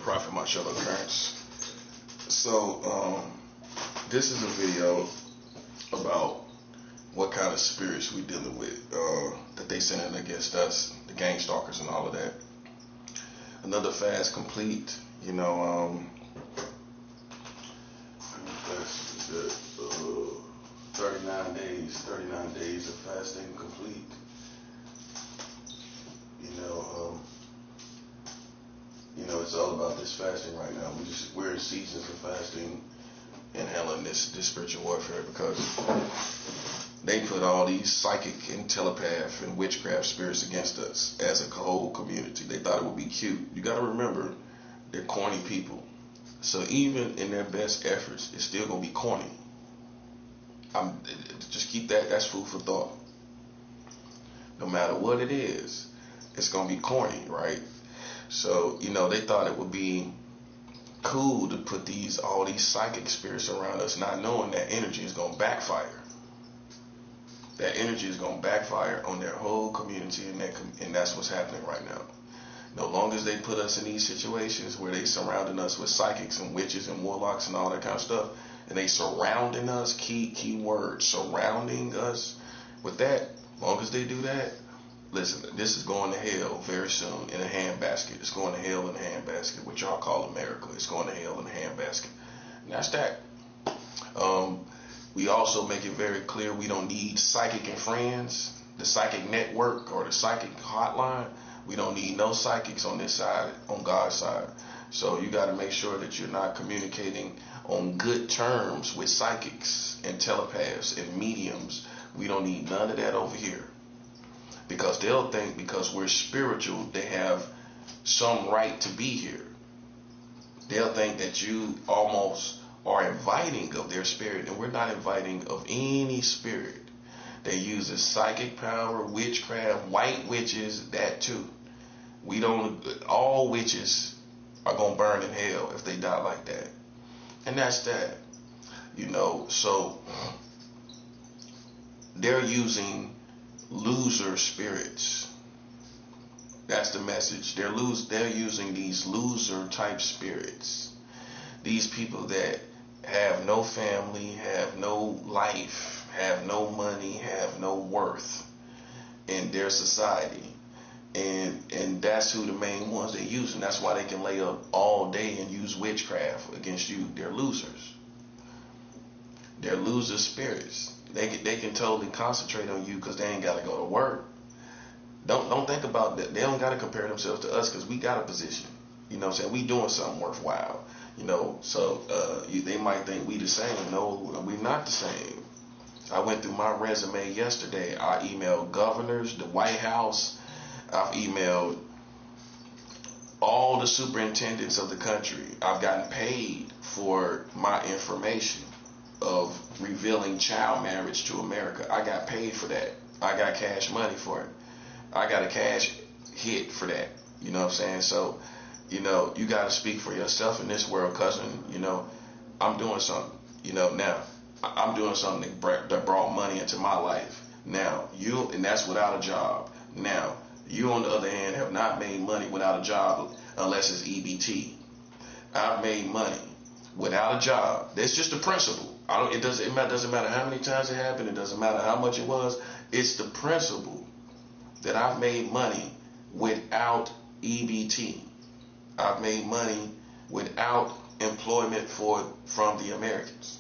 Prophet Marcello Currents. So, this is a video about what kind of spirits we dealing with that they sending against us, the gang stalkers and all of that. Another fast complete, 39 days of fasting complete. It's all about this fasting right now. We're in seasons of fasting and handling this spiritual warfare because they put all these psychic and telepath and witchcraft spirits against us as a whole community. They thought it would be cute. You got to remember, they're corny people. So even in their best efforts, it's still going to be corny. Just keep that. That's food for thought. No matter what it is, it's going to be corny, right? So, they thought it would be cool to put all these psychic spirits around us, not knowing that energy is going to backfire. That energy is going to backfire on their whole community, and that's what's happening right now. No longer as they put us in these situations where they surrounding us with psychics and witches and warlocks and all that kind of stuff, and they surrounding us, key word, surrounding us with that. As long as they do that, listen, this is going to hell very soon in a handbasket. It's going to hell in a handbasket, what y'all call America. It's going to hell in a handbasket. And that's that. We also make it very clear we don't need Psychic and Friends, the psychic network or the psychic hotline. We don't need no psychics on this side, on God's side. So you got to make sure that you're not communicating on good terms with psychics and telepaths and mediums. We don't need none of that over here. Because they'll think because we're spiritual, they have some right to be here. They'll think that you almost are inviting of their spirit, and we're not inviting of any spirit. They use a psychic power, witchcraft, white witches, that too. All witches are going to burn in hell if they die like that. And that's that. So they're using loser spirits. That's the message. They're using these loser type spirits. These people that have no family, have no life, have no money, have no worth in their society. And that's who the main ones they're using. That's why they can lay up all day and use witchcraft against you. They're losers. They're loser spirits. They can totally concentrate on you because they ain't got to go to work. Don't think about that. They don't got to compare themselves to us because we got a position. You know what I'm saying? We doing something worthwhile. So they might think we the same. No, we're not the same. I went through my resume yesterday. I emailed governors, the White House. I've emailed all the superintendents of the country. I've gotten paid for my information of revealing child marriage to America. I got paid for that. I got cash money for it. I got a cash hit for that. You know what I'm saying? So, you got to speak for yourself in this world, cousin. I'm doing something. Now I'm doing something that brought money into my life. Now and that's without a job. Now you, on the other hand, have not made money without a job unless it's EBT. I've made money without a job. That's just the principle. It doesn't matter how many times it happened. It doesn't matter how much it was. It's the principle that I've made money without EBT. I've made money without employment from the Americans.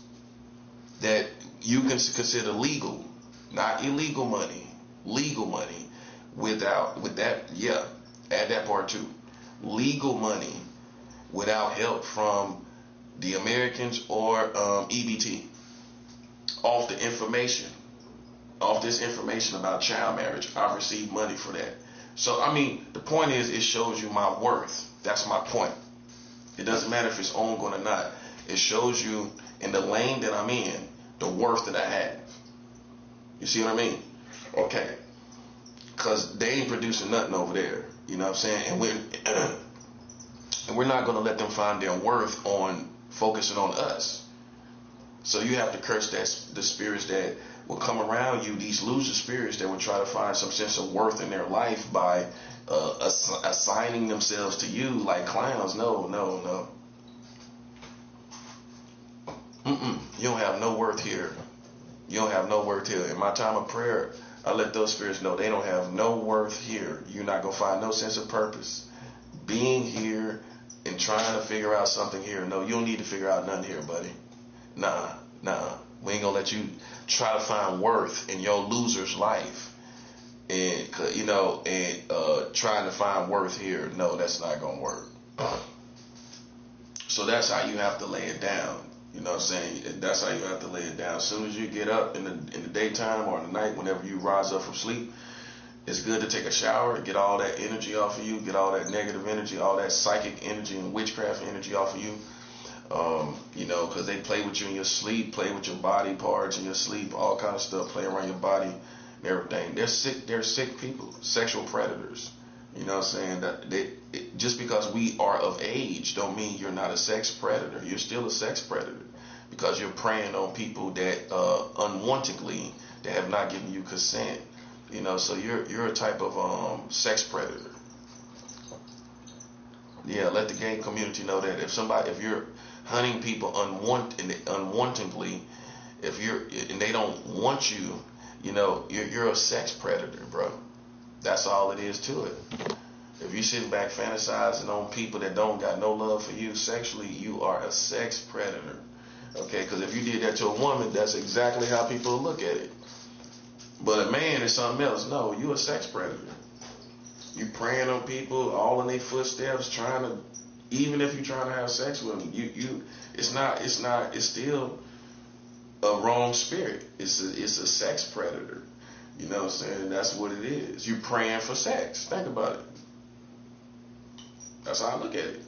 That you can consider legal, not illegal money, legal money with that, yeah, add that part too. Legal money without help from the Americans or EBT. Off this information about child marriage, I've received money for that. So, the point is, it shows you my worth. That's my point. It doesn't matter if it's ongoing or not. It shows you in the lane that I'm in, the worth that I have. You see what I mean? Okay. Because they ain't producing nothing over there. You know what I'm saying? And we're not going to let them find their worth on focusing on us. So you have to curse the spirits that will come around you, these loser spirits that will try to find some sense of worth in their life by assigning themselves to you like clowns. No, no, no. You don't have no worth here. You don't have no worth here. In my time of prayer, I let those spirits know they don't have no worth here. You're not going to find no sense of purpose being here and trying to figure out something here. No, you don't need to figure out nothing here, buddy. Nah. We ain't going to let you try to find worth in your loser's life. And, trying to find worth here. No, that's not going to work. So that's how you have to lay it down. You know what I'm saying? That's how you have to lay it down. As soon as you get up in the daytime or in the night, whenever you rise up from sleep, it's good to take a shower, get all that energy off of you, get all that negative energy, all that psychic energy and witchcraft energy off of you. Because they play with you in your sleep, play with your body parts in your sleep, all kind of stuff, play around your body and everything. They're sick people, sexual predators. You know what I'm saying? Just because we are of age don't mean you're not a sex predator. You're still a sex predator because you're preying on people that unwantedly, that have not given you consent. So you're a type of sex predator. Yeah, let the gay community know that if you're hunting people unwantedly, and they don't want you, you're a sex predator, bro. That's all it is to it. If you sitting back fantasizing on people that don't got no love for you sexually, you are a sex predator. Okay, because if you did that to a woman, that's exactly how people look at it. But a man is something else. No, you a sex predator. You preying on people, all in their footsteps, even if you're trying to have sex with them, it's still a wrong spirit. It's a sex predator. You know what I'm saying? That's what it is. You praying for sex. Think about it. That's how I look at it.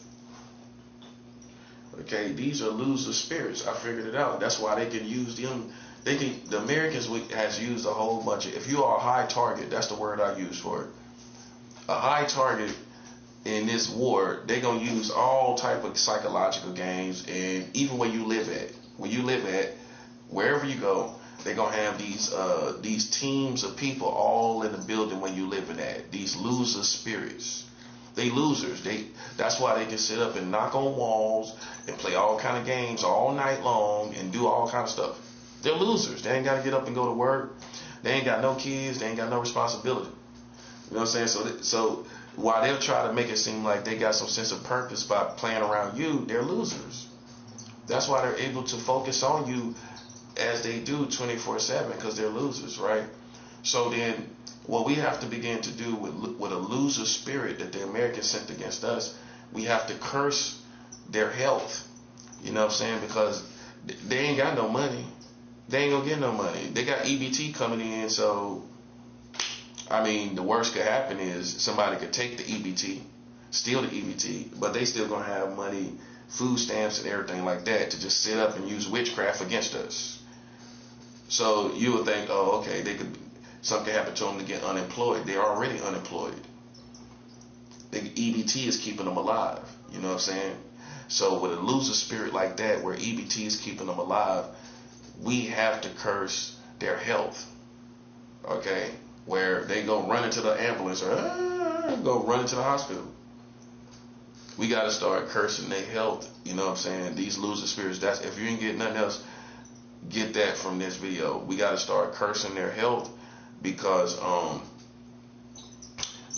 Okay, these are loser spirits. I figured it out. That's why they can use them. The Americans has used a whole bunch of, if you are a high target, that's the word I use for it. A high target in this war, they're going to use all type of psychological games, and even where you live at, wherever you go, they're going to have these teams of people all in the building where you living at. These loser spirits. They losers. That's why they can sit up and knock on walls and play all kind of games all night long and do all kind of stuff. They're losers. They ain't got to get up and go to work. They ain't got no kids. They ain't got no responsibility. You know what I'm saying? So while they'll try to make it seem like they got some sense of purpose by playing around you, they're losers. That's why they're able to focus on you as they do 24/7, because they're losers, right? So then what we have to begin to do with a loser spirit that the Americans sent against us, we have to curse their health. You know what I'm saying? Because they ain't got no money. They ain't gonna get no money. They got EBT coming in, so the worst could happen is somebody could take the EBT, steal the EBT, but they still gonna have money, food stamps and everything like that to just sit up and use witchcraft against us. So you would think, oh, okay, something could happen to them to get unemployed. They're already unemployed. The EBT is keeping them alive. You know what I'm saying? So with a loser spirit like that, where EBT is keeping them alive, we have to curse their health. Okay? Where they go run into the ambulance or go run into the hospital. We got to start cursing their health. You know what I'm saying? These loser spirits, if you ain't getting nothing else, get that from this video. We got to start cursing their health because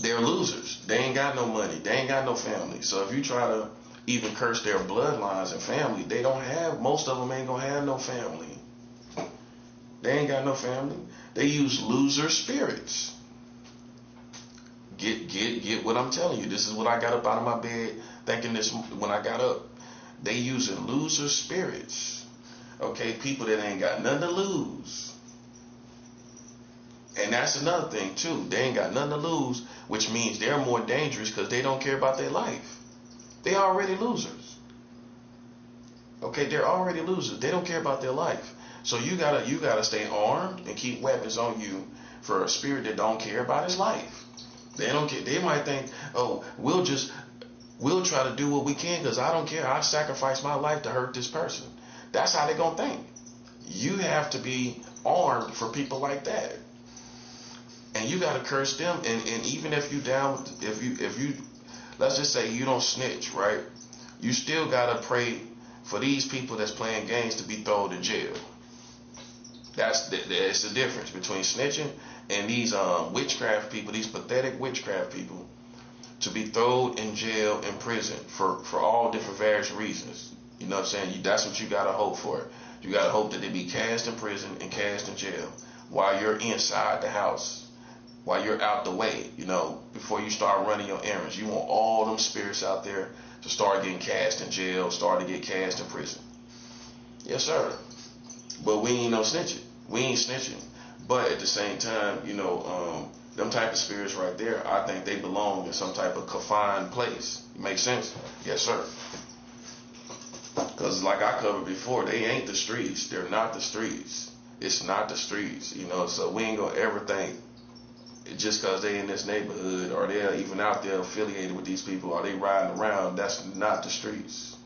they're losers. They ain't got no money. They ain't got no family. So if you try to even curse their bloodlines and family, most of them ain't going to have no family. They ain't got no family. They use loser spirits. Get what I'm telling you. This is what I got up out of my bed thinking this when I got up. They using loser spirits. Okay, people that ain't got nothing to lose. And that's another thing too. They ain't got nothing to lose, which means they're more dangerous because they don't care about their life. They already losers. Okay, they're already losers. They don't care about their life. So you gotta stay armed and keep weapons on you for a spirit that don't care about his life. They don't care. They might think, oh, we'll try to do what we can because I don't care. I sacrificed my life to hurt this person. That's how they're gonna think. You have to be armed for people like that. And you gotta curse them. And even if you down, if you, let's just say you don't snitch, right? You still gotta pray for these people that's playing games to be thrown in jail. That's the difference between snitching and these witchcraft people, these pathetic witchcraft people, to be thrown in jail, in prison for all different various reasons. You know what I'm saying? That's what you gotta hope for. You gotta hope that they be cast in prison and cast in jail while you're inside the house, while you're out the way. You know, before you start running your errands, you want all them spirits out there to start getting cast in jail, start to get cast in prison. Yes, sir. But we ain't no snitching. We ain't snitching. But at the same time, you know, them type of spirits right there, I think they belong in some type of confined place. Make sense? Yes, sir. Because like I covered before, they ain't the streets. They're not the streets. It's not the streets, you know. So we ain't gonna ever think just because they in this neighborhood or they're even out there affiliated with these people or they riding around, that's not the streets.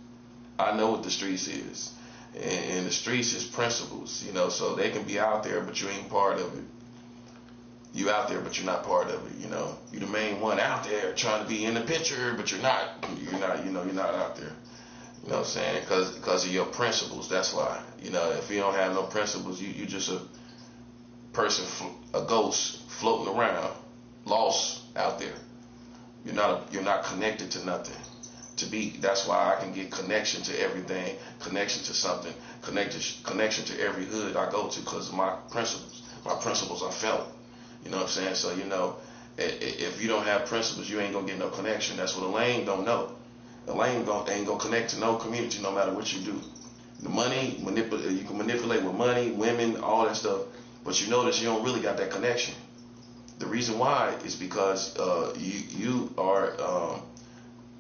I know what the streets is. And the streets is principles, you know. So they can be out there, but you ain't part of it. You out there, but you're not part of it, you know. You're the main one out there trying to be in the picture, but you're not, you know, you're not out there. You know what I'm saying? Because of your principles. That's why. You know, if you don't have no principles, you just a person, a ghost floating around, lost out there. You're not connected to nothing. That's why I can get connection to everything, connection to something, connection to every hood I go to because of my principles. My principles are felt. You know what I'm saying? So, you know, if you don't have principles, you ain't gonna get no connection. That's what a lame don't know. The lame ain't gonna connect to no community no matter what you do. The money, you can manipulate with money, women, all that stuff, but you notice you don't really got that connection. The reason why is because you are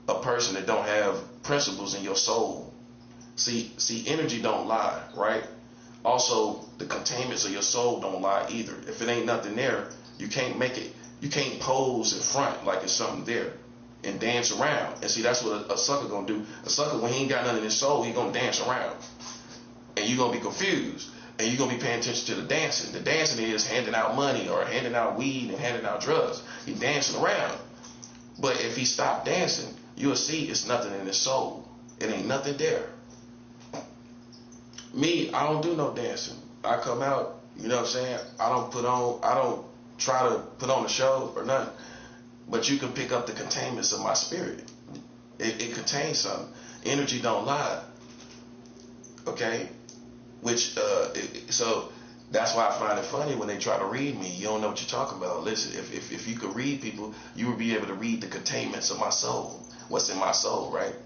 a person that don't have principles in your soul. See, energy don't lie, right? Also, the containments of your soul don't lie either. If it ain't nothing there, you can't make it. You can't pose in front like it's something there and dance around. And see, that's what a sucker gonna do. A sucker, when he ain't got nothing in his soul, he gonna dance around. And you gonna be confused. And you gonna be paying attention to the dancing. The dancing is handing out money or handing out weed and handing out drugs. He dancing around. But if he stopped dancing, you'll see it's nothing in his soul. It ain't nothing there. Me, I don't do no dancing. I come out, you know what I'm saying? I don't try to put on a show or nothing. But you can pick up the containments of my spirit. It contains something. Energy don't lie. Okay? So that's why I find it funny when they try to read me. You don't know what you're talking about. Listen, if you could read people, you would be able to read the containments of my soul. What's in my soul, right?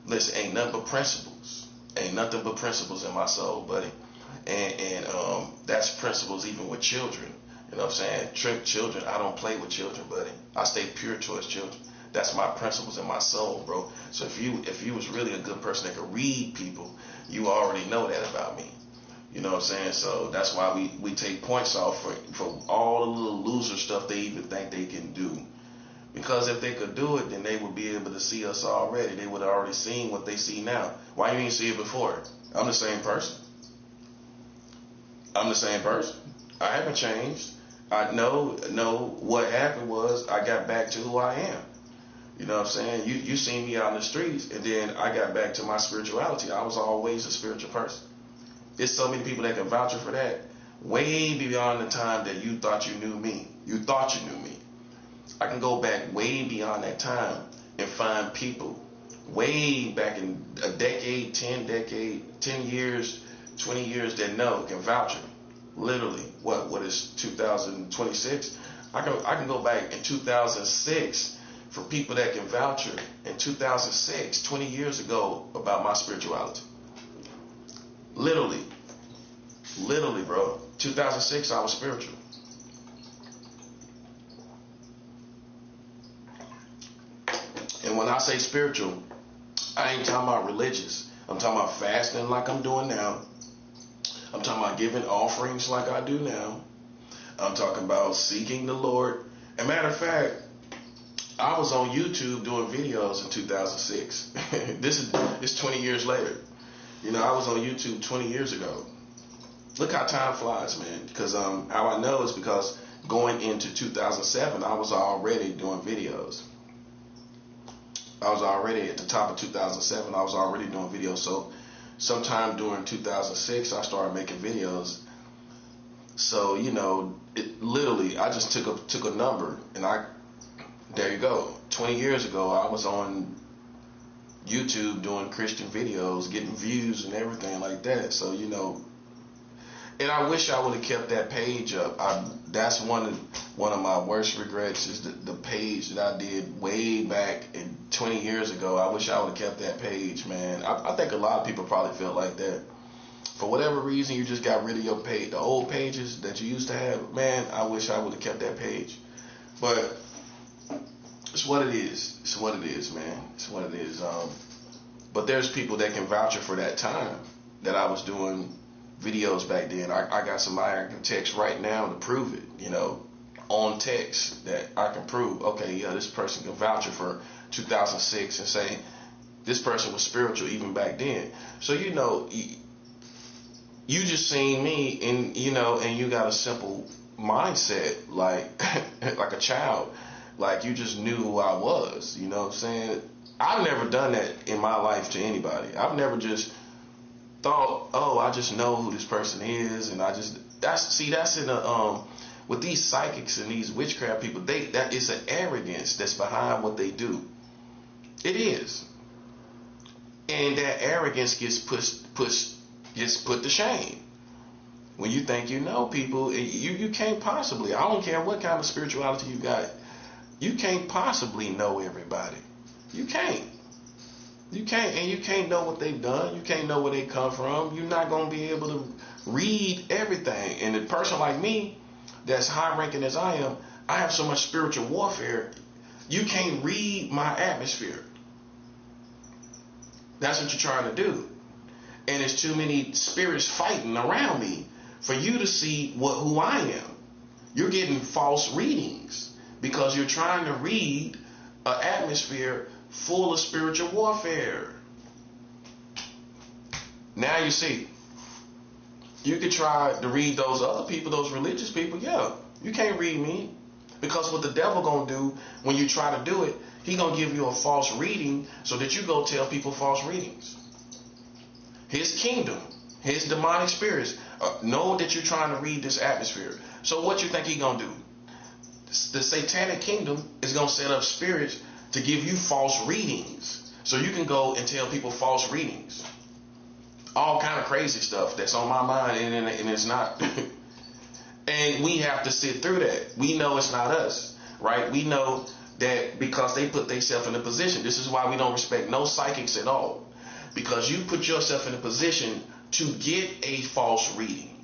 Listen, ain't nothing but principles. Ain't nothing but principles in my soul, buddy. And that's principles even with children. You know what I'm saying? Trick children. I don't play with children, buddy. I stay pure towards children. That's my principles in my soul, bro. So if you was really a good person that could read people, you already know that about me. You know what I'm saying? So that's why we take points off for all the little loser stuff they even think they can do. Because if they could do it, then they would be able to see us already. They would have already seen what they see now. Why you didn't see it before? I'm the same person. I'm the same person. I haven't changed. I know what happened was I got back to who I am. You know what I'm saying? You seen me out in the streets, and then I got back to my spirituality. I was always a spiritual person. There's so many people that can vouch for that. Way beyond the time that you thought you knew me. You thought you knew me. I can go back way beyond that time and find people way back in a decade, 10 years, 20 years that can vouch for me. Literally, what is 2026? I can go back in 2006 for people that can vouch in 2006, 20 years ago, about my spirituality. Literally, bro. 2006, I was spiritual. And when I say spiritual, I ain't talking about religious. I'm talking about fasting like I'm doing now. I'm talking about giving offerings like I do now. I'm talking about seeking the Lord. As a matter of fact, I was on YouTube doing videos in 2006. It's 20 years later. You know, I was on YouTube 20 years ago. Look how time flies, man. Because how I know is because going into 2007, I was already doing videos. I was already at the top of 2007. I was already doing videos. So sometime during 2006, I started making videos. So, you know, it literally, I just took a number, and there you go. 20 years ago, I was on YouTube doing Christian videos, getting views and everything like that. So, you know, and I wish I would have kept that page up. That's one of my worst regrets, is the page that I did way back in 20 years ago. I wish I would have kept that page, man. I think a lot of people probably felt like that. For whatever reason, you just got rid of your page, the old pages that you used to have. Man, I wish I would have kept that page. But it's what it is. It's what it is, man. It's what it is. But there's people that can vouch for that time that I was doing videos back then. I got somebody I can text right now to prove it, you know, on text, that I can prove, okay, yeah, this person can vouch for 2006 and say this person was spiritual even back then. So, you know, you just seen me, and, you know, and you got a simple mindset, like like a child, like you just knew who I was, you know what I'm saying? I've never done that in my life to anybody. I've never just thought, oh, I just know who this person is, and that's in a with these psychics and these witchcraft people, that is an arrogance that's behind what they do. It is, and that arrogance gets put to shame when you think you know people. You can't possibly. I don't care what kind of spirituality you got. You can't possibly know everybody. You can't. You can't, and you can't know what they've done. You can't know where they come from. You're not going to be able to read everything. And a person like me, that's high ranking as I am, I have so much spiritual warfare, you can't read my atmosphere. That's what you're trying to do. And there's too many spirits fighting around me for you to see who I am. You're getting false readings because you're trying to read an atmosphere full of spiritual warfare. Now you see, you could try to read those other people, those religious people. Yeah, you can't read me, because what the devil gonna do when you try to do it, he gonna give you a false reading so that you go tell people false readings. His kingdom, his demonic spirits know that you're trying to read this atmosphere. So what you think he gonna do? The satanic kingdom is gonna set up spirits to give you false readings, so you can go and tell people false readings. All kind of crazy stuff that's on my mind, and it's not. And we have to sit through that. We know it's not us, right? We know that because they put themselves in a position. This is why we don't respect no psychics at all, because you put yourself in a position to get a false reading.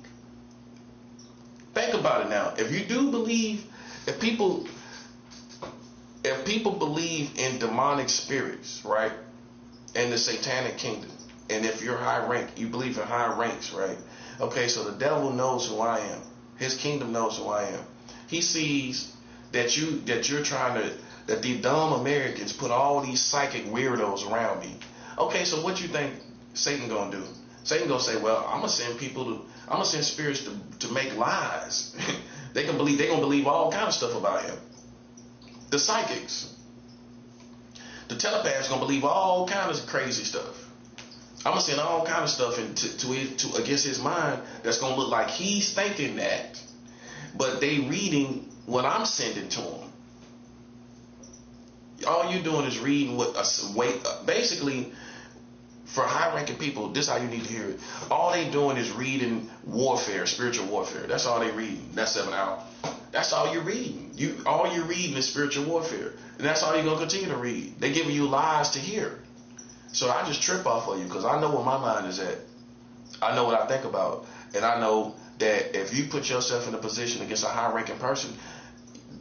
Think about it now. If you do believe, if people believe in demonic spirits, right, and the satanic kingdom, and if you're high rank, you believe in high ranks, right? Okay, so the devil knows who I am. His kingdom knows who I am. He sees that that the dumb Americans put all these psychic weirdos around me. Okay, so what you think Satan gonna do? Satan gonna say, well, I'm gonna send spirits to make lies. They gonna believe all kind of stuff about him. The psychics, the telepaths gonna believe all kinds of crazy stuff. I'm gonna send all kind of stuff to against his mind that's gonna look like he's thinking that, but they reading what I'm sending to him. All you're doing is reading basically, for high-ranking people, this is how you need to hear it. All they doing is reading warfare, spiritual warfare. That's all they reading. That's 7 hours. That's all you're reading. All you're reading is spiritual warfare, and that's all you're gonna continue to read. They giving you lies to hear. So I just trip off of you, because I know where my mind is at. I know what I think about, and I know that if you put yourself in a position against a high-ranking person,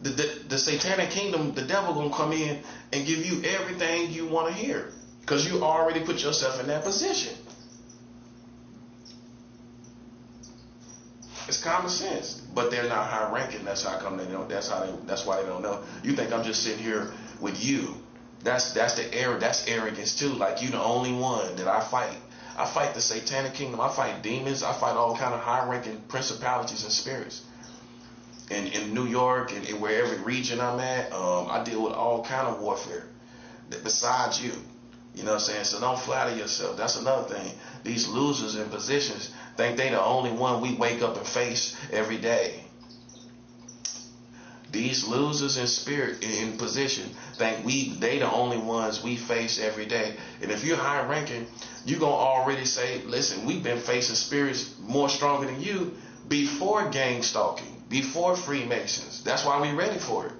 the satanic kingdom, the devil gonna come in and give you everything you want to hear, because you already put yourself in that position. It's common sense, but they're not high ranking. That's how come they don't. That's why they don't know. You think I'm just sitting here with you? That's the error. That's arrogance too. Like, you the only one that I fight. I fight the satanic kingdom. I fight demons. I fight all kind of high ranking principalities and spirits. in New York and wherever region I'm at, I deal with all kind of warfare besides you. You know what I'm saying? So don't flatter yourself. That's another thing. These losers in positions think they the only one we wake up and face every day. These losers in spirit, in position, think they the only ones we face every day. And if you're high ranking, you're going to already say, listen, we've been facing spirits more stronger than you before gang stalking, before Freemasons. That's why we ready for it.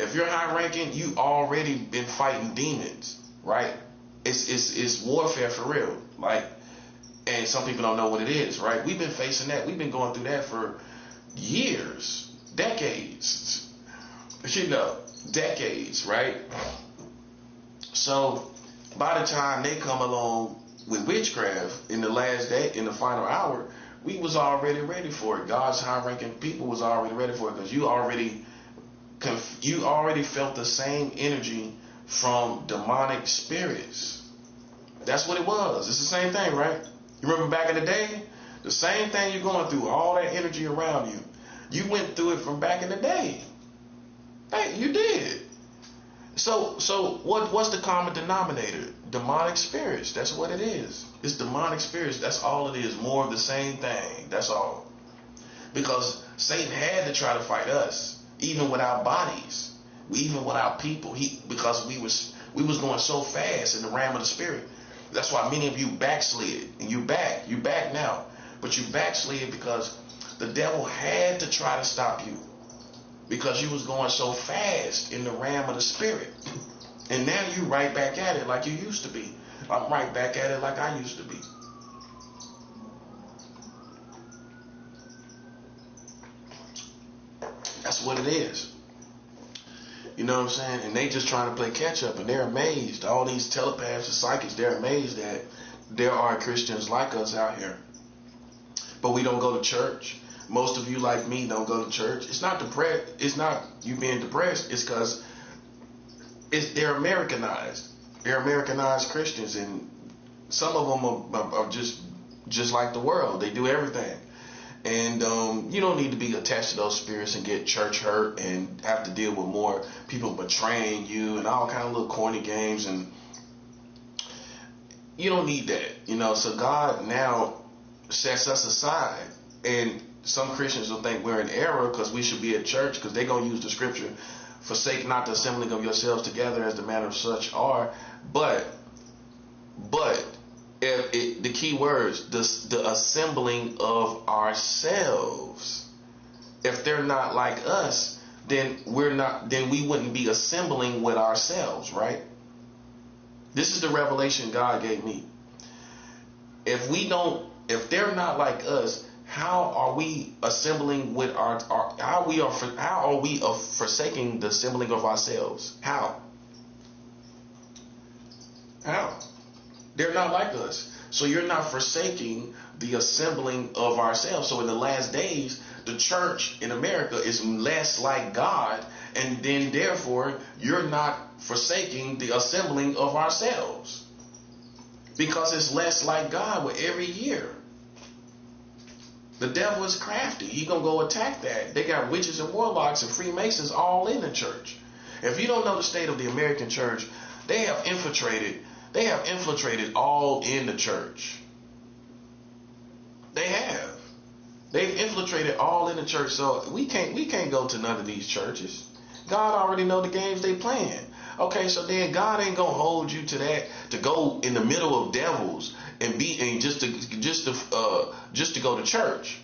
If you're high ranking, you already been fighting demons, right? It's warfare for real. Like, and some people don't know what it is, right? We've been facing that. We've been going through that for years. Decades, decades, right? So by the time they come along with witchcraft in the last day, in the final hour, we was already ready for it. God's high-ranking people was already ready for it, because you already felt the same energy from demonic spirits. That's what it was. It's the same thing, right? You remember back in the day, the same thing you're going through, all that energy around you. You went through it from back in the day. Hey, you did. So what's the common denominator? Demonic spirits. That's what it is. It's demonic spirits. That's all it is. More of the same thing. That's all. Because Satan had to try to fight us, even with our bodies, even with our people. Because we was going so fast in the realm of the spirit. That's why many of you backslid, and you back now, but you backslid because the devil had to try to stop you, because you was going so fast in the realm of the spirit. And now you right back at it like you used to be. I'm right back at it like I used to be. That's what it is. You know what I'm saying? And they just trying to play catch up, and they're amazed. All these telepaths and psychics, they're amazed that there are Christians like us out here. But we don't go to church. Most of you, like me, don't go to church. It's not depressed. It's not you being depressed. It's because they're Americanized. They're Americanized Christians, and some of them are just like the world. They do everything, and you don't need to be attached to those spirits and get church hurt and have to deal with more people betraying you and all kind of little corny games, and you don't need that. So God now sets us aside, and some Christians will think we're in error because we should be at church, because they're going to use the scripture, forsake not the assembling of yourselves together as the manner of such are. But the key words, the assembling of ourselves. If they're not like us, then we wouldn't be assembling with ourselves, right? This is the revelation God gave me. If they're not like us, how are we assembling with how are we forsaking the assembling of ourselves? How? They're not like us. So you're not forsaking the assembling of ourselves. So in the last days, the church in America is less like God, and then therefore you're not forsaking the assembling of ourselves, because it's less like God with every year. The devil is crafty. He gonna go attack that. They got witches and warlocks and Freemasons all in the church. If you don't know the state of the American church, they have infiltrated all in the church. They've infiltrated all in the church. So we can't go to none of these churches. God already know the games they playing. Okay, so then God ain't gonna hold you to that, to go in the middle of devils and just to go to church,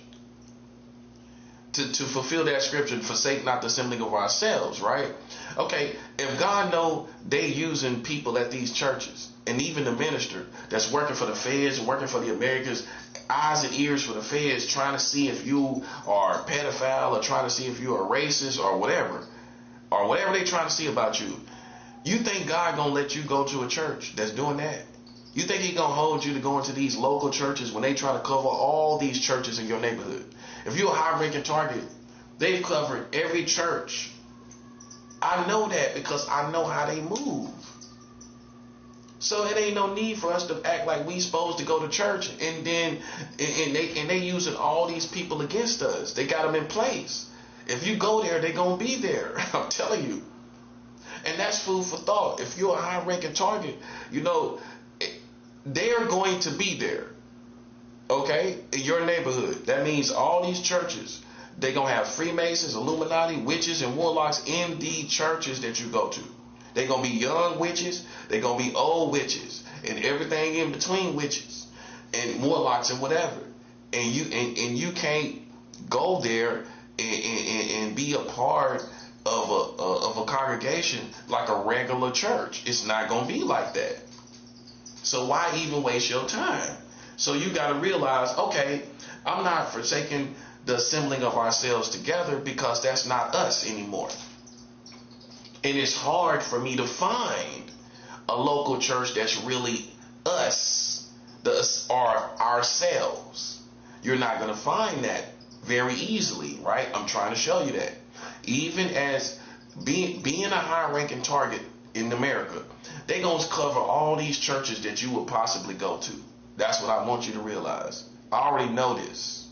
to fulfill that scripture, forsake not the assembling of ourselves, right? Okay, if God know they using people at these churches, and even the minister that's working for the feds and working for the Americans, eyes and ears for the feds, trying to see if you are a pedophile, or trying to see if you are racist, or whatever they trying to see about you. You think God gonna let you go to a church that's doing that? You think he gonna hold you to go into these local churches when they try to cover all these churches in your neighborhood? If you're a high-ranking target, they've covered every church. I know that because I know how they move. So it ain't no need for us to act like we supposed to go to church, and then they using all these people against us. They got them in place. If you go there, they gonna be there. I'm telling you. And that's food for thought. If you're a high-ranking target, you know, they're going to be there. Okay? In your neighborhood. That means all these churches, they're going to have Freemasons, Illuminati, witches, and warlocks in the churches that you go to. They're going to be young witches. They're going to be old witches. And everything in between witches and warlocks and whatever. And you can't go there and be a part of a congregation like a regular church. It's not going to be like that. So why even waste your time? So you got to realize, okay, I'm not forsaking the assembling of ourselves together, because that's not us anymore. And it's hard for me to find a local church that's really us, or ourselves. You're not going to find that very easily, right? I'm trying to show you that. Even as being a high-ranking target in America, they're going to cover all these churches that you would possibly go to. That's what I want you to realize. I already know this.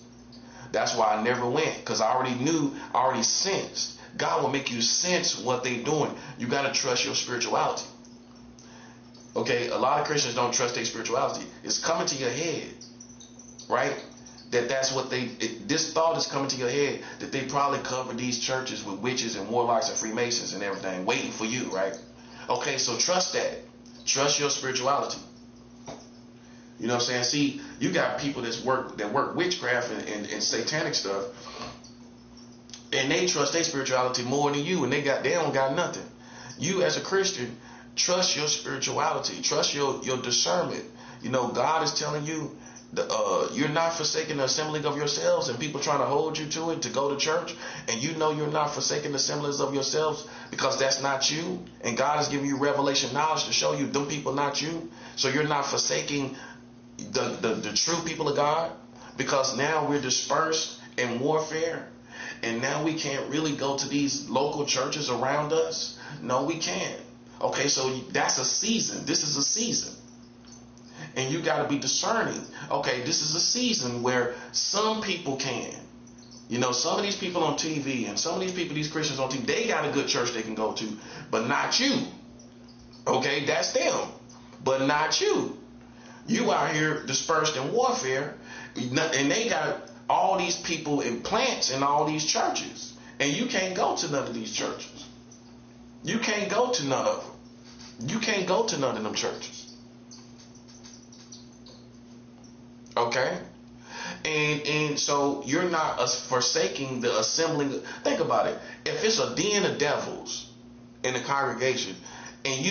That's why I never went, because I already sensed. God will make you sense what they're doing. You got to trust your spirituality. Okay, a lot of Christians don't trust their spirituality. It's coming to your head, right? That's what this thought is coming to your head, that they probably cover these churches with witches and warlocks and Freemasons and everything, waiting for you, right? Okay, so trust that. Trust your spirituality. You know what I'm saying? See, you got people that work witchcraft and satanic stuff, and they trust their spirituality more than you, and they don't got nothing. You as a Christian, trust your spirituality, trust your discernment. You know, God is telling you you're not forsaking the assembling of yourselves, and people trying to hold you to it to go to church, and you know you're not forsaking the assemblies of yourselves because that's not you, and God is giving you revelation knowledge to show you them people not you. So you're not forsaking the true people of God, because now we're dispersed in warfare, and now we can't really go to these local churches around us. No, we can't. Okay, so that's a season. This is a season. And you got to be discerning. Okay, this is a season where some people can. You know, some of these people on TV and some of these people, these Christians on TV, they got a good church they can go to, but not you. Okay, that's them, but not you. You out here dispersed in warfare, and they got all these people in plants in all these churches, and you can't go to none of these churches. You can't go to none of them. You can't go to none of them churches. Okay? And so you're not forsaking the assembling. Think about it. If it's a den of devils in a congregation, and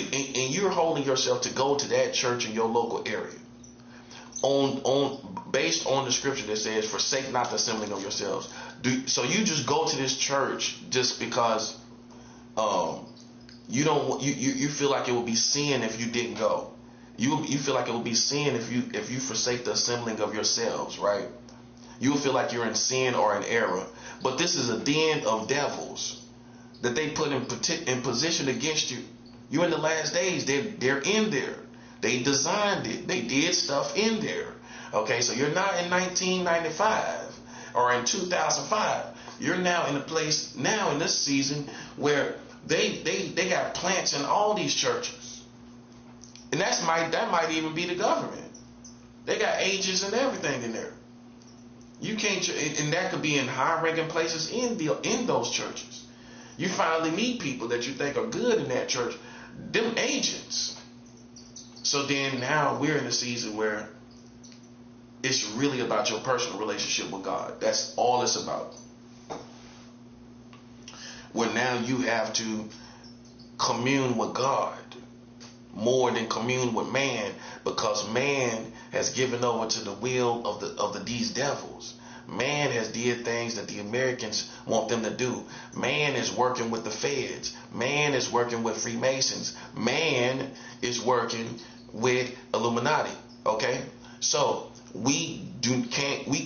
you're holding yourself to go to that church in your local area, based on the scripture that says, "Forsake not the assembling of yourselves." So you just go to this church just because you feel like it would be sin if you didn't go. You feel like it would be sin if you forsake the assembling of yourselves, right? You will feel like you're in sin or in error. But this is a den of devils that they put in position against you. You're in the last days. They're in there. They designed it. They did stuff in there. Okay, so you're not in 1995 or in 2005. You're now in a place now in this season where they got plants in all these churches. And that might even be the government. They got agents and everything in there. You can't, and that could be in high-ranking places in those churches. You finally meet people that you think are good in that church, them agents. So then now we're in a season where it's really about your personal relationship with God. That's all it's about. Where now you have to commune with God more than commune with man, because man has given over to the will of these devils. Man has did things that the Americans want them to do. Man is working with the feds. Man is working with Freemasons. Man is working with Illuminati. Okay, so we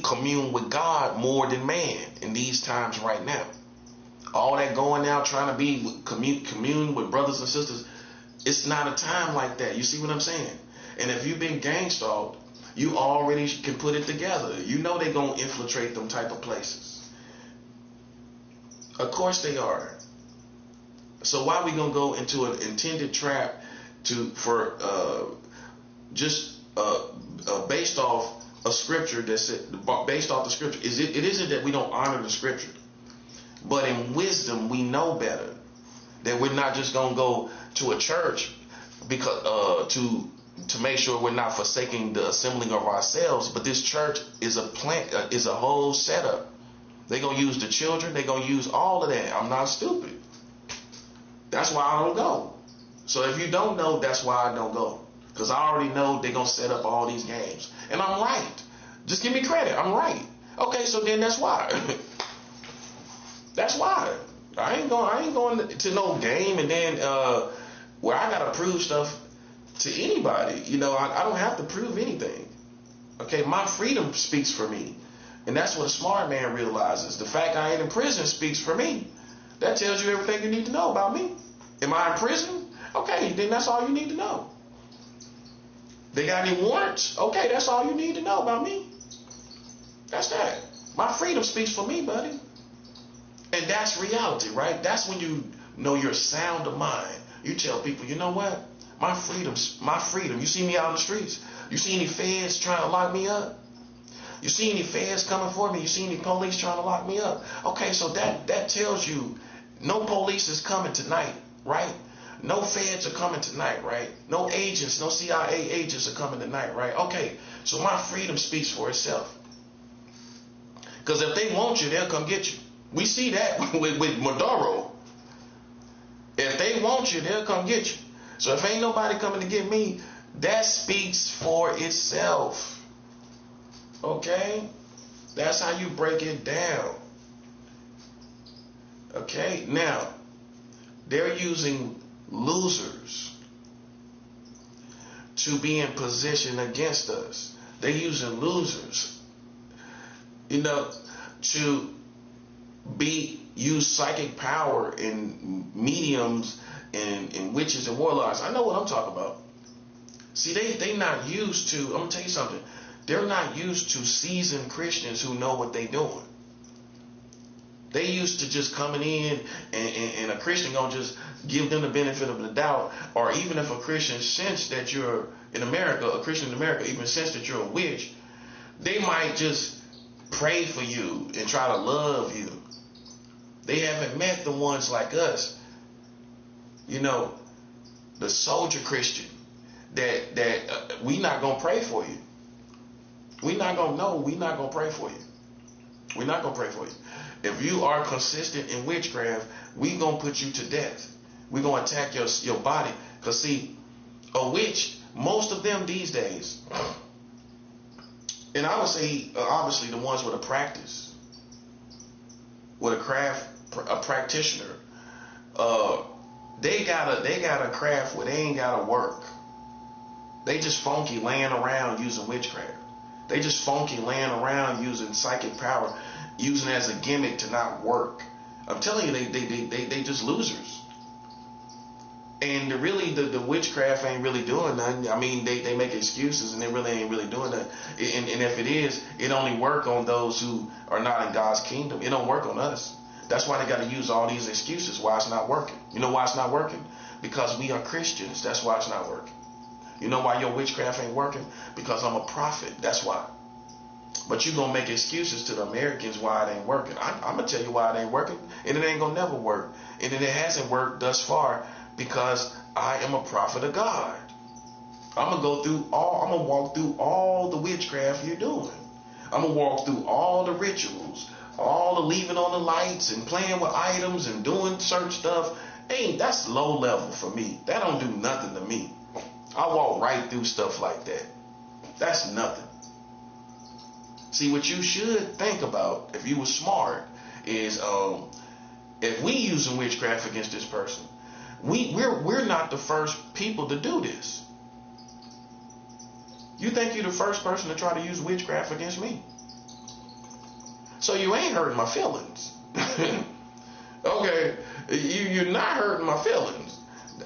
commune with God more than man in these times right now. All that going out trying to be commune with brothers and sisters. It's not a time like that. You see what I'm saying? And if you've been gang stalked, you already can put it together. You know they're going to infiltrate them type of places. Of course they are. So why are we going to go into an intended trap based off a scripture based off the scripture? It isn't that we don't honor the scripture, but in wisdom we know better. That we're not just going to go to a church because to make sure we're not forsaking the assembling of ourselves. But this church is a whole setup. They're going to use the children. They're going to use all of that. I'm not stupid. That's why I don't go. So if you don't know, that's why I don't go. Because I already know they're going to set up all these games. And I'm right. Just give me credit. I'm right. Okay, so then that's why. That's why. I ain't going to no game and then where I got to prove stuff to anybody. You know, I don't have to prove anything. Okay, my freedom speaks for me. And that's what a smart man realizes. The fact I ain't in prison speaks for me. That tells you everything you need to know about me. Am I in prison? Okay, then that's all you need to know. They got any warrants? Okay, that's all you need to know about me. That's that. My freedom speaks for me, buddy. And that's reality, right? That's when you know you're sound of mind. You tell people, you know what? My freedom. You see me out in the streets. You see any feds trying to lock me up? You see any feds coming for me? You see any police trying to lock me up? Okay, so that tells you no police is coming tonight, right? No feds are coming tonight, right? No agents, no CIA agents are coming tonight, right? Okay, so my freedom speaks for itself. Because if they want you, they'll come get you. We see that with Maduro. If they want you, they'll come get you. So if ain't nobody coming to get me, that speaks for itself. Okay? That's how you break it down. Okay? Now, they're using losers to be in position against us. They're using losers, you know, to use psychic power in mediums and witches and warlocks. I know what I'm talking about. See, they not used to, I'm going to tell you something. They're not used to seasoned Christians who know what they're doing. They used to just coming in and a Christian gonna just give them the benefit of the doubt, or even if a Christian sense that you're in America, a Christian in America even sense that you're a witch, they might just pray for you and try to love you. They haven't met the ones like us, you know, the soldier Christian that we not gonna pray for you. We're not going to pray for you. We're not going to pray for you. If you are consistent in witchcraft, we're going to put you to death. We're going to attack your body. Because see, a witch, most of them these days, and I would say obviously the ones with a practice, with a craft, a practitioner, they got a craft where they ain't got to work. They just funky laying around using witchcraft. They just funky laying around using psychic power, using it as a gimmick to not work. I'm telling you, they just losers. And the witchcraft ain't really doing nothing. I mean, they make excuses and they really ain't really doing nothing. And if it is, it only work on those who are not in God's kingdom. It don't work on us. That's why they got to use all these excuses why it's not working. You know why it's not working? Because we are Christians. That's why it's not working. You know why your witchcraft ain't working? Because I'm a prophet. That's why. But you going to make excuses to the Americans why it ain't working. I'm going to tell you why it ain't working. And it ain't going to never work. And it hasn't worked thus far because I am a prophet of God. I'm going to walk through all the witchcraft you're doing. I'm going to walk through all the rituals, all the leaving on the lights and playing with items and doing certain stuff. That's low level for me. That don't do nothing to me. I walk right through stuff like that. That's nothing. See, what you should think about, if you were smart, is if we using witchcraft against this person, we're not the first people to do this. You think you're the first person to try to use witchcraft against me? So you ain't hurting my feelings. Okay, you're not hurting my feelings.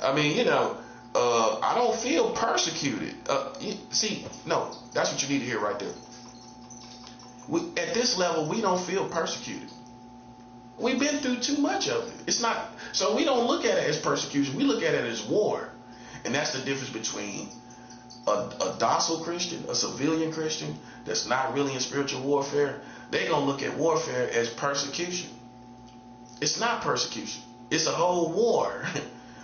I mean, you know. I don't feel persecuted. See, no, that's what you need to hear right there. At this level, we don't feel persecuted. We've been through too much of it. It's not, so we don't look at it as persecution. We look at it as war. And that's the difference between a docile Christian, a civilian Christian that's not really in spiritual warfare. They're going to look at warfare as persecution. It's not persecution. It's a whole war.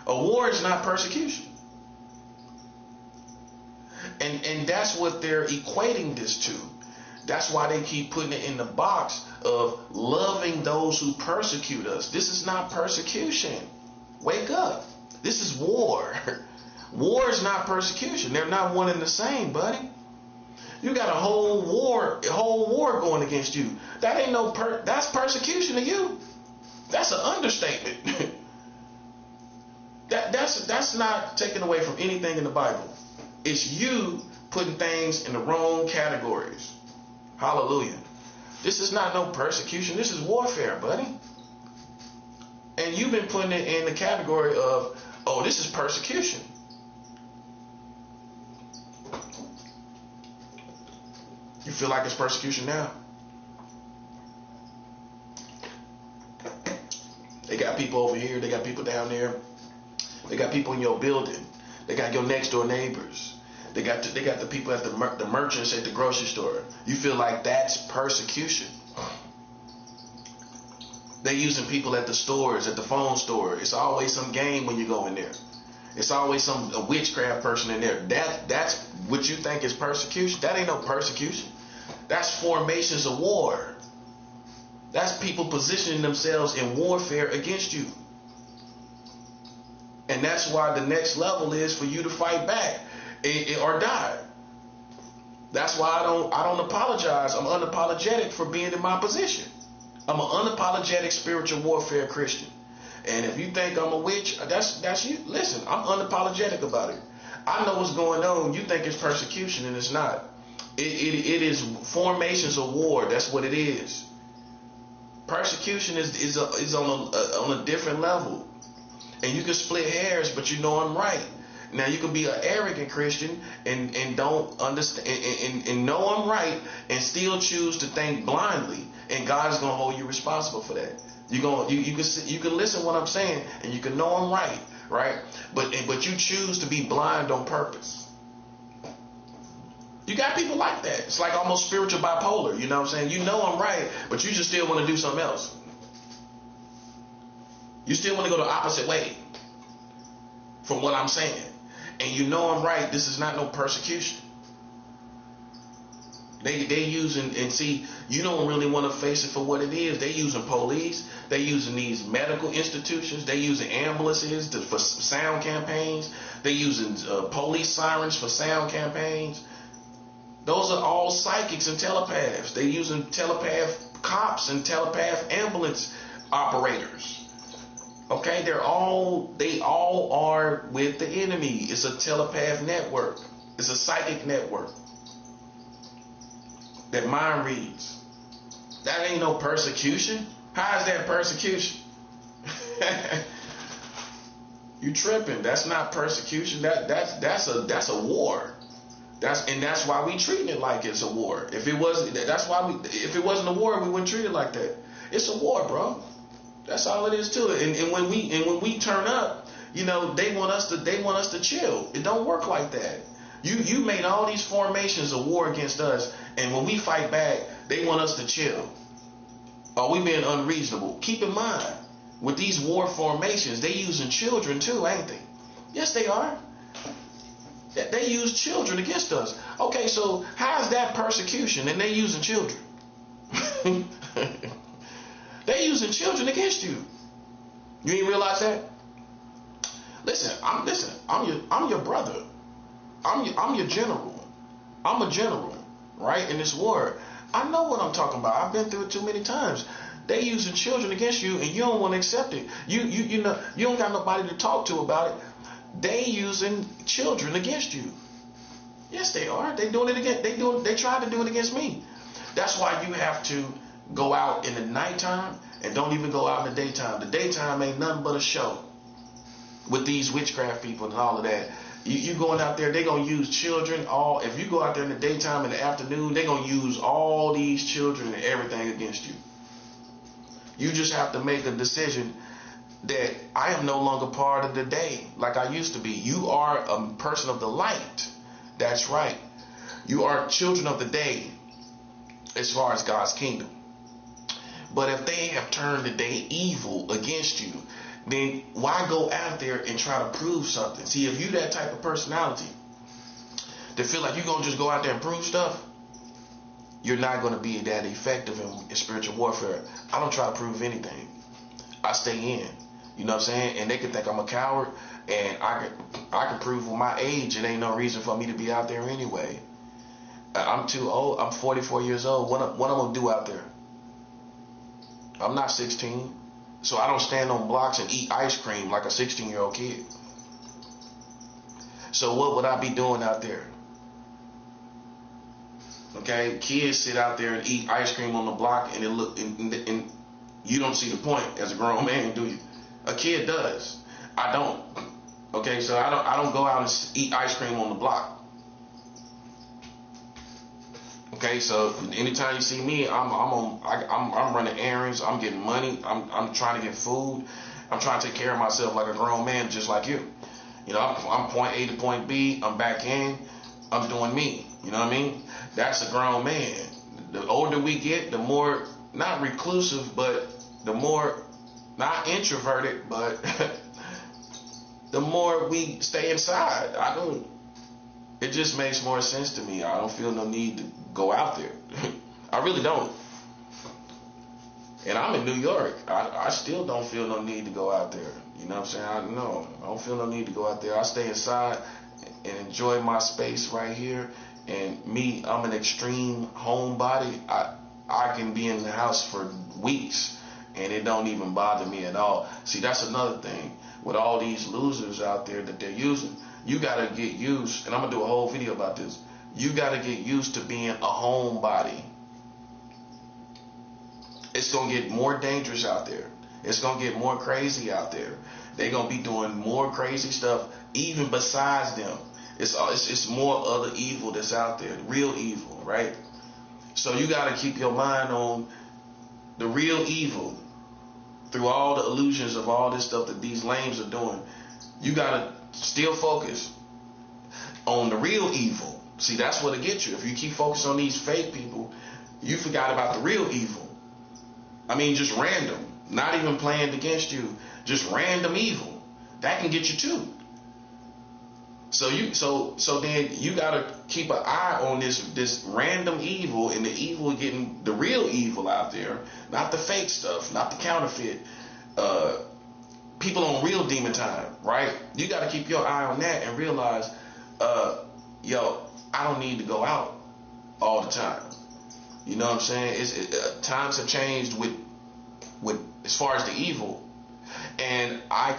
A war is not persecution. And that's what they're equating this to. That's why they keep putting it in the box of loving those who persecute us. This is not persecution. Wake up. This is war. War is not persecution. They're not one and the same, buddy. You got a whole war going against you. That ain't that's persecution to you. That's an understatement. That's not taken away from anything in the Bible. It's you putting things in the wrong categories. Hallelujah. This is not no persecution. This is warfare, buddy. And you've been putting it in the category of, oh, this is persecution. You feel like it's persecution now? They got people over here. They got people down there. They got people in your building. They got your next door neighbors. They got the people at the merchants at the grocery store. You feel like that's persecution. They using people at the stores, at the phone store. It's always some game when you go in there. It's always a witchcraft person in there. That's what you think is persecution. That ain't no persecution. That's formations of war. That's people positioning themselves in warfare against you. And that's why the next level is for you to fight back or die. That's why I don't apologize. I'm unapologetic for being in my position. I'm an unapologetic spiritual warfare Christian. And if you think I'm a witch, that's you. Listen, I'm unapologetic about it. I know what's going on. You think it's persecution, and it's not. It is formations of war. That's what it is. Persecution is on a different level. And you can split hairs, but you know I'm right. Now you can be an arrogant Christian and don't understand and know I'm right and still choose to think blindly, and God is gonna hold you responsible for that. You can listen to what I'm saying and you can know I'm right? But you choose to be blind on purpose. You got people like that. It's like almost spiritual bipolar. You know what I'm saying? You know I'm right, but you just still want to do something else. You still want to go the opposite way from what I'm saying. And you know I'm right. This is not no persecution. They using, and see, you don't really want to face it for what it is. They using police. They using these medical institutions. They using ambulances for sound campaigns. They using police sirens for sound campaigns. Those are all psychics and telepaths. They using telepath cops and telepath ambulance operators. Okay, they all are with the enemy. It's a telepath network. It's a psychic network that mind reads. That ain't no persecution. How is that persecution? You tripping? That's not persecution. That's a war. That's why we treating it like it's a war. If it wasn't a war, we wouldn't treat it like that. It's a war, bro. That's all it is to it. And when we turn up, you know, they want us to chill. It don't work like that. You made all these formations of war against us, and when we fight back, they want us to chill. Are we being unreasonable? Keep in mind, with these war formations, they using children too, ain't they? Yes, they are. They use children against us. Okay, so how is that persecution? And they using children. They using children against you. You ain't realize that? Listen, I'm your brother. I'm your general. I'm a general, right? In this war. I know what I'm talking about. I've been through it too many times. They using children against you, and you don't want to accept it. You know you don't got nobody to talk to about it. They using children against you. Yes, they are. They doing it again. They tried to do it against me. That's why you have to go out in the nighttime and don't even go out in the daytime. The daytime ain't nothing but a show. with these witchcraft people and all of that. You going out there, they gonna use children. If you go out there in the daytime and the afternoon, they gonna use all these children and everything against you. You just have to make a decision that I am no longer part of the day like I used to be. You are a person of the light. That's right. You are children of the day as far as God's kingdom. But if they have turned the day evil against you, then why go out there and try to prove something? See, if you that type of personality that feel like you're going to just go out there and prove stuff, you're not going to be that effective in spiritual warfare. I don't try to prove anything. I stay in. You know what I'm saying? And they can think I'm a coward, and I can prove with my age it ain't no reason for me to be out there anyway. I'm too old. I'm 44 years old. What I'm going to do out there? I'm not 16. So I don't stand on blocks and eat ice cream like a 16-year-old kid. So what would I be doing out there? Okay, kids sit out there and eat ice cream on the block, and and you don't see the point as a grown man, do you? A kid does. I don't. Okay, so I don't go out and eat ice cream on the block. Okay, so anytime you see me, I'm running errands. I'm getting money. I'm trying to get food. I'm trying to take care of myself like a grown man, just like you. You know, I'm point A to point B. I'm back in. I'm doing me. You know what I mean? That's a grown man. The older we get, the more not reclusive, but the more not introverted, but the more we stay inside. It just makes more sense to me. I don't feel no need to go out there. I really don't. And I'm in New York. I still don't feel no need to go out there. You know what I'm saying? I don't feel no need to go out there. I stay inside and enjoy my space right here. And me, I'm an extreme homebody. I can be in the house for weeks and it don't even bother me at all. See, that's another thing. With all these losers out there that they're using, you gotta get used, and I'm gonna do a whole video about this. You gotta get used to being a homebody. It's gonna get more dangerous out there. It's gonna get more crazy out there. They're gonna be doing more crazy stuff, even besides them. It's more other evil that's out there, real evil, right? So you gotta keep your mind on the real evil through all the illusions of all this stuff that these lames are doing. You gotta still focus on the real evil. See, that's what'll get you. If you keep focusing on these fake people, you forgot about the real evil. I mean, just random, not even planned against you, just random evil. That can get you too. So then you gotta keep an eye on this random evil, and the evil getting the real evil out there, not the fake stuff, not the counterfeit. People on real demon time, right? You got to keep your eye on that and realize, I don't need to go out all the time. You know what I'm saying? Times have changed with as far as the evil, and I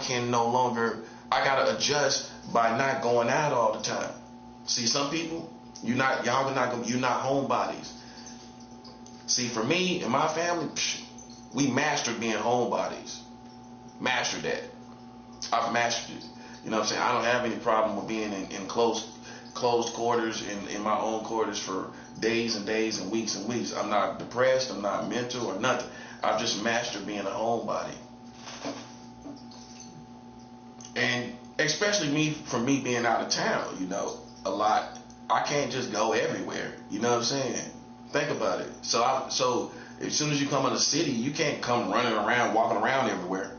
got to adjust by not going out all the time. See, some people, you're not homebodies. See, for me and my family, we mastered being homebodies. Mastered that. I've mastered it. You know what I'm saying? I don't have any problem with being in closed quarters, in my own quarters for days and days and weeks. I'm not depressed. I'm not mental or nothing. I've just mastered being a homebody. And especially me being out of town, a lot. I can't just go everywhere. You know what I'm saying? Think about it. So as soon as you come in the city, you can't come running around, walking around everywhere.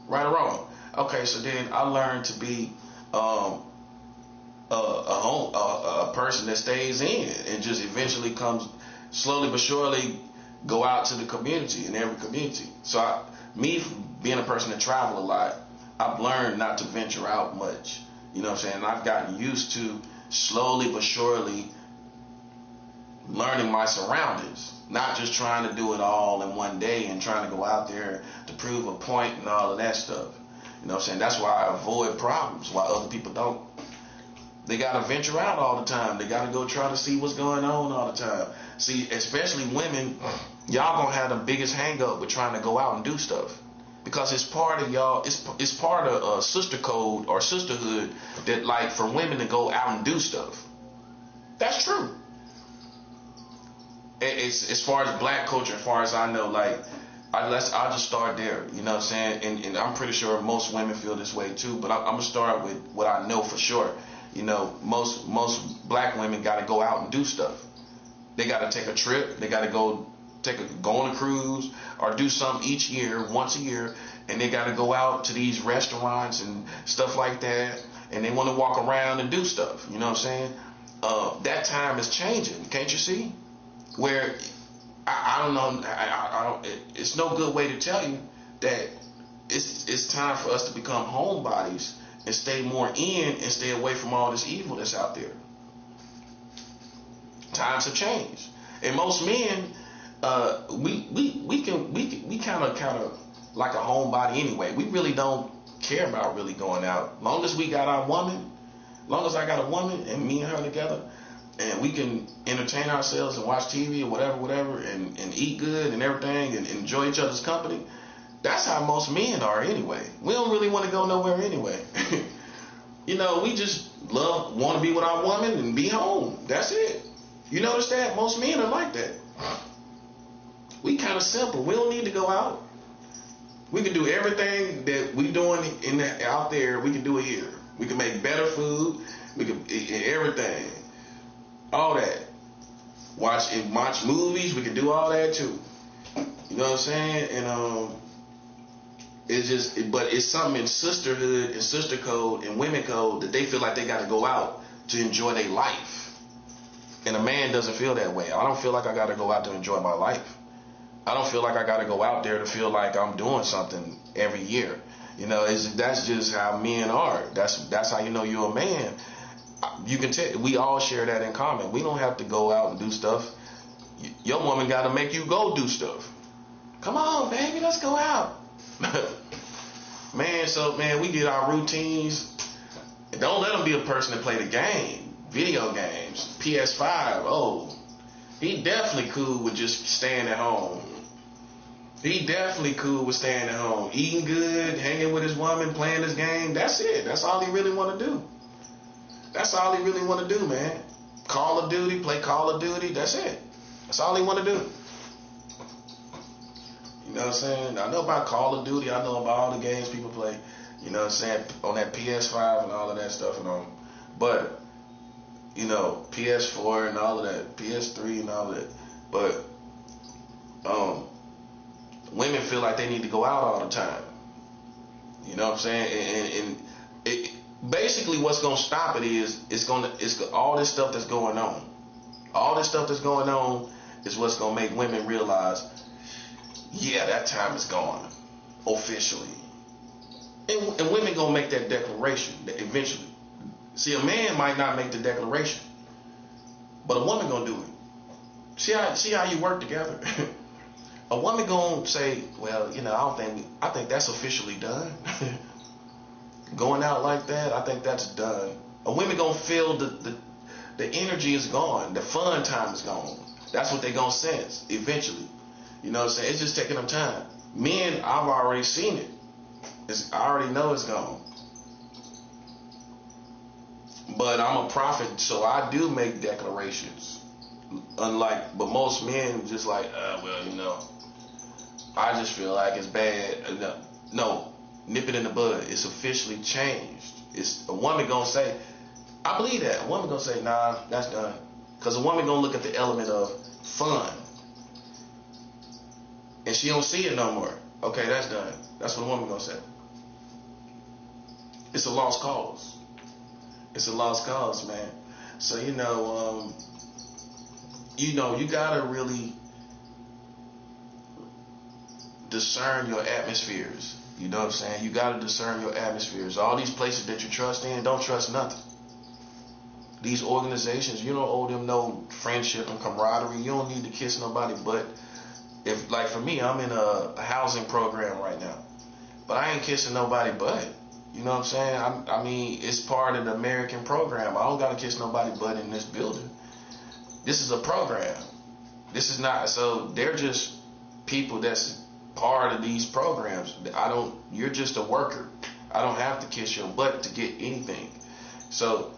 Right or wrong? Okay, so then I learned to be a person that stays in and just eventually comes slowly but surely go out to the community, in every community. So me being a person that travel a lot, I've learned not to venture out much. You know what I'm saying? And I've gotten used to slowly but surely learning my surroundings, not just trying to do it all in one day and trying to go out there to prove a point and all of that stuff. You know what I'm saying? That's why I avoid problems, while other people don't. They got to venture out all the time. They got to go try to see what's going on all the time. See, especially women, y'all going to have the biggest hang up with trying to go out and do stuff. because it's part of y'all. It's part of sister code or sisterhood that like for women to go out and do stuff. That's true. It's as far as black culture, as far as I know, like I'll just start there. You know what I'm saying? And I'm pretty sure most women feel this way too. But I'm gonna start with what I know for sure. You know, most black women got to go out and do stuff. They got to take a trip. They got to go on a cruise or do something each year, once a year, and they got to go out to these restaurants and stuff like that. And they want to walk around and do stuff. You know what I'm saying? That time is changing. Can't you see? Where I don't know. I don't. It's no good way to tell you that it's time for us to become homebodies and stay more in and stay away from all this evil that's out there. Times have changed, and most men, we kind of like a homebody anyway. We really don't care about really going out. Long as we got our woman, long as I got a woman and me and her together, and we can entertain ourselves and watch TV or whatever, and eat good and everything and enjoy each other's company. That's how most men are anyway. We don't really want to go nowhere anyway. You know, we just want to be with our woman and be home. That's it. You notice that? Most men are like that. We kind of simple. We don't need to go out. We can do everything that we doing out there. We can do it here. We can make better food. We can everything. All that. Watch movies. We can do all that too. You know what I'm saying? And it's just, but it's something in sisterhood and sister code and women code that they feel like they got to go out to enjoy their life. And a man doesn't feel that way. I don't feel like I got to go out to enjoy my life. I don't feel like I got to go out there to feel like I'm doing something every year. You know, that's just how men are. That's how you know you're a man. You can tell. We all share that in common. We don't have to go out and do stuff. Your woman got to make you go do stuff. Come on, baby, let's go out. Man, we get our routines. Don't let him be a person that play the game, video games, PS5. Oh, he definitely cool with just staying at home. He definitely cool with staying at home, eating good, hanging with his woman, playing his game. That's it. That's all he really want to do. That's all he really want to do, man. Call of Duty, play Call of Duty. That's it. That's all he want to do. You know what I'm saying? I know about Call of Duty. I know about all the games people play. You know what I'm saying? On that PS5 and all of that stuff and all. But, you know, PS4 and all of that. PS3 and all of that. But, women feel like they need to go out all the time. You know what I'm saying? And it, basically what's going to stop it is it's all this stuff that's going on. All this stuff that's going on is what's going to make women realize, yeah, that time is gone, officially. And women gonna make that declaration eventually. See, a man might not make the declaration, but a woman gonna do it. See how you work together. A woman gonna say, well, you know, I think that's officially done. Going out like that, I think that's done. A woman gonna feel the energy is gone, the fun time is gone. That's what they gonna sense eventually. You know what I'm saying? It's just taking them time. Men, I've already seen it. I already know it's gone. But I'm a prophet, so I do make declarations. But most men just like, well, you know, I just feel like it's bad. No, nip it in the bud. It's officially changed. It's a woman gonna say, I believe that. A woman gonna say, nah, that's done. Because a woman gonna look at the element of fun. And she don't see it no more. Okay, that's done. That's what a woman gonna say. It's a lost cause. It's a lost cause, man. So you gotta really discern your atmospheres. You know what I'm saying? You gotta discern your atmospheres. All these places that you trust in, don't trust nothing. These organizations, you don't owe them no friendship and camaraderie. You don't need to kiss nobody but. If, like for me, I'm in a housing program right now, but I ain't kissing nobody but. You know what I'm saying? I mean, it's part of the American program. I don't got to kiss nobody but in this building. This is a program. This is not, so they're just people that's part of these programs. You're just a worker. I don't have to kiss your butt to get anything. So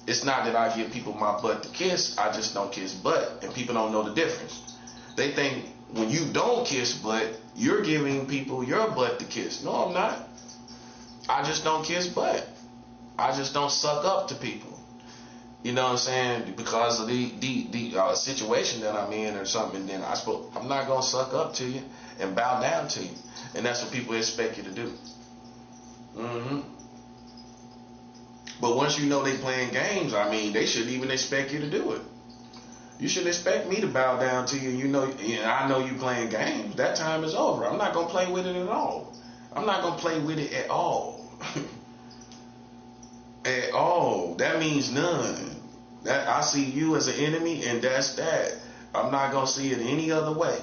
it's not that I give people my butt to kiss. I just don't kiss butt. And people don't know the difference. They think when you don't kiss butt, you're giving people your butt to kiss. No, I'm not. I just don't kiss butt. I just don't suck up to people. You know what I'm saying? Because of the situation that I'm in or something, then I'm not going to suck up to you and bow down to you. And that's what people expect you to do. But once you know they playing games, I mean, they shouldn't even expect you to do it. You should expect me to bow down to you. You know, and I know you playing games. That time is over. I'm not going to play with it at all. I'm not going to play with it at all. At all. That means none. That I see you as an enemy, and that's that. I'm not going to see it any other way.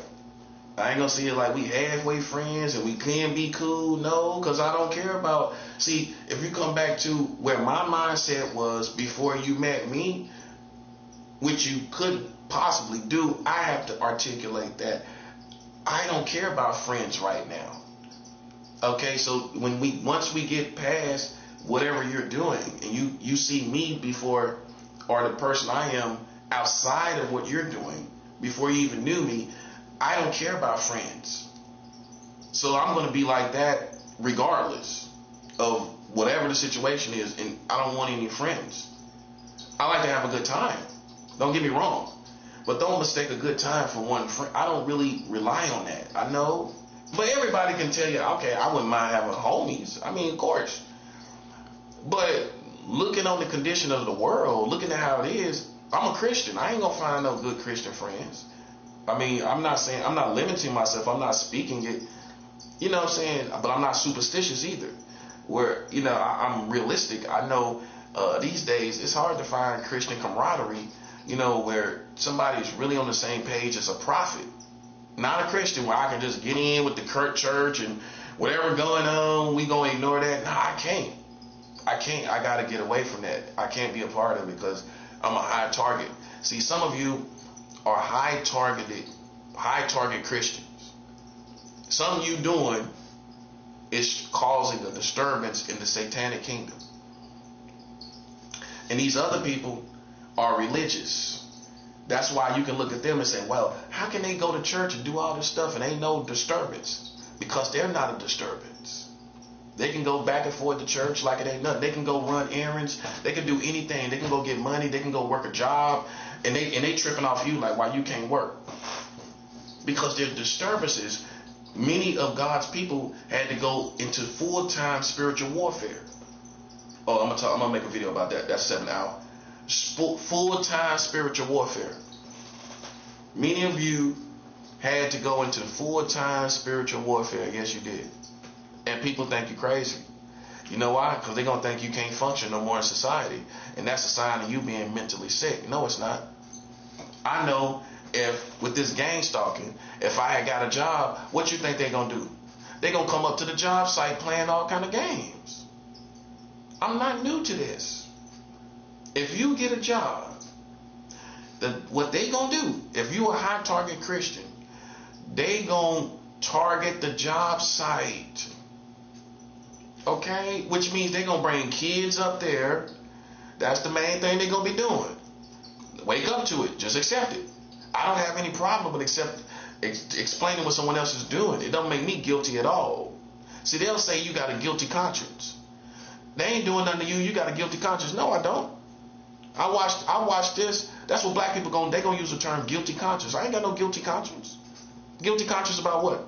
I ain't going to see it like we halfway friends and we can be cool. No, because I don't care about... See, if you come back to where my mindset was before you met me, which you couldn't possibly do, I have to articulate that. I don't care about friends right now. Okay, so once we get past whatever you're doing and you see me before, or the person I am outside of what you're doing before you even knew me, I don't care about friends. So I'm going to be like that regardless of whatever the situation is, and I don't want any friends. I like to have a good time. Don't get me wrong. But don't mistake a good time for one friend. I don't really rely on that. I know. But everybody can tell you, okay, I wouldn't mind having homies. I mean, of course. But looking on the condition of the world, looking at how it is, I'm a Christian. I ain't going to find no good Christian friends. I mean, I'm not limiting myself. I'm not speaking it, you know what I'm saying? But I'm not superstitious either. Where, you know, I'm realistic. I know these days it's hard to find Christian camaraderie, you know, where somebody's really on the same page as a prophet. Not a Christian where I can just get in with the church and whatever going on, we going to ignore that. No, I can't. I got to get away from that. I can't be a part of it because I'm a high target. See, some of you are high target Christians. Something you doing is causing a disturbance in the satanic kingdom. And these other people are religious. That's why you can look at them and say, well, how can they go to church and do all this stuff and ain't no disturbance? Because they're not a disturbance. They can go back and forth to church like it ain't nothing. They can go run errands. They can do anything. They can go get money. They can go work a job. And they tripping off you like why you can't work. Because there's disturbances. Many of God's people had to go into full-time spiritual warfare. Oh, I'm gonna make a video about that. That's 7 hours. Full-time spiritual warfare. Many of you had to go into full-time spiritual warfare. Yes, you did. And people think you crazy. You know why? Because they're going to think you can't function no more in society. And that's a sign of you being mentally sick. No, it's not. I know if, with this gang stalking, if I had got a job, what you think they're going to do? They're going to come up to the job site playing all kind of games. I'm not new to this. If you get a job, what they going to do, if you a high target Christian, they going to target the job site. Okay? Which means they're going to bring kids up there. That's the main thing they're going to be doing. Wake up to it. Just accept it. I don't have any problem with explaining what someone else is doing. It don't make me guilty at all. See, they'll say you got a guilty conscience. They ain't doing nothing to you. You got a guilty conscience. No, I don't. I watched this. That's what black people they gonna use the term guilty conscience. I ain't got no guilty conscience. Guilty conscience about what?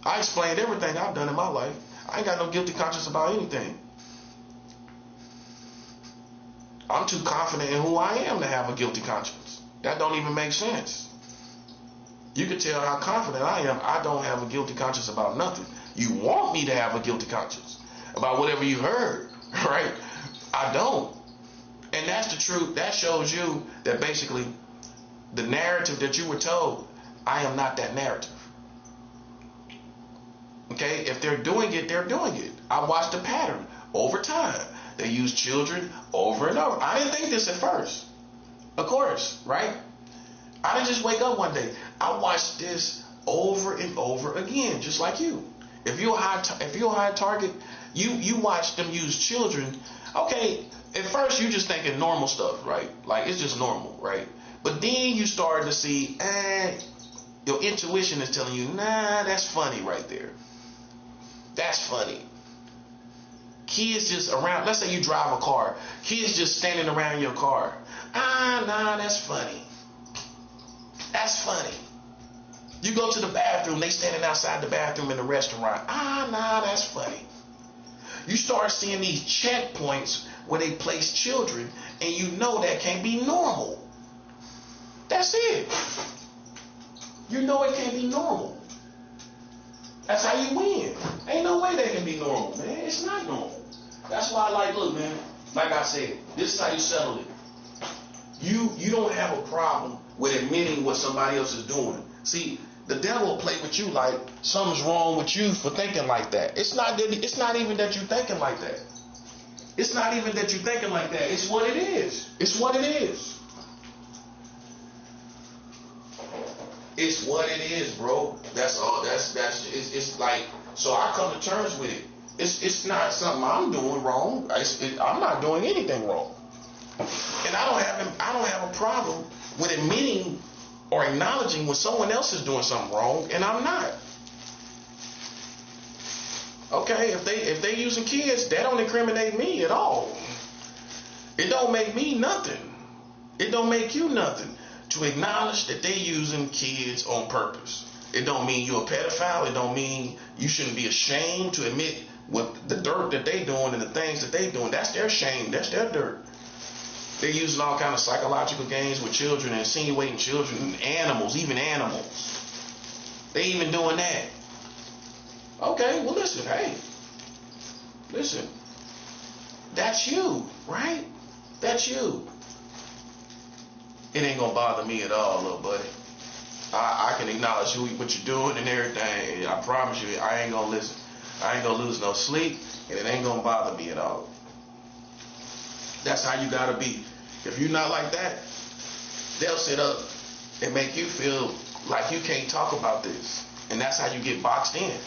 I explained everything I've done in my life. I ain't got no guilty conscience about anything. I'm too confident in who I am to have a guilty conscience. That don't even make sense. You can tell how confident I am. I don't have a guilty conscience about nothing. You want me to have a guilty conscience about whatever you heard, right? I don't. And that's the truth. That shows you that basically the narrative that you were told, I am not that narrative. Okay? If they're doing it, they're doing it. I watched the pattern over time. They use children over and over. I didn't think this at first. Of course, right? I didn't just wake up one day. I watched this over and over again, just like you. If you're a high target, you watch them use children. Okay, at first you just thinking normal stuff, right? Like it's just normal, right? But then you start to see, your intuition is telling you, nah, that's funny right there. That's funny. Kids just around, let's say you drive a car, kids just standing around your car. Nah, that's funny. That's funny. You go to the bathroom, they standing outside the bathroom in the restaurant. Nah, that's funny. You start seeing these checkpoints where they place children, and you know that can't be normal. That's it. You know it can't be normal. That's how you win. Ain't no way that can be normal, man. It's not normal. That's why look, man, like I said, this is how you settle it. You don't have a problem with admitting what somebody else is doing. See, the devil will play with you like something's wrong with you for thinking like that. It's not even that you're thinking like that. It's not even that you're thinking like that. It's what it is. It's what it is. It's what it is, bro. That's all. It's like, so I come to terms with it. It's not something I'm doing wrong. I'm not doing anything wrong. And I don't have a problem with admitting or acknowledging when someone else is doing something wrong and I'm not. Okay, if they using kids, that don't incriminate me at all. It don't make me nothing. It don't make you nothing to acknowledge that they using kids on purpose. It don't mean you're a pedophile. It don't mean you shouldn't be ashamed to admit what the dirt that they doing and the things that they doing. That's their shame. That's their dirt. They're using all kind of psychological games with children, insinuating children, animals, even animals. They even doing that. Okay, well listen, hey. Listen. That's you, right? That's you. It ain't gonna bother me at all, little buddy. I can acknowledge what you're doing and everything. I promise you, I ain't gonna listen. I ain't gonna lose no sleep, and it ain't gonna bother me at all. That's how you gotta be. If you're not like that, they'll sit up and make you feel like you can't talk about this. And that's how you get boxed in.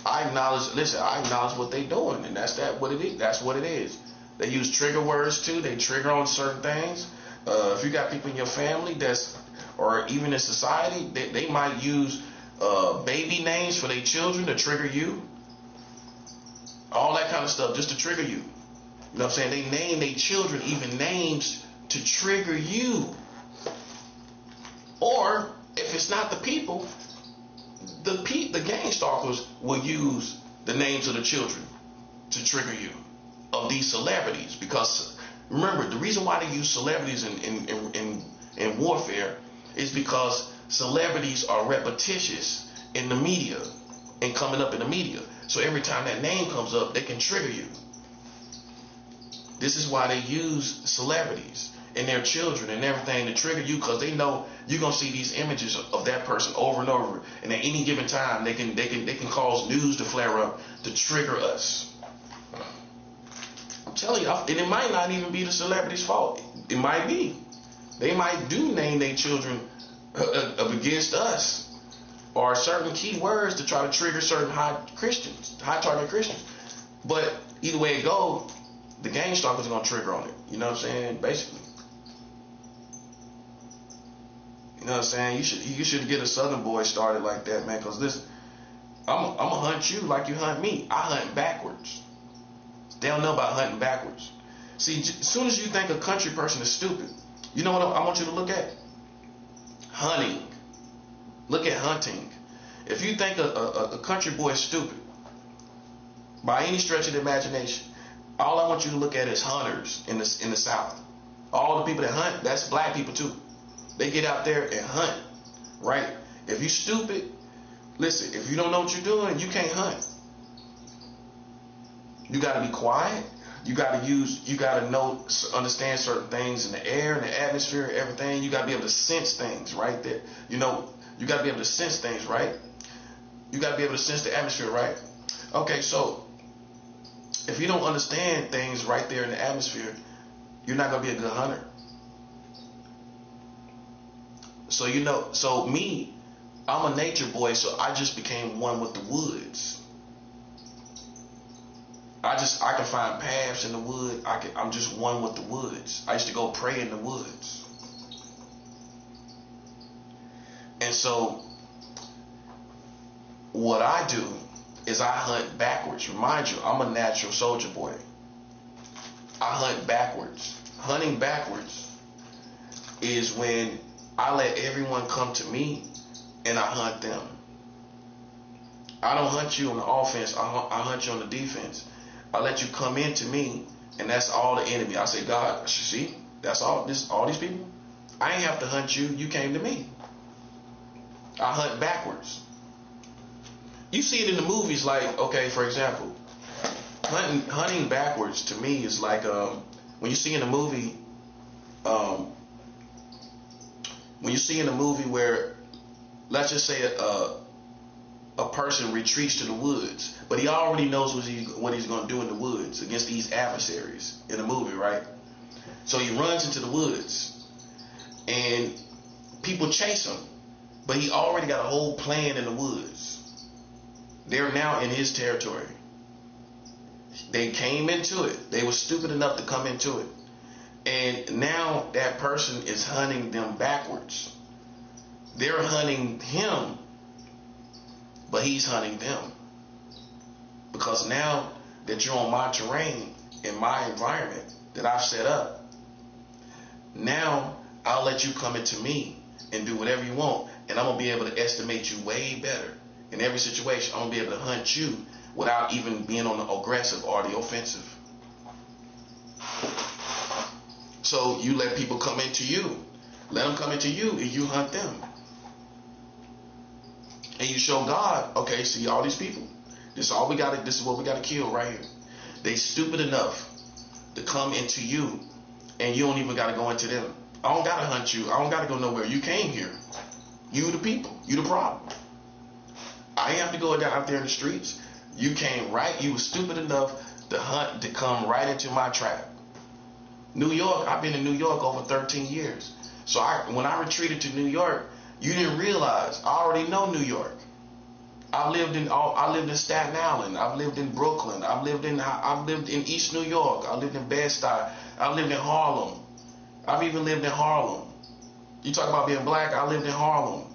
I acknowledge what they're doing, and that's what it is. That's what it is. They use trigger words too. They trigger on certain things. If you got people in your family or even in society, they might use baby names for their children to trigger you. All that kind of stuff just to trigger you. You know what I'm saying? They name their children even names to trigger you. Or if it's not the people, the gang stalkers will use the names of the children to trigger you of these celebrities. Because remember, the reason why they use celebrities in warfare is because celebrities are repetitious in the media and coming up in the media. So every time that name comes up, they can trigger you. This is why they use celebrities and their children and everything to trigger you, because they know you're gonna see these images of that person over and over, and at any given time they can cause news to flare up to trigger us. I'm telling you, and it might not even be the celebrity's fault. It might be. They might do name their children against us, or certain key words to try to trigger certain high target Christians. But either way it goes, the gang stalkers are gonna trigger on it. You know what I'm saying? Basically. You know what I'm saying? You should get a Southern boy started like that, man. Cause listen, I'm gonna hunt you like you hunt me. I hunt backwards. They don't know about hunting backwards. See, as soon as you think a country person is stupid, you know what I want you to look at? Hunting. Look at hunting. If you think a country boy is stupid, by any stretch of the imagination, all I want you to look at is hunters in the South. All the people that hunt, that's black people too. They get out there and hunt, right? If you stupid, listen, if you don't know what you're doing, you can't hunt. You got to be quiet. You got to understand certain things in the air, in the atmosphere, everything. You got to be able to sense things, right? That, you got to be able to sense things, right? You got to be able to sense the atmosphere, right? Okay, so if you don't understand things right there in the atmosphere, you're not going to be a good hunter. So, so me, I'm a nature boy, so I just became one with the woods. I can find paths in the wood. I'm just one with the woods. I used to go pray in the woods. And so what I do is I hunt backwards. Remind you, I'm a natural soldier boy. I hunt backwards. Hunting backwards is when I let everyone come to me and I hunt them. I don't hunt you on the offense. I hunt you on the defense. I let you come into me, and that's all the enemy. I say, God, see, that's all these people. I ain't have to hunt you. You came to me. I hunt backwards. You see it in the movies, like, okay, for example, hunting backwards to me is like when you see in a movie, where, let's just say a person retreats to the woods, but he already knows what he's going to do in the woods against these adversaries in the movie, right? So he runs into the woods, and people chase him, but he already got a whole plan in the woods. They're now in his territory. They came into it. They were stupid enough to come into it. And now that person is hunting them backwards. They're hunting him, but he's hunting them. Because now that you're on my terrain, in my environment that I've set up, now I'll let you come into me and do whatever you want. And I'm going to be able to estimate you way better. In every situation, I'm going to be able to hunt you without even being on the aggressive or the offensive. So you let people come into you. Let them come into you and you hunt them. And you show God, okay, see all these people. This is what we got to kill right here. They stupid enough to come into you, and you don't even got to go into them. I don't got to hunt you. I don't got to go nowhere. You came here. You the people. You the problem. I ain't have to go down out there in the streets. You came right. You were stupid enough to come right into my trap. New York, I've been in New York over 13 years. So when I retreated to New York, you didn't realize I already know New York. I lived in Staten Island. I've lived in Brooklyn. I've lived in East New York. I lived in Bed-Stuy. I lived in Harlem. I've even lived in Harlem. You talk about being black, I lived in Harlem.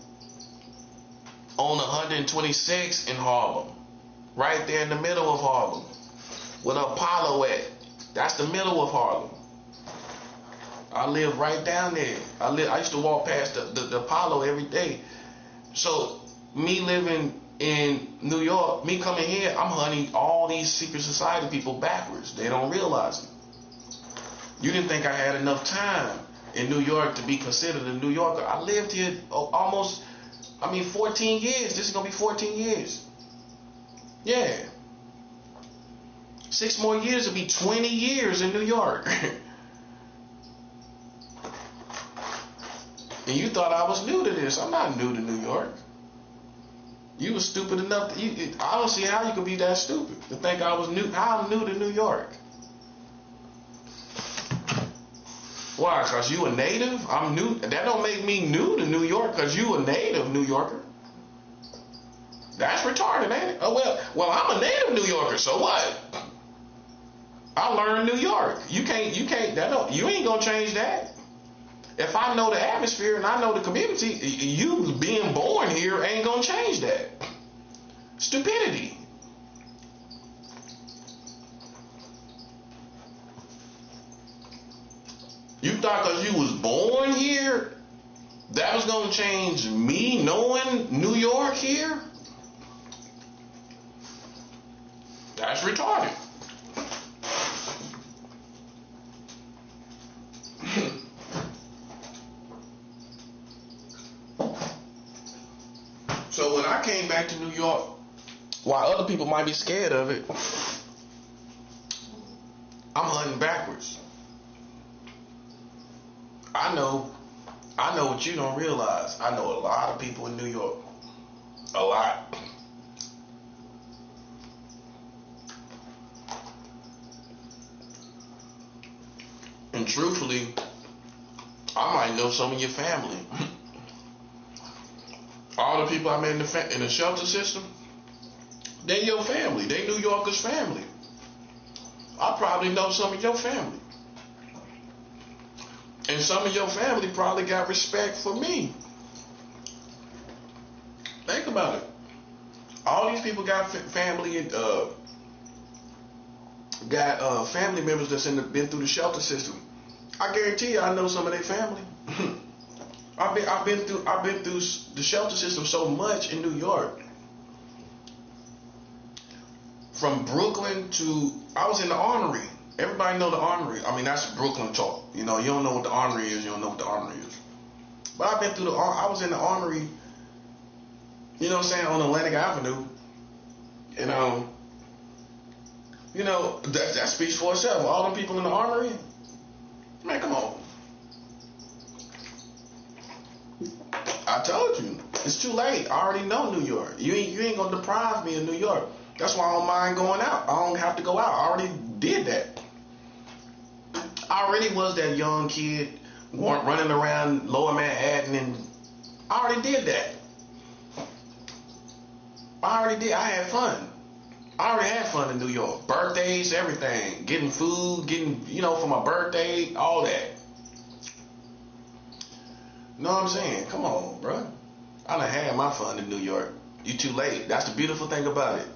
On 126 in Harlem. Right there in the middle of Harlem. With Apollo at. That's the middle of Harlem. I live right down there. I used to walk past the Apollo every day. So me living in New York, me coming here, I'm hunting all these secret society people backwards. They don't realize it. You didn't think I had enough time in New York to be considered a New Yorker. I lived here 14 years. This is going to be 14 years. Yeah. 6 more years will be 20 years in New York. And you thought I was new to this. I'm not new to New York. You were stupid enough. I don't see how you could be that stupid to think I was new. How I'm new to New York? Why? Because you a native? I'm new. That don't make me new to New York because you a native New Yorker. That's retarded, ain't it? Oh, well, I'm a native New Yorker, so what? I learned New York. You ain't gonna change that. If I know the atmosphere and I know the community, you being born here ain't gonna change that. Stupidity. You thought because you was born here, that was gonna change me knowing New York here? That's retarded. So when I came back to New York, while other people might be scared of it, I'm hunting backwards. I know what you don't realize. I know a lot of people in New York. A lot. And truthfully, I might know some of your family. All the people I met in the shelter system, they your family. They New Yorkers' family. I probably know some of your family. And some of your family probably got respect for me. Think about it. All these people got family and family members that's been through the shelter system. I guarantee you, I know some of their family. I've been through the shelter system so much in New York. From Brooklyn to, I was in the Armory. Everybody know the Armory. I mean, that's Brooklyn talk. You know, you don't know what the Armory is. You don't know what the Armory is. But I've been through I was in the Armory. You know what I'm saying, on Atlantic Avenue. And you know, that speaks for itself. All them people in the Armory, man, come on. I told you, it's too late. I already know New York. You ain't gonna deprive me of New York. That's why I don't mind going out. I don't have to go out. I already did that. I already was that young kid running around Lower Manhattan, and I already did that. I already did. I had fun. I already had fun in New York. Birthdays, everything. Getting food, for my birthday, all that. Know what I'm saying? Come on, bro. I done had my fun in New York. You too late. That's the beautiful thing about it.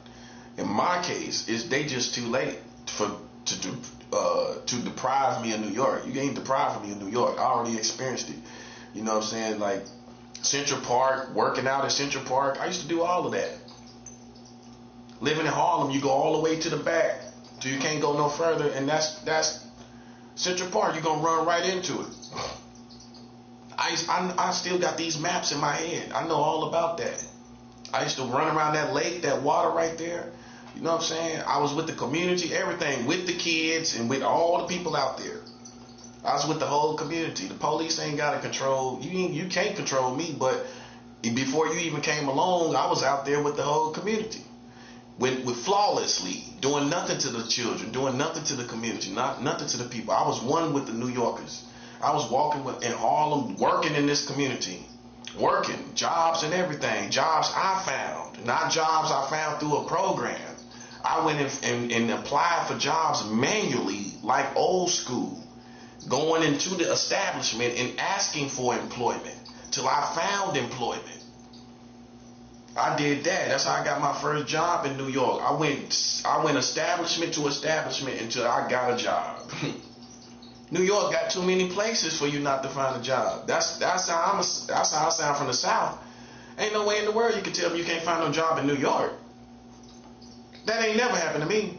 In my case, is they just too late to deprive me of New York. You ain't depriving me of New York. I already experienced it. You know what I'm saying? Like Central Park, working out at Central Park. I used to do all of that. Living in Harlem, you go all the way to the back till you can't go no further, and that's Central Park. You're gonna run right into it. I still got these maps in my head. I know all about that. I used to run around that lake, that water right there. You know what I'm saying? I was with the community, everything, with the kids and with all the people out there. I was with the whole community. The police ain't got to control. You can't control me, but before you even came along, I was out there with the whole community. With flawlessly, doing nothing to the children, doing nothing to the community, nothing to the people. I was one with the New Yorkers. I was walking in Harlem, working in this community. Working, jobs and everything. Jobs I found, not jobs I found through a program. I went and applied for jobs manually, like old school. Going into the establishment and asking for employment till I found employment. I did that. That's how I got my first job in New York. I went establishment to establishment until I got a job. New York got too many places for you not to find a job. That's how I sound from the South. Ain't no way in the world you can tell me you can't find no job in New York. That ain't never happened to me.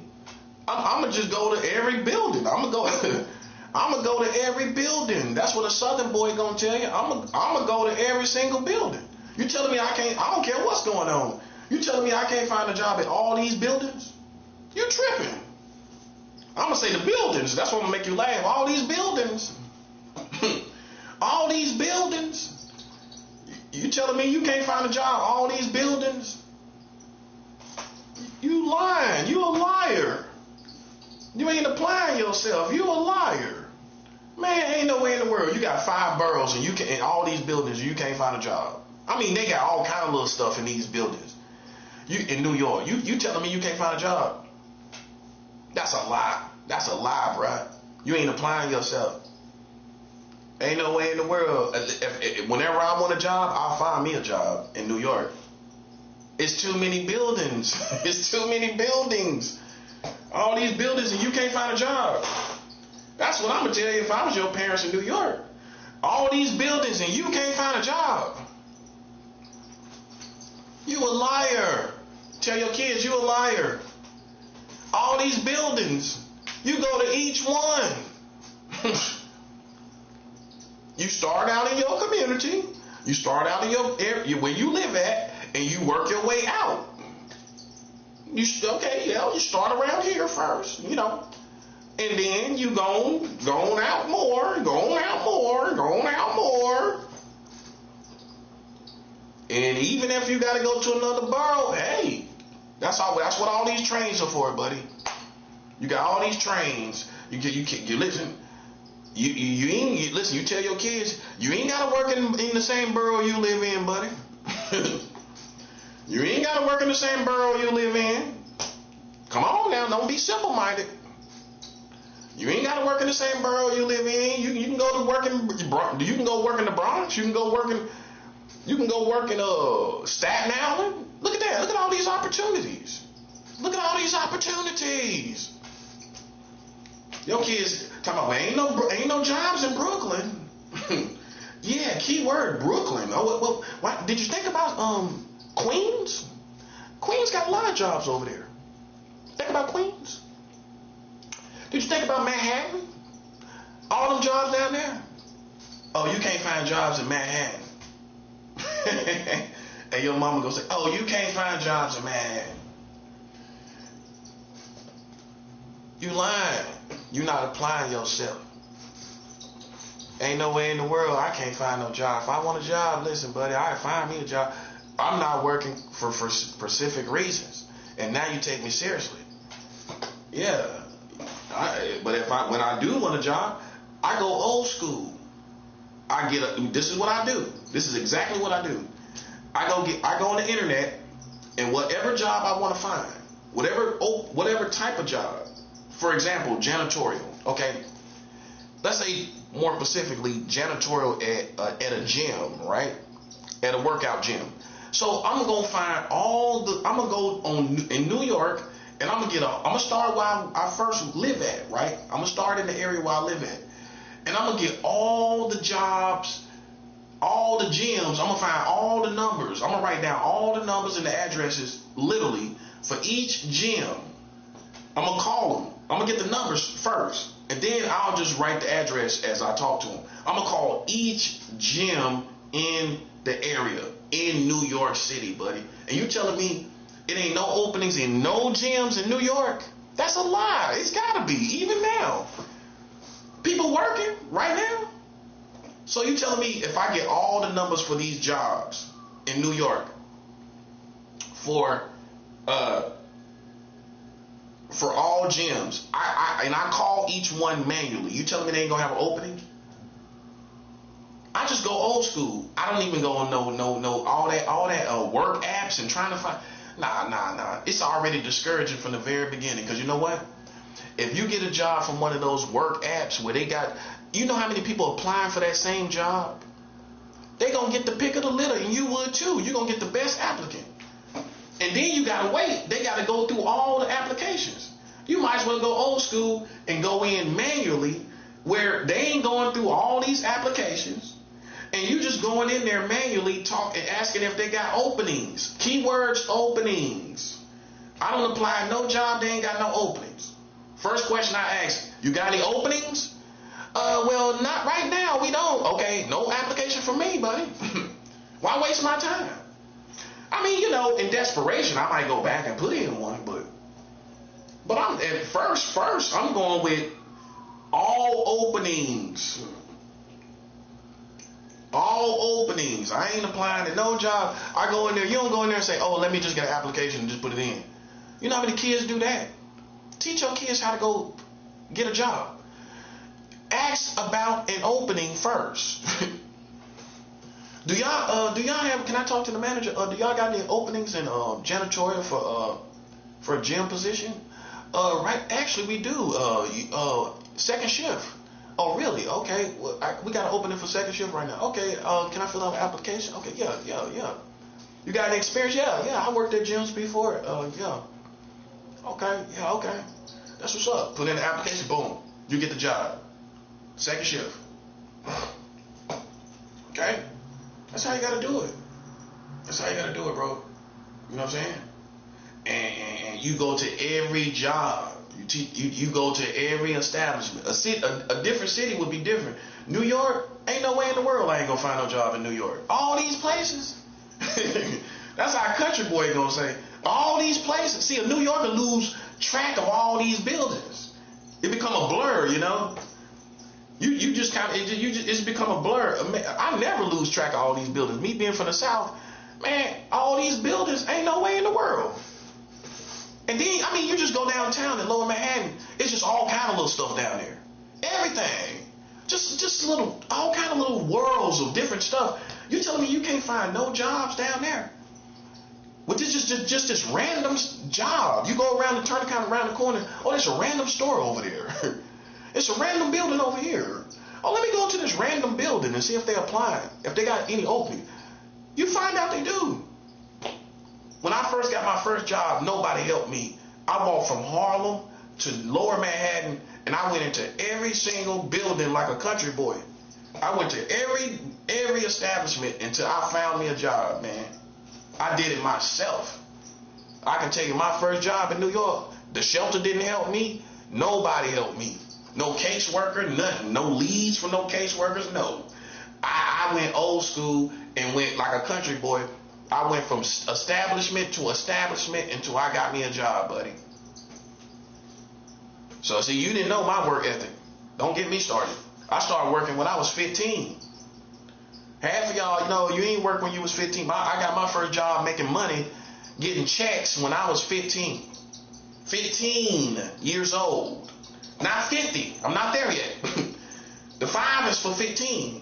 I'm gonna just go to every building. I'm gonna go to every building. That's what a Southern boy gonna tell you. I'm gonna go to every single building. You telling me I can't? I don't care what's going on. You telling me I can't find a job at all these buildings? You tripping? I'm gonna say the buildings. That's what I'm gonna make you laugh. All these buildings. All these buildings. You telling me you can't find a job? All these buildings. You lying. You a liar. You ain't applying yourself. You a liar. Man, ain't no way in the world. You got 5 boroughs and in all these buildings you can't find a job. I mean, they got all kind of little stuff in these buildings. You in New York. You telling me you can't find a job? That's a lie. That's a lie, bruh. You ain't applying yourself. Ain't no way in the world. Whenever I want a job, I'll find me a job in New York. It's too many buildings. It's too many buildings. All these buildings and you can't find a job. That's what I'm going to tell you if I was your parents in New York. All these buildings and you can't find a job. You a liar. Tell your kids you a liar. All these buildings, you go to each one. You start out in your community. You start out in your area where you live at, and you work your way out. You start around here first, and then you go out more. And even if you got to go to another borough, hey, that's what all these trains are for, buddy. You got all these trains. You listen. You tell your kids you ain't gotta work in the same borough you live in, buddy. You ain't got to work in the same borough you live in. Come on now, don't be simple-minded. You ain't got to work in the same borough you live in. You can go to work in you can go work in the Bronx. You can go work in Staten Island. Look at that. Look at all these opportunities. Look at all these opportunities. Your kids talking about, well, ain't no jobs in Brooklyn. Yeah, keyword Brooklyn. Oh, well, did you think about Queens? Queens got a lot of jobs over there. Think about Queens. Did you think about Manhattan? All them jobs down there? Oh, you can't find jobs in Manhattan. And your mama gonna say, oh, you can't find jobs in Manhattan. You lying. You not applying yourself. Ain't no way in the world I can't find no job. If I want a job, listen, buddy, I find me a job. I'm not working for specific reasons. And now you take me seriously. Yeah. But when I do want a job, I go old school. This is what I do. This is exactly what I do. I go on the internet, and whatever job I want to find, whatever type of job. For example, janitorial. Okay. Let's say more specifically janitorial at a gym, right? At a workout gym. So I'm gonna find I'm gonna go in New York, and I'm gonna start where I first live at, right? I'm gonna start in the area where I live at, and I'm gonna get all the jobs, all the gyms. I'm gonna find all the numbers. I'm gonna write down all the numbers and the addresses, literally, for each gym. I'm gonna call them. I'm gonna get the numbers first, and then I'll just write the address as I talk to them. I'm gonna call each gym in the area in New York City, buddy. And you telling me it ain't no openings in no gyms in New York? That's a lie. It's gotta be, even now. People working right now. So you telling me if I get all the numbers for these jobs in New York for all gyms, I call each one manually, you telling me they ain't gonna have an opening? I just go old school. I don't even go on no all that work apps and trying to find. Nah. It's already discouraging from the very beginning. Because you know what? If you get a job from one of those work apps where they got, you know how many people applying for that same job? They gonna get the pick of the litter, and you would too. You gonna get the best applicant. And then you gotta wait. They gotta go through all the applications. You might as well go old school and go in manually, where they ain't going through all these applications, and you just going in there manually talking, asking if they got openings. Keywords openings. I don't apply no job, they ain't got no openings. First question I ask, you got any openings? Well, not right now, we don't. Okay, no application for me, buddy. Why waste my time? I mean, in desperation, I might go back and put in one, but I'm at first I'm going with all openings. All openings. I ain't applying to no job. I go in there. You don't go in there and say, oh, let me just get an application and just put it in. You know how many kids do that? Teach your kids how to go get a job. Ask about an opening first. Do y'all have, can I talk to the manager? Do y'all got any openings in janitorial for a gym position? Right, actually we do. Second shift. Oh, really? Okay. Well, we got an opening for second shift right now. Okay. Can I fill out an application? Okay. Yeah. You got any experience? Yeah. I worked at gyms before. Yeah. Okay. Yeah. Okay. That's what's up. Put in the application. Boom. You get the job. Second shift. Okay. That's how you gotta do it. That's how you gotta do it, bro. You know what I'm saying? And you go to every job. You go to every establishment. A different city would be different. New York, ain't no way in the world I ain't gonna find no job in New York. All these places. That's how country boy gonna say. All these places. See, a New Yorker lose track of all these buildings. It become a blur, You just kind of, it's become a blur. I never lose track of all these buildings. Me being from the South, man, all these buildings, ain't no way in the world. And then, you just go downtown in Lower Manhattan, it's just all kind of little stuff down there. Everything. Just little, all kind of little worlds of different stuff. You telling me you can't find no jobs down there? With this just this random job. You go around the turn kind of around the corner. Oh, there's a random store over there. It's a random building over here. Oh, let me go to this random building and see if they apply. If they got any opening. You find out they do. When I first got my first job, nobody helped me. I walked from Harlem to Lower Manhattan, and I went into every single building like a country boy. I went to every establishment until I found me a job, man. I did it myself. I can tell you my first job in New York, the shelter didn't help me. Nobody helped me. No caseworker, nothing. No leads for no caseworkers, no. I went old school and went like a country boy. I went from establishment to establishment until I got me a job, buddy. So, see, you didn't know my work ethic. Don't get me started. I started working when I was 15. Half of y'all know you ain't work when you was 15. I got my first job making money, getting checks when I was 15. 15 years old. Not 50. I'm not there yet. The 5 is for 15.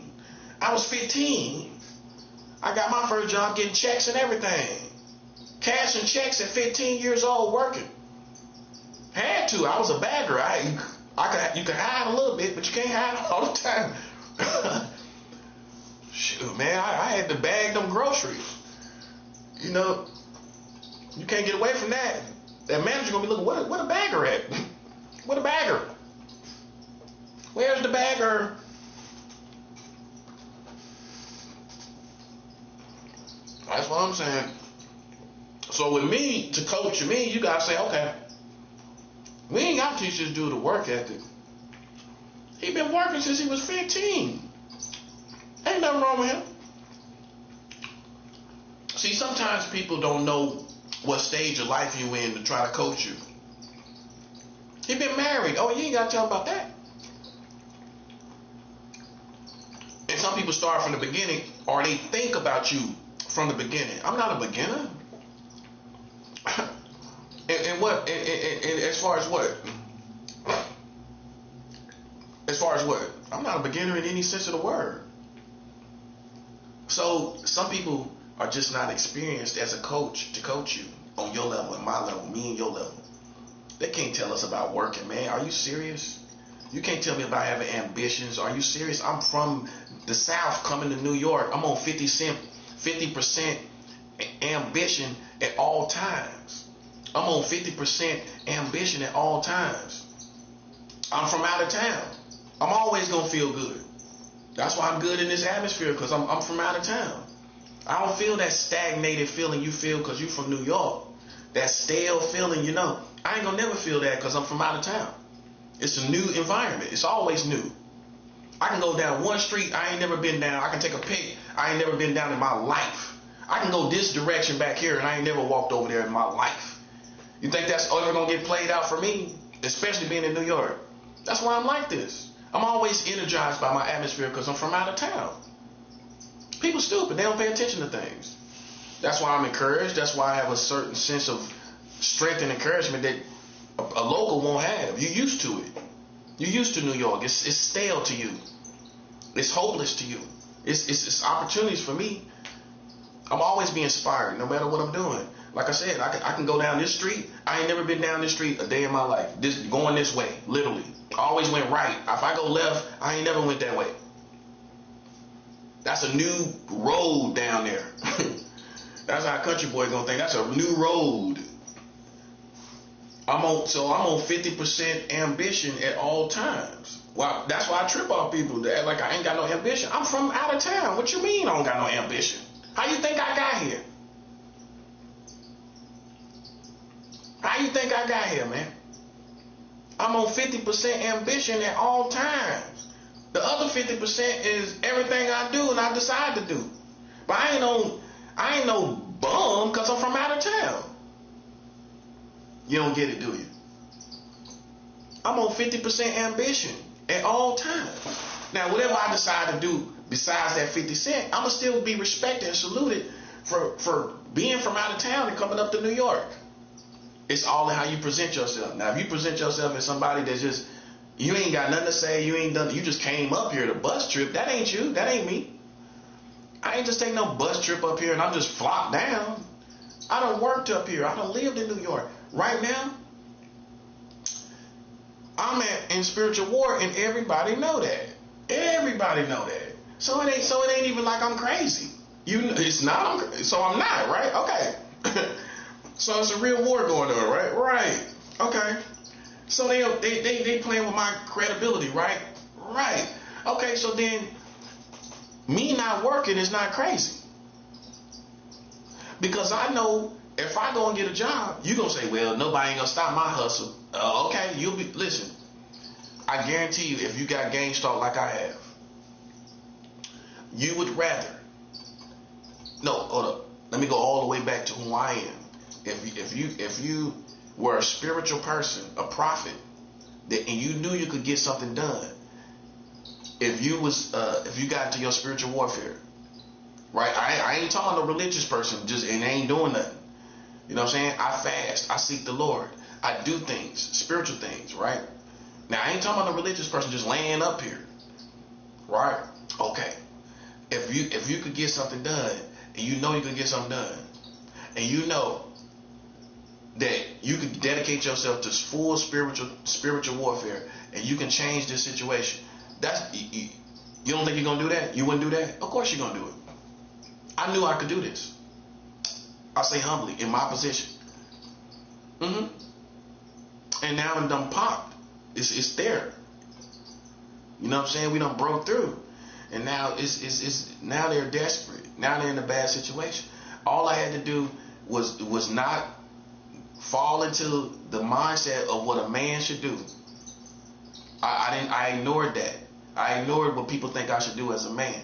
I was 15. I got my first job getting checks and everything. Cashing checks at 15 years old working. Had to. I was a bagger. You could hide a little bit, but you can't hide all the time. Shoot, man, I had to bag them groceries. You know, you can't get away from that. That manager gonna be looking, what a bagger at? What a bagger? Where's the bagger? That's what I'm saying. So with me, to coach me, you gotta say, okay, we ain't got to teach this dude a work ethic. He been working since he was 15. Ain't nothing wrong with him. See, sometimes people don't know what stage of life you in to try to coach you. He been married. Oh, you ain't got to tell him about that. And some people start from the beginning, or they think about you from the beginning. I'm not a beginner. And what? And as far as what? As far as what? I'm not a beginner in any sense of the word. So some people are just not experienced as a coach to coach you on your level and my level, me and your level. They can't tell us about working, man. Are you serious? You can't tell me about having ambitions. Are you serious? I'm from the South coming to New York. I'm on 50% ambition at all times. I'm on 50% ambition at all times. I'm from out of town. I'm always going to feel good. That's why I'm good in this atmosphere, because I'm from out of town. I don't feel that stagnated feeling you feel because you're from New York. That stale feeling, you know. I ain't going to never feel that because I'm from out of town. It's a new environment. It's always new. I can go down one street I ain't never been down. I can take a pic I ain't never been down in my life. I can go this direction back here and I ain't never walked over there in my life. You think that's ever going to get played out for me? Especially being in New York. That's why I'm like this. I'm always energized by my atmosphere because I'm from out of town. People stupid. They don't pay attention to things. That's why I'm encouraged. That's why I have a certain sense of strength and encouragement that a local won't have. You're used to it. You're used to New York. It's stale to you. It's hopeless to you. It's opportunities for me. I'm always being inspired no matter what I'm doing. Like I said, I can go down this street. I ain't never been down this street a day in my life. Going this way, literally. I always went right. If I go left, I ain't never went that way. That's a new road down there. That's how a country boy gonna think. That's a new road. I'm on 50% ambition at all times. Well, that's why I trip off people that act like I ain't got no ambition. I'm from out of town. What you mean I don't got no ambition? How you think I got here? How you think I got here, man? I'm on 50% ambition at all times. The other 50% is everything I do and I decide to do. But I ain't no bum because I'm from out of town. You don't get it, do you? I'm on 50% ambition at all times. Now, whatever I decide to do besides that 50 cent, I'm going to still be respected and saluted for being from out of town and coming up to New York. It's all in how you present yourself. Now, if you present yourself as somebody that's just, You ain't got nothing to say. You ain't done. You just came up here to bus trip. That ain't you. That ain't me. I ain't just taking no bus trip up here and I'm just flopped down. I done worked up here. I done lived in New York. Right now, I'm in spiritual war, and everybody know that. Everybody know that. So it ain't even like I'm crazy. It's not. So I'm not, right? Okay. So it's a real war going on, right? Right. Okay. So they playing with my credibility, right? Right. Okay. So then, me not working is not crazy, because I know if I go and get a job, you gonna say, well, nobody ain't gonna stop my hustle. Okay. Listen. I guarantee you, if you got gang stalk like I have, you would rather. No, hold up. Let me go all the way back to who I am. If you were a spiritual person, a prophet, and you knew you could get something done, if you got into your spiritual warfare, right? I ain't talking about a religious person and ain't doing nothing. You know what I'm saying? I fast. I seek the Lord. I do things, spiritual things, right? Now, I ain't talking about a religious person just laying up here, right? Okay. If you could get something done, and you know you could get something done, and you know that you could dedicate yourself to full spiritual warfare, and you can change this situation, you don't think you're gonna do that? You wouldn't do that? Of course you're gonna do it. I knew I could do this. I say humbly, in my position. And now I'm done popped. It's there. You know what I'm saying? We done broke through. And now now they're desperate. Now they're in a bad situation. All I had to do was not fall into the mindset of what a man should do. I ignored that. I ignored what people think I should do as a man,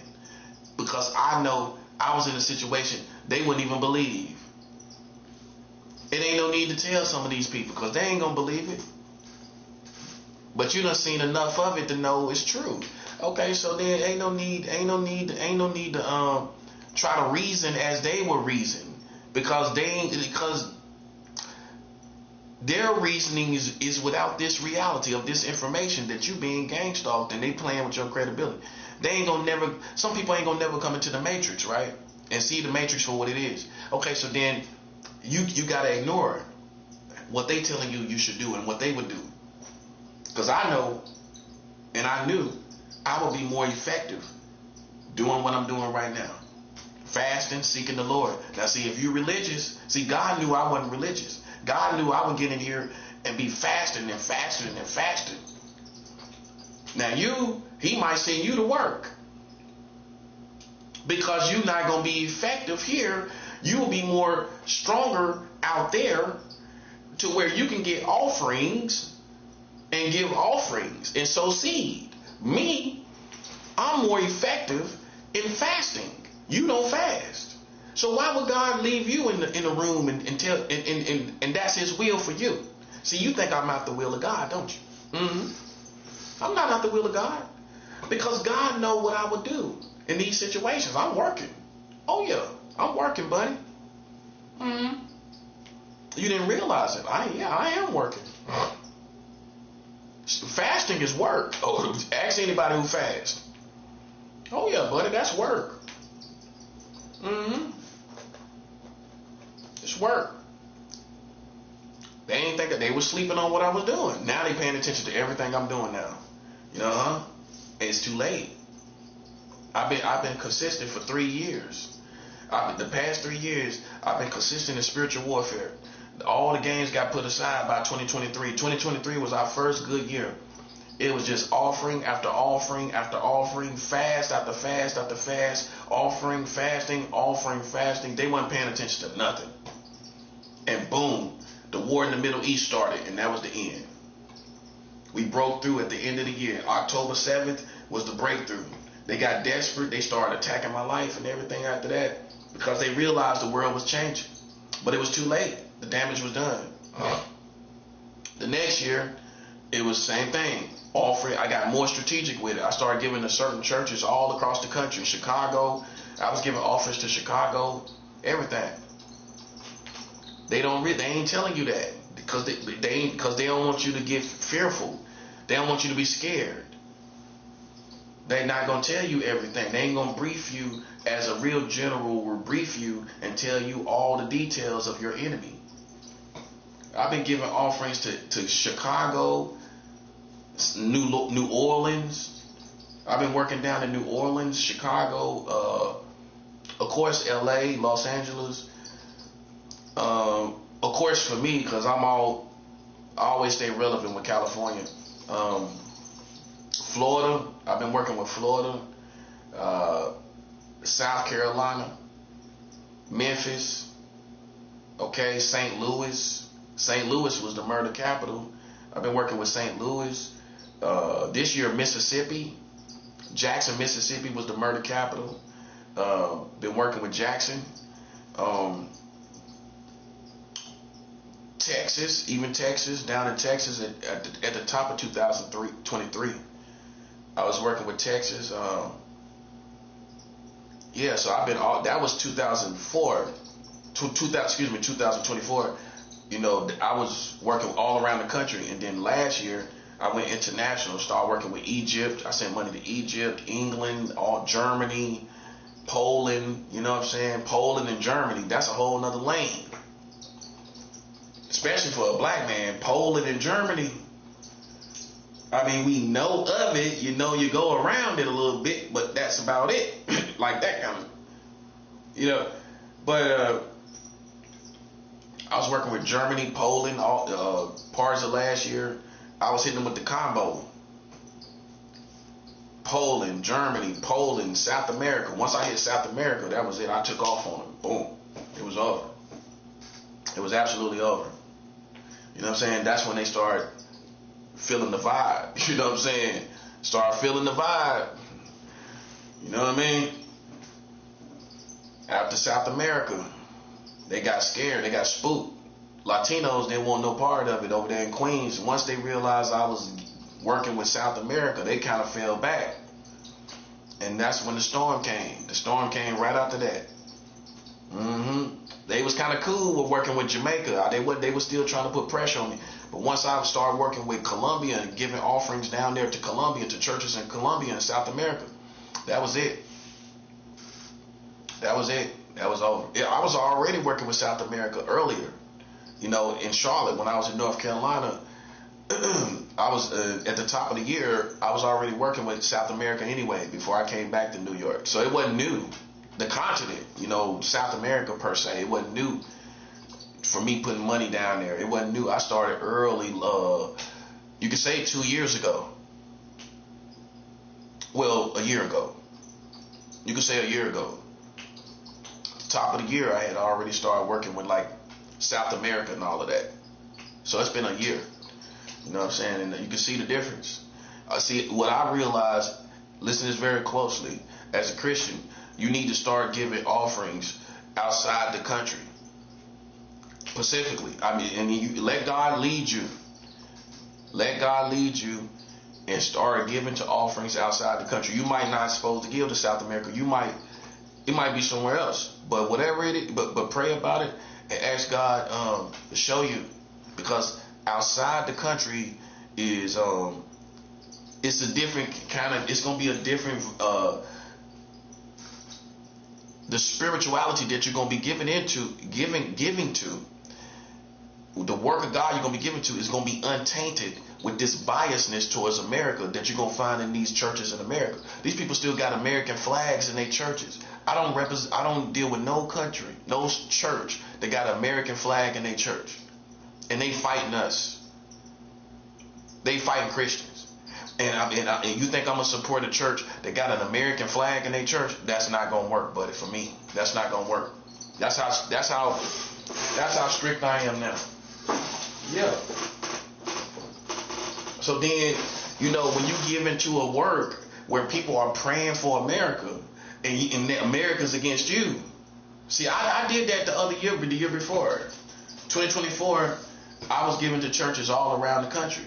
because I know I was in a situation they wouldn't even believe. It ain't no need to tell some of these people, because they ain't gonna believe it. But you done seen enough of it to know it's true. Okay, so then ain't no need to try to reason as they were reasoning, because their reasoning is without this reality of this information that you being gang stalked, and they playing with your credibility. Some people ain't gonna never come into the matrix, right? And see the matrix for what it is. Okay, so then you gotta ignore what they telling you should do and what they would do. Because I know, and I knew, I would be more effective doing what I'm doing right now. Fasting, seeking the Lord. Now see, if you're religious, God knew I wasn't religious. God knew I would get in here and be fasting and fasting and fasting. Now he might send you to work, because you're not going to be effective here. You will be more stronger out there, to where you can get offerings and give offerings and sow seed. Me, I'm more effective in fasting. You don't fast. So why would God leave you in the room and that's his will for you? See, you think I'm out the will of God, don't you? I'm not out the will of God, because God know what I would do in these situations. I'm working. Oh yeah, I'm working, buddy. You didn't realize it. I am working. Fasting is work. Oh, ask anybody who fasts. Oh yeah, buddy, that's work. It's work. They ain't think that they were sleeping on what I was doing. Now they paying attention to everything I'm doing now. You know, It's too late. I've been consistent for 3 years. The past 3 years, I've been consistent in spiritual warfare. All the games got put aside by 2023. 2023 was our first good year. It was just offering after offering after offering, fast after fast after fast, offering, fasting. They weren't paying attention to nothing. And boom, the war in the Middle East started, and that was the end. We broke through at the end of the year. October 7th was the breakthrough. They got desperate. They started attacking my life and everything after that, because they realized the world was changing. But it was too late. The damage was done. The next year, it was the same thing. Offering. I got more strategic with it. I started giving to certain churches all across the country. Chicago, I was giving offers to Chicago. Everything. They ain't telling you that, because they don't want you to get fearful. They don't want you to be scared. They're not going to tell you everything. They ain't going to brief you as a real general will brief you and tell you all the details of your enemy. I've been giving offerings to Chicago, New Orleans. I've been working down in New Orleans, Chicago, of course, LA, Los Angeles. Of course, for me, because I always stay relevant with California. Florida, I've been working with Florida, South Carolina, Memphis, okay, St. Louis. St. Louis was the murder capital. I've been working with St. Louis. This year, Mississippi. Jackson, Mississippi was the murder capital. Been working with Jackson. Texas, even Texas, down in Texas at the top of 2023. I was working with Texas. Yeah, so I've been that was 2004, 2024. You know, I was working all around the country, and then last year I went international, started working with Egypt. I sent money to Egypt, England, Germany, Poland. You know what I'm saying? Poland and Germany, that's a whole nother lane. Especially for a black man, Poland and Germany. I mean, we know of it, you know, you go around it a little bit, but that's about it. Like that kind of, you know. But I was working with Germany, Poland, all parts of last year. I was hitting them with the combo. Poland, Germany, Poland, South America. Once I hit South America, that was it. I took off on them. Boom. It was over. It was absolutely over. You know what I'm saying? That's when they start feeling the vibe. You know what I'm saying? Start feeling the vibe. You know what I mean? After South America, they got scared. They got spooked. Latinos didn't want no part of it over there in Queens. Once they realized I was working with South America, they kind of fell back. And that's when the storm came. The storm came right after that. They was kind of cool with working with Jamaica. They were still trying to put pressure on me. But once I started working with Colombia and giving offerings down there to Colombia, to churches in Colombia and South America, that was it. That was it. That was over. Yeah, I was already working with South America earlier. You know, in Charlotte, when I was in North Carolina, I was at the top of the year, I was already working with South America anyway before I came back to New York. So it wasn't new. The continent, you know, South America per se, it wasn't new for me putting money down there. It wasn't new. I started early, you could say 2 years ago. Well, a year ago. You could say a year ago. Top of the year, I had already started working with like South America and all of that. So it's been a year. You know what I'm saying? And you can see the difference. See, what I realized, listen to this very closely, as a Christian, you need to start giving offerings outside the country. Specifically. I mean, and you let God lead you. Let God lead you and start giving to offerings outside the country. You might not supposed to give to South America. It might be somewhere else. But whatever it is, but pray about it and ask God to show you. Because outside the country is it's a different kind of, it's gonna be a different the spirituality that you're gonna be giving to the work of God you're gonna be giving to is gonna be untainted with this biasness towards America that you're gonna find in these churches in America. These people still got American flags in their churches. I don't deal with no country, no church that got an American flag in their church. And they fighting us. They fighting Christians. And you think I'm gonna support a church that got an American flag in their church? That's not gonna work, buddy. For me, that's not gonna work. That's how strict I am now. Yeah. So then, you know, when you give into a work where people are praying for America and America's against you. See, I did that the year before. 2024, I was giving to churches all around the country.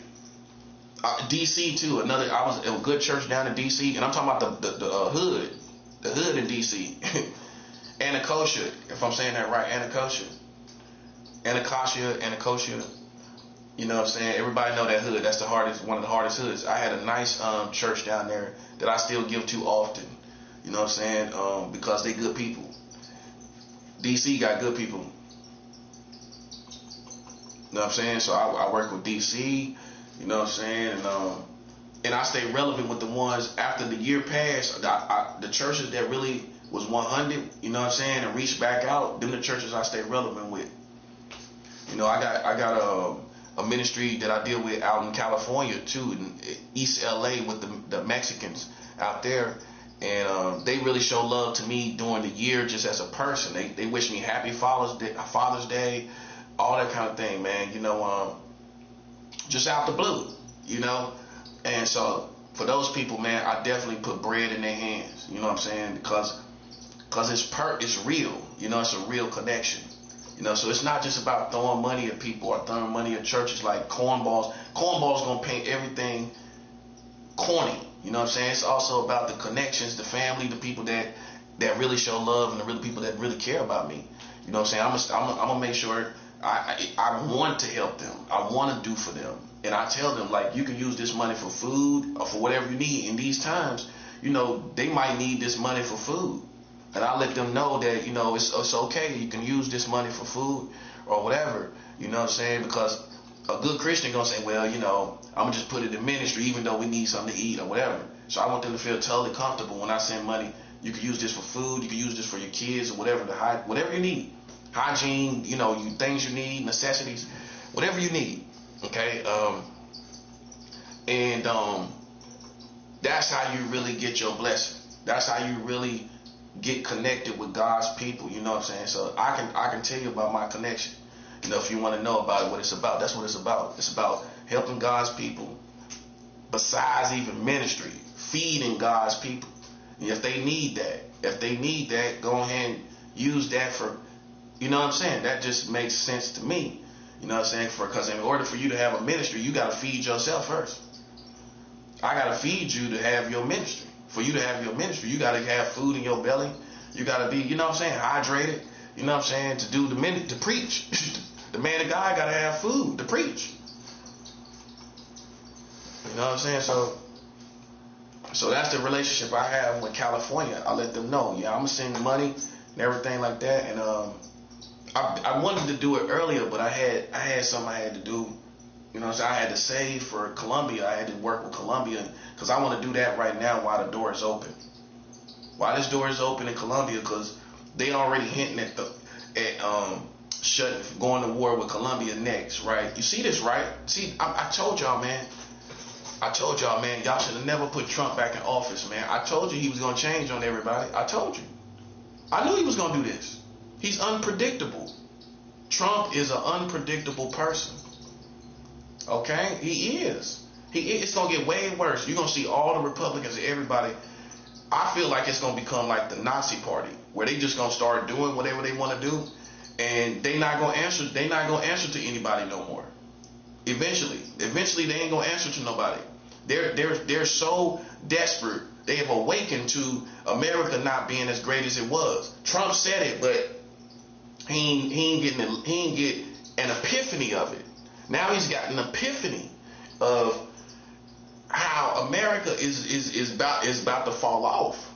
DC too. I was at a good church down in DC, and I'm talking about the hood in DC. Anacostia, if I'm saying that right, Anacostia. You know what I'm saying? Everybody know that hood. That's the hardest, one of the hardest hoods. I had a nice church down there that I still give to often. You know what I'm saying? Because they good people. DC got good people. You know what I'm saying? So I work with DC. You know what I'm saying? And I stay relevant with the ones after the year passed. The churches that really was 100. You know what I'm saying? And reached back out. Them the churches I stay relevant with. You know, I got a ministry that I deal with out in California too, in East LA with the Mexicans out there, and they really show love to me during the year just as a person. They wish me happy Father's Day, all that kind of thing, man. You know, just out the blue, you know. And so for those people, man, I definitely put bread in their hands. You know what I'm saying? Because it's real. You know, it's a real connection. You know, so it's not just about throwing money at people or throwing money at churches like cornballs. Cornballs gonna paint everything corny. You know what I'm saying? It's also about the connections, the family, the people that really show love, and the real people that really care about me. You know what I'm saying? I'm gonna make sure I want to help them. I want to do for them, and I tell them, like, you can use this money for food or for whatever you need. In these times, you know, they might need this money for food. And I let them know that, you know, it's okay. You can use this money for food or whatever. You know what I'm saying? Because a good Christian gonna say, well, you know, I'm gonna just put it in ministry, even though we need something to eat or whatever. So I want them to feel totally comfortable when I send money. You can use this for food. You can use this for your kids or whatever. Whatever you need, hygiene. You know, things you need, necessities, whatever you need. Okay. And that's how you really get your blessing. That's how you really get connected with God's people. You know what I'm saying? So I can tell you about my connection. You know, if you want to know about it, what it's about, that's what it's about. It's about helping God's people. Besides even ministry, feeding God's people. And if they need that, go ahead and use that for, you know what I'm saying? That just makes sense to me. You know what I'm saying? Because in order for you to have a ministry, you got to feed yourself first. I got to feed you to have your ministry. For you to have your ministry, you got to have food in your belly. You got to be, you know what I'm saying, hydrated. You know what I'm saying, to do to preach. The man of God got to have food to preach. You know what I'm saying? So that's the relationship I have with California. I let them know, yeah, I'm going to send money and everything like that. And I wanted to do it earlier, but I had something I had to do. You know what I'm saying? I had to save for Colombia. I had to work with Colombia because I want to do that right now while the door is open. While this door is open in Colombia, because they already hinting at going to war with Colombia next, right? You see this, right? See, I told y'all, man. Y'all should have never put Trump back in office, man. I told you he was going to change on everybody. I told you. I knew he was going to do this. He's unpredictable. Trump is an unpredictable person. Okay? He is. It's going to get way worse. You're going to see all the Republicans and everybody. I feel like it's going to become like the Nazi party, where they just going to start doing whatever they want to do, and they not going to answer to anybody no more. Eventually they ain't going to answer to nobody. They're so desperate. They have awakened to America not being as great as it was. Trump said it, but he ain't get an epiphany of it. Now he's got an epiphany of how America is about to fall off.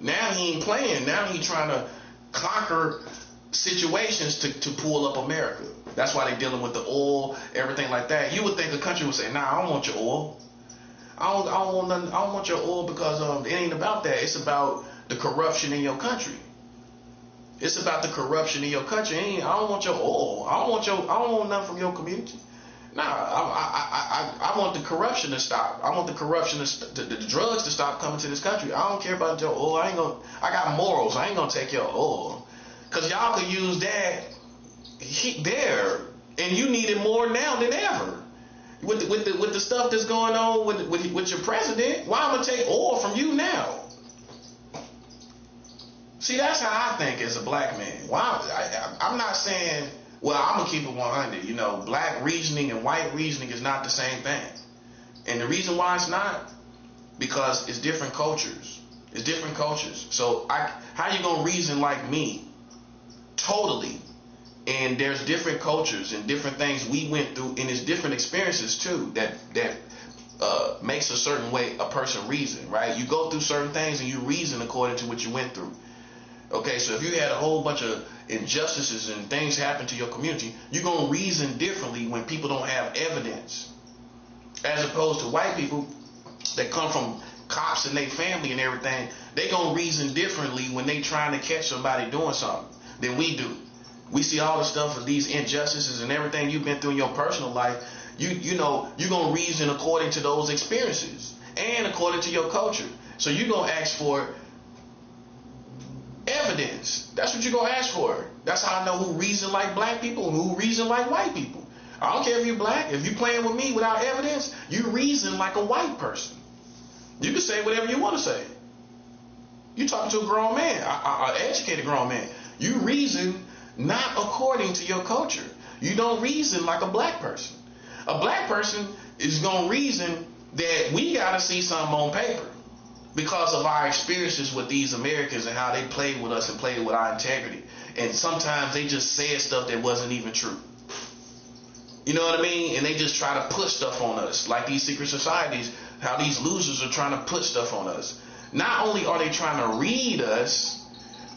Now he ain't playing. Now he trying to conquer situations to pull up America. That's why they dealing with the oil, everything like that. You would think a country would say, nah, I don't want your oil. I don't want your oil, because it ain't about that. It's about the corruption in your country. It's about the corruption in your country. I don't want your oil. I don't want nothing from your community. Nah, I want the corruption to stop. I want the corruption the drugs to stop coming to this country. I don't care about your oil. I got morals. I ain't gonna take your oil, cause y'all could use that there, and you need it more now than ever. With the stuff that's going on with your president, why am I gonna take oil from you now? See, that's how I think as a black man. I'm not saying, well, I'm gonna keep it 100. You know, black reasoning and white reasoning is not the same thing. And the reason why it's not, because it's different cultures. It's different cultures. So how you gonna reason like me, totally, And there's different cultures and different things we went through, and it's different experiences too that makes a certain way a person reason, right? You go through certain things and you reason according to what you went through. Okay, so if you had a whole bunch of injustices and things happen to your community, you're going to reason differently when people don't have evidence. As opposed to white people that come from cops and their family and everything, they going to reason differently when they trying to catch somebody doing something than we do. We see all the stuff of these injustices and everything you've been through in your personal life. You know, you're going to reason according to those experiences and according to your culture. So you're going to ask for evidence. That's what you're going to ask for. That's how I know who reason like black people and who reason like white people. I don't care if you're black. If you're playing with me without evidence, you reason like a white person. You can say whatever you want to say. You're talking to a grown man, an educated grown man. You reason not according to your culture. You don't reason like a black person. A black person is going to reason that we got to see something on paper because of our experiences with these Americans and how they played with us and played with our integrity. And sometimes they just said stuff that wasn't even true. You know what I mean? And they just try to put stuff on us, like these secret societies, how these losers are trying to put stuff on us. Not only are they trying to read us,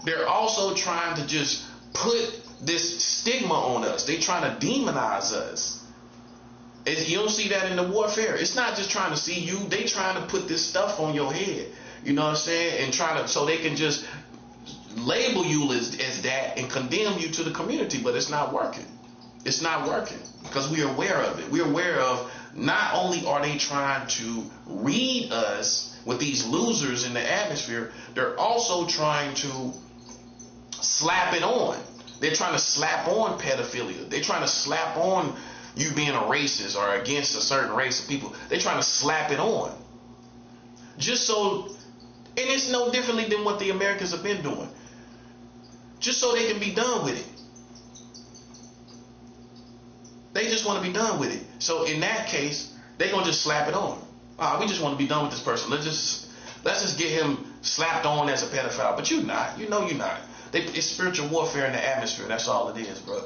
they're also trying to just put this stigma on us. They're trying to demonize us. You don't see that in the warfare. It's not just trying to see you. They trying to put this stuff on your head. You know what I'm saying? And trying to, so they can just label you as that and condemn you to the community. But it's not working. It's not working because we're aware of it. We're aware of not only are they trying to read us with these losers in the atmosphere, they're also trying to slap it on. They're trying to slap on pedophilia. They're trying to slap on you being a racist or against a certain race of people. They're trying to slap it on. Just so, and it's no differently than what the Americans have been doing. Just so they can be done with it. They just want to be done with it. So in that case, they're going to just slap it on. We just want to be done with this person. Let's just get him slapped on as a pedophile. But you're not. You know you're not. It's spiritual warfare in the atmosphere. That's all it is, bro.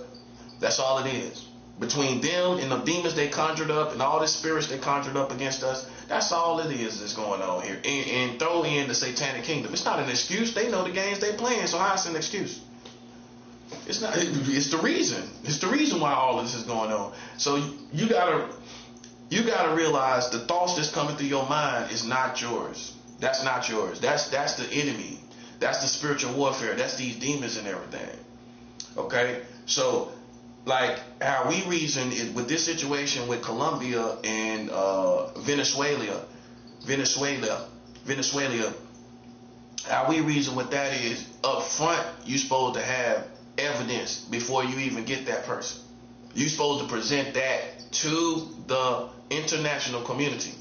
That's all it is. Between them and the demons they conjured up and all the spirits they conjured up against us, that's all it is that's going on here. And throw in the satanic kingdom. It's not an excuse. They know the games they playing, so how is it an excuse? It's not. It's the reason. It's the reason why all this is going on. So you gotta realize the thoughts that's coming through your mind is not yours. That's not yours. That's the enemy. That's the spiritual warfare. That's these demons and everything. Okay? So, like how we reason with this situation with Colombia and Venezuela, how we reason with that is up front, you're supposed to have evidence before you even get that person. You're supposed to present that to the international community.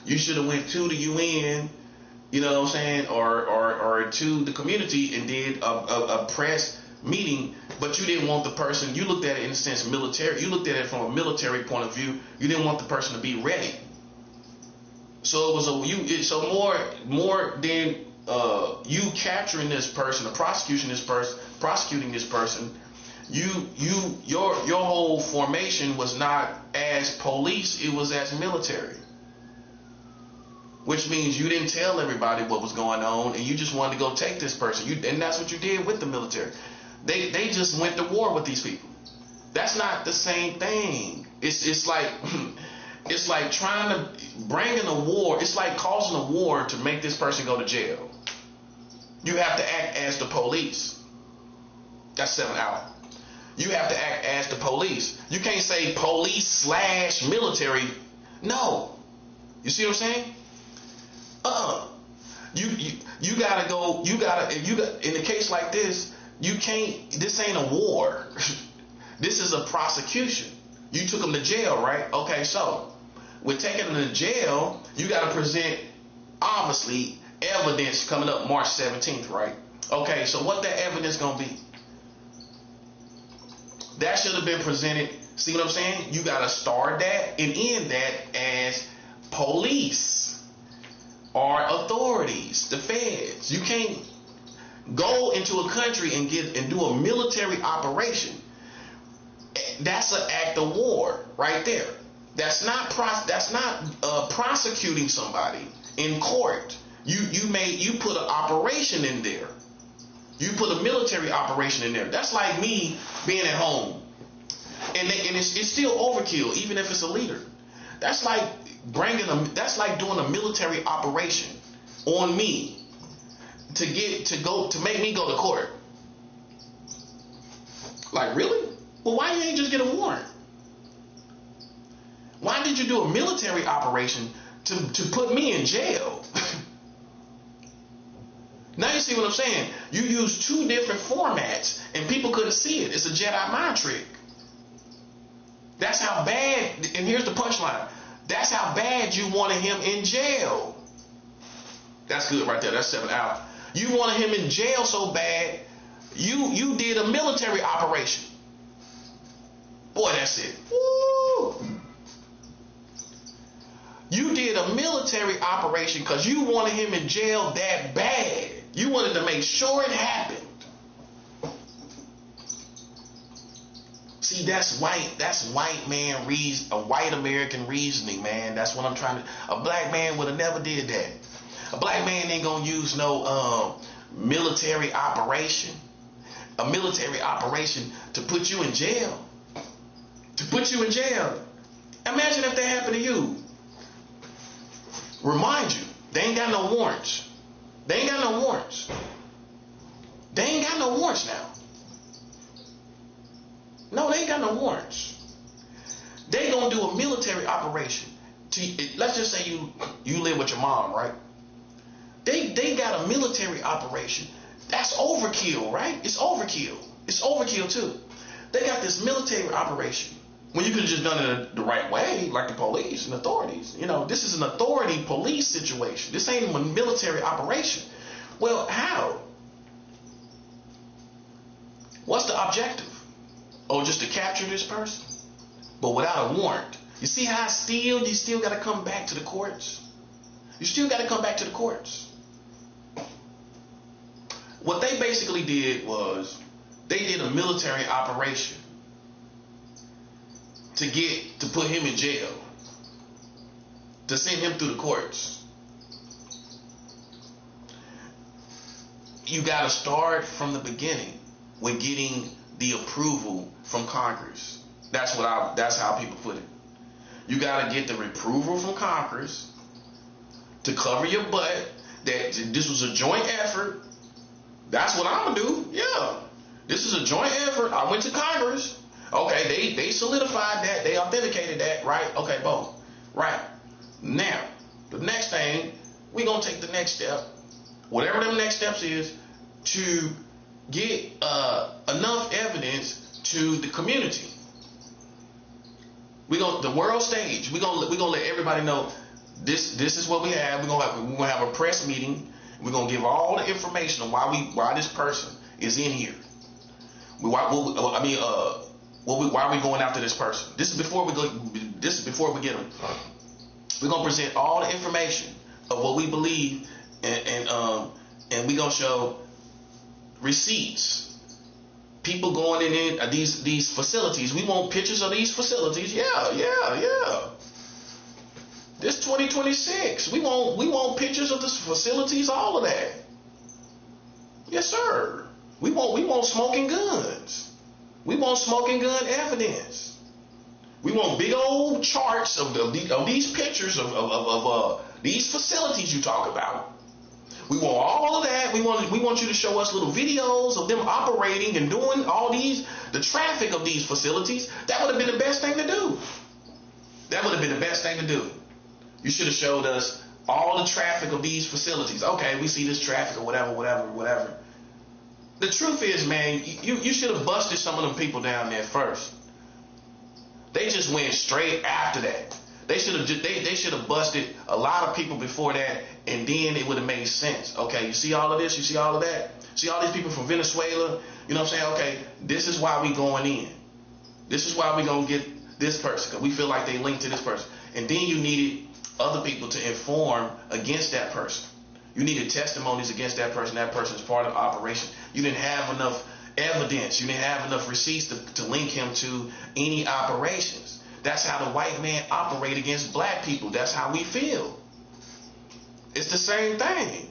You should have went to the UN, you know what I'm saying, or to the community and did a press meeting, but you didn't want the person. You looked at it in a sense military. You looked at it from a military point of view. You didn't want the person to be ready. So it was more than you capturing this person, or prosecuting this person. Your whole formation was not as police, it was as military. Which means you didn't tell everybody what was going on and you just wanted to go take this person. And that's what you did with the military. They just went to war with these people. That's not the same thing. It's like trying to bring in a war. It's like causing a war to make this person go to jail. You have to act as the police. That's 7 hours. You have to act as the police. You can't say police/military. No. You see what I'm saying? You gotta go. You got in a case like this. You can't. This ain't a war. This is a prosecution. You took them to jail, right? Okay, so with taking them to jail, you got to present obviously evidence coming up March 17th, right? Okay, so what that evidence gonna be? That should have been presented. See what I'm saying? You got to start that and end that as police or authorities, the feds. You can't go into a country and do a military operation that's an act of war right there. That's not prosecuting somebody in court. You put an operation in there. You put a military operation in there. That's like me being at home, and it's still overkill, even if it's a leader. That's like doing a military operation on me to make me go to court. Like, really? Well, why you ain't just get a warrant? Why did you do a military operation to put me in jail? Now you see what I'm saying? You use two different formats and people couldn't see it. It's a Jedi mind trick. That's how bad, and here's the punchline. That's how bad you wanted him in jail. That's good right there. That's 7 out. You wanted him in jail so bad, you did a military operation. Boy, that's it. Woo! You did a military operation because you wanted him in jail that bad. You wanted to make sure it happened. See, that's white man reason, a white American reasoning, man. That's what I'm trying to. A black man would have never did that. A black man ain't gonna use no military operation. A military operation to put you in jail. To put you in jail. Imagine if that happened to you. Remind you, they ain't got no warrants. They ain't got no warrants. They ain't got no warrants now. No, they ain't got no warrants. They gonna do a military operation. Let's just say you live with your mom, right? They got a military operation. That's overkill, right? It's overkill. It's overkill too. They got this military operation when you could have just done it the right way, like the police and authorities. You know, this is an authority police situation. This ain't a military operation. Well, how? What's the objective? Oh, just to capture this person? But without a warrant. You see how you still got to come back to the courts? You still got to come back to the courts. What they basically did was they did a military operation to put him in jail, to send him through the courts. You got to start from the beginning with getting the approval from Congress. That's how people put it. You got to get the approval from Congress to cover your butt that this was a joint effort. That's what I'm gonna do. Yeah, this is a joint effort. I went to Congress. Okay, they solidified that. They authenticated that. Right? Okay, boom. Right. Now, the next thing, we're gonna take the next step, whatever them next steps is, to get enough evidence to the community. The world stage. We're gonna let everybody know this is what we have. We're gonna have a press meeting. We're gonna give all the information on why this person is in here. Why are we going after this person? This is before we get them. We're gonna present all the information of what we believe, and we're gonna show receipts. People going in these facilities. We want pictures of these facilities. Yeah. This 2026. We want pictures of the facilities, all of that. Yes, sir. We want smoking guns. We want smoking gun evidence. We want big old charts of these pictures of these facilities you talk about. We want all of that. We want you to show us little videos of them operating and doing all the traffic of these facilities. That would have been the best thing to do. That would have been the best thing to do. You should have showed us all the traffic of these facilities. Okay, we see this traffic or whatever. The truth is, man, you should have busted some of them people down there first. They just went straight after that. They should have busted a lot of people before that, and then it would have made sense. Okay, you see all of this? You see all of that? See all these people from Venezuela? You know what I'm saying? Okay, this is why we going in. This is why we going to get this person, because we feel like they linked to this person. And then you needed other people to inform against that person. You needed testimonies against that person. That person is part of the operation. You didn't have enough evidence. You didn't have enough receipts to link him to any operations. That's how the white man operate against black people. That's how we feel. It's the same thing.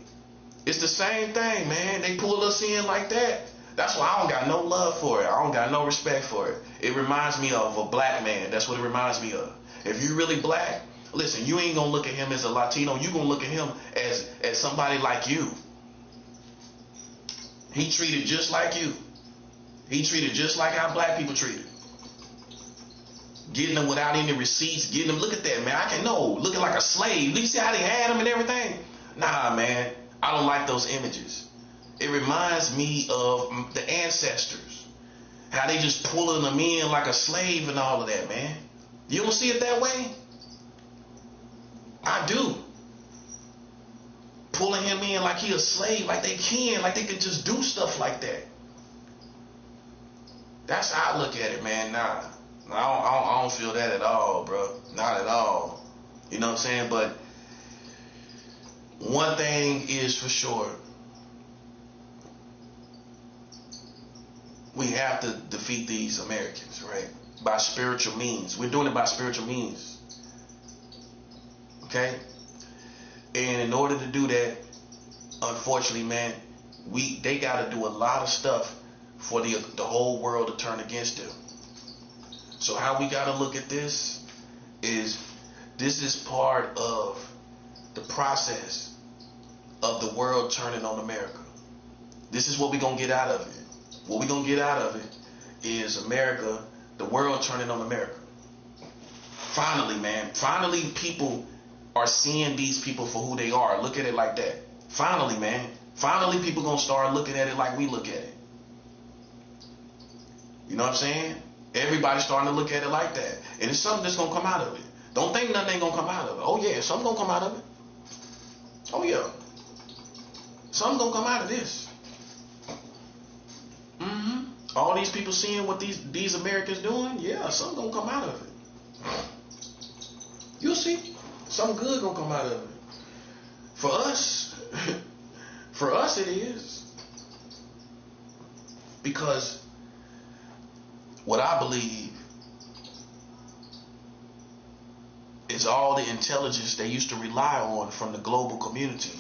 It's the same thing, man. They pull us in like that. That's why I don't got no love for it. I don't got no respect for it. It reminds me of a black man. That's what it reminds me of. If you really black, listen, you ain't gonna look at him as a Latino. You gonna look at him as somebody like you. He treated just like you. He treated just like how black people treated. Getting them without any receipts. Getting them, look at that, man. I can't know. Looking like a slave. You see how they had him and everything? Nah, man. I don't like those images. It reminds me of the ancestors. How they just pulling them in like a slave and all of that, man. You don't see it that way? I do. Pulling him in like he a slave, like they can just do stuff like that. That's how I look at it, man. Nah, I don't feel that at all, bro. Not at all. You know what I'm saying? But one thing is for sure. We have to defeat these Americans, right? By spiritual means. We're doing it by spiritual means. Okay? And in order to do that, unfortunately, man, they got to do a lot of stuff for the whole world to turn against them. So how we got to look at this is part of the process of the world turning on America. This is what we're going to get out of it. What we're going to get out of it is America, the world turning on America. Finally, man. Finally, people are seeing these people for who they are. Look at it like that. Finally, man. Finally, people going to start looking at it like we look at it. You know what I'm saying? Everybody's starting to look at it like that. And it's something that's going to come out of it. Don't think nothing ain't going to come out of it. Oh, yeah. Something going to come out of it. Oh, yeah. Something going to come out of this. All these people seeing what these Americans doing, yeah, something gonna come out of it. You'll see. Something good gonna come out of it. For us it is. Because what I believe is all the intelligence they used to rely on from the global community.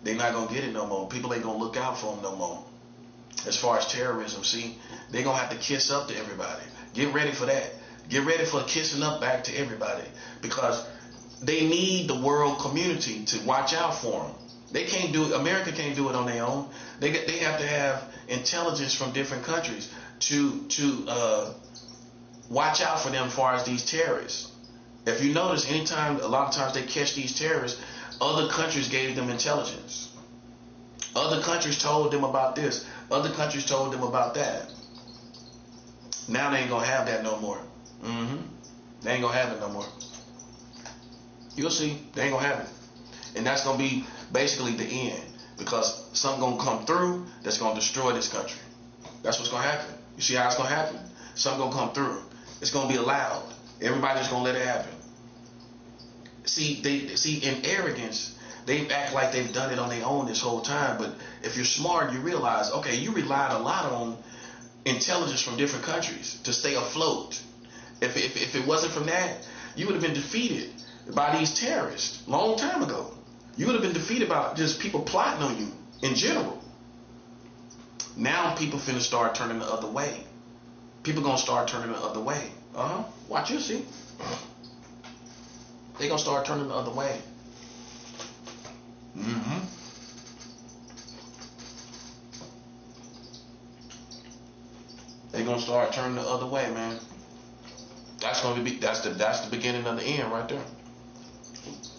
They're not gonna get it no more. People ain't gonna look out for them no more. As far as terrorism, see, they're going to have to kiss up to everybody. Get ready for that. Get ready for kissing up back to everybody. Because they need the world community to watch out for them. They can't do it. America can't do it on their own. They have to have intelligence from different countries to watch out for them as far as these terrorists. If you notice, a lot of times they catch these terrorists, other countries gave them intelligence. Other countries told them about this. Other countries told them about that. Now they ain't gonna have that no more. They ain't gonna have it no more. You'll see. They ain't gonna have it. And that's gonna be basically the end. Because something gonna come through that's gonna destroy this country. That's what's gonna happen. You see how it's gonna happen? Something gonna come through. It's gonna be allowed. Everybody's gonna let it happen. See, in arrogance, they act like they've done it on their own this whole time. But if you're smart, you realize, okay, you relied a lot on intelligence from different countries to stay afloat. If it wasn't from that, you would have been defeated by these terrorists a long time ago. You would have been defeated by just people plotting on you in general. Now people finna start turning the other way. People gonna start turning the other way. Watch, you see. They gonna start turning the other way. They're gonna start turning the other way, man. That's the beginning of the end right there.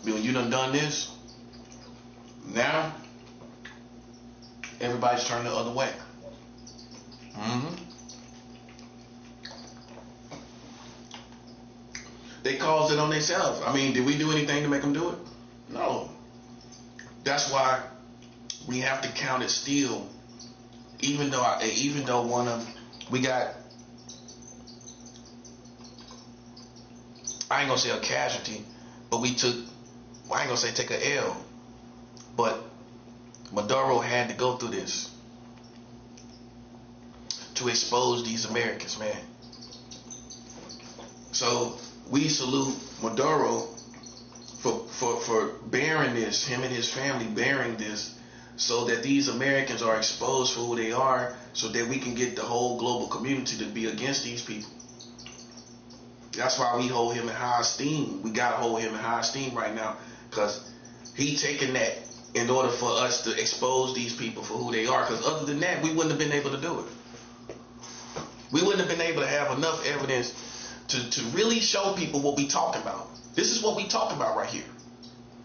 When you done this, now everybody's turning the other way. They caused it on themselves. I mean, did we do anything to make them do it? No. That's why we have to count it still. Even though we got, I ain't gonna say a casualty, but I ain't gonna say take a L, but Maduro had to go through this. to expose these Americans, man. So we salute Maduro for bearing this, him and his family bearing this, so that these Americans are exposed for who they are, so that we can get the whole global community to be against these people. That's why we hold him in high esteem. We gotta hold him in high esteem right now, because he taking that in order for us to expose these people for who they are. Because other than that, we wouldn't have been able to do it. We wouldn't have been able to have enough evidence to really show people what we talking about. This is what we talking about right here.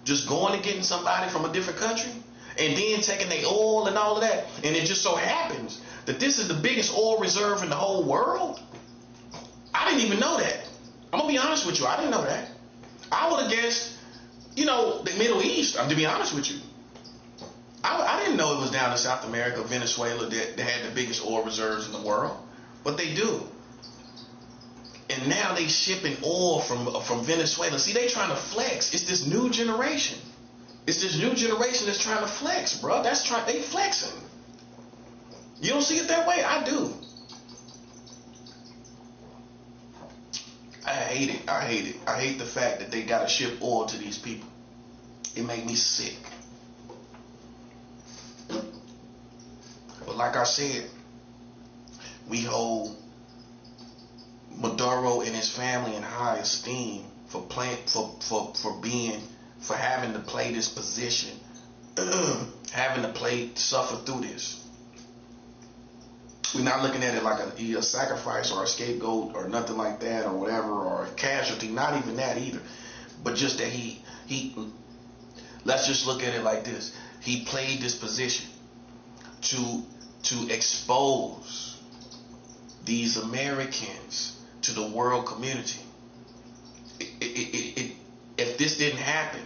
Just going and getting somebody from a different country and then taking their oil and all of that. And it just so happens that this is the biggest oil reserve in the whole world. I didn't even know that. I'm going to be honest with you. I didn't know that. I would have guessed, the Middle East, to be honest with you. I didn't know it was down in South America, Venezuela, that had the biggest oil reserves in the world. But they do. And now they shipping oil from Venezuela. See, they trying to flex. It's this new generation. It's this new generation that's trying to flex, bro. They flexing. You don't see it that way? I do. I hate it. I hate it. I hate the fact that they gotta ship oil to these people. It make me sick. But like I said, we hold Maduro and his family in high esteem for having to play this position, having to suffer through this. We're not looking at it like a sacrifice or a scapegoat or nothing like that or whatever, or a casualty. Not even that either. But just that he let's just look at it like this. He played this position to expose these Americans to the world community. If this didn't happen,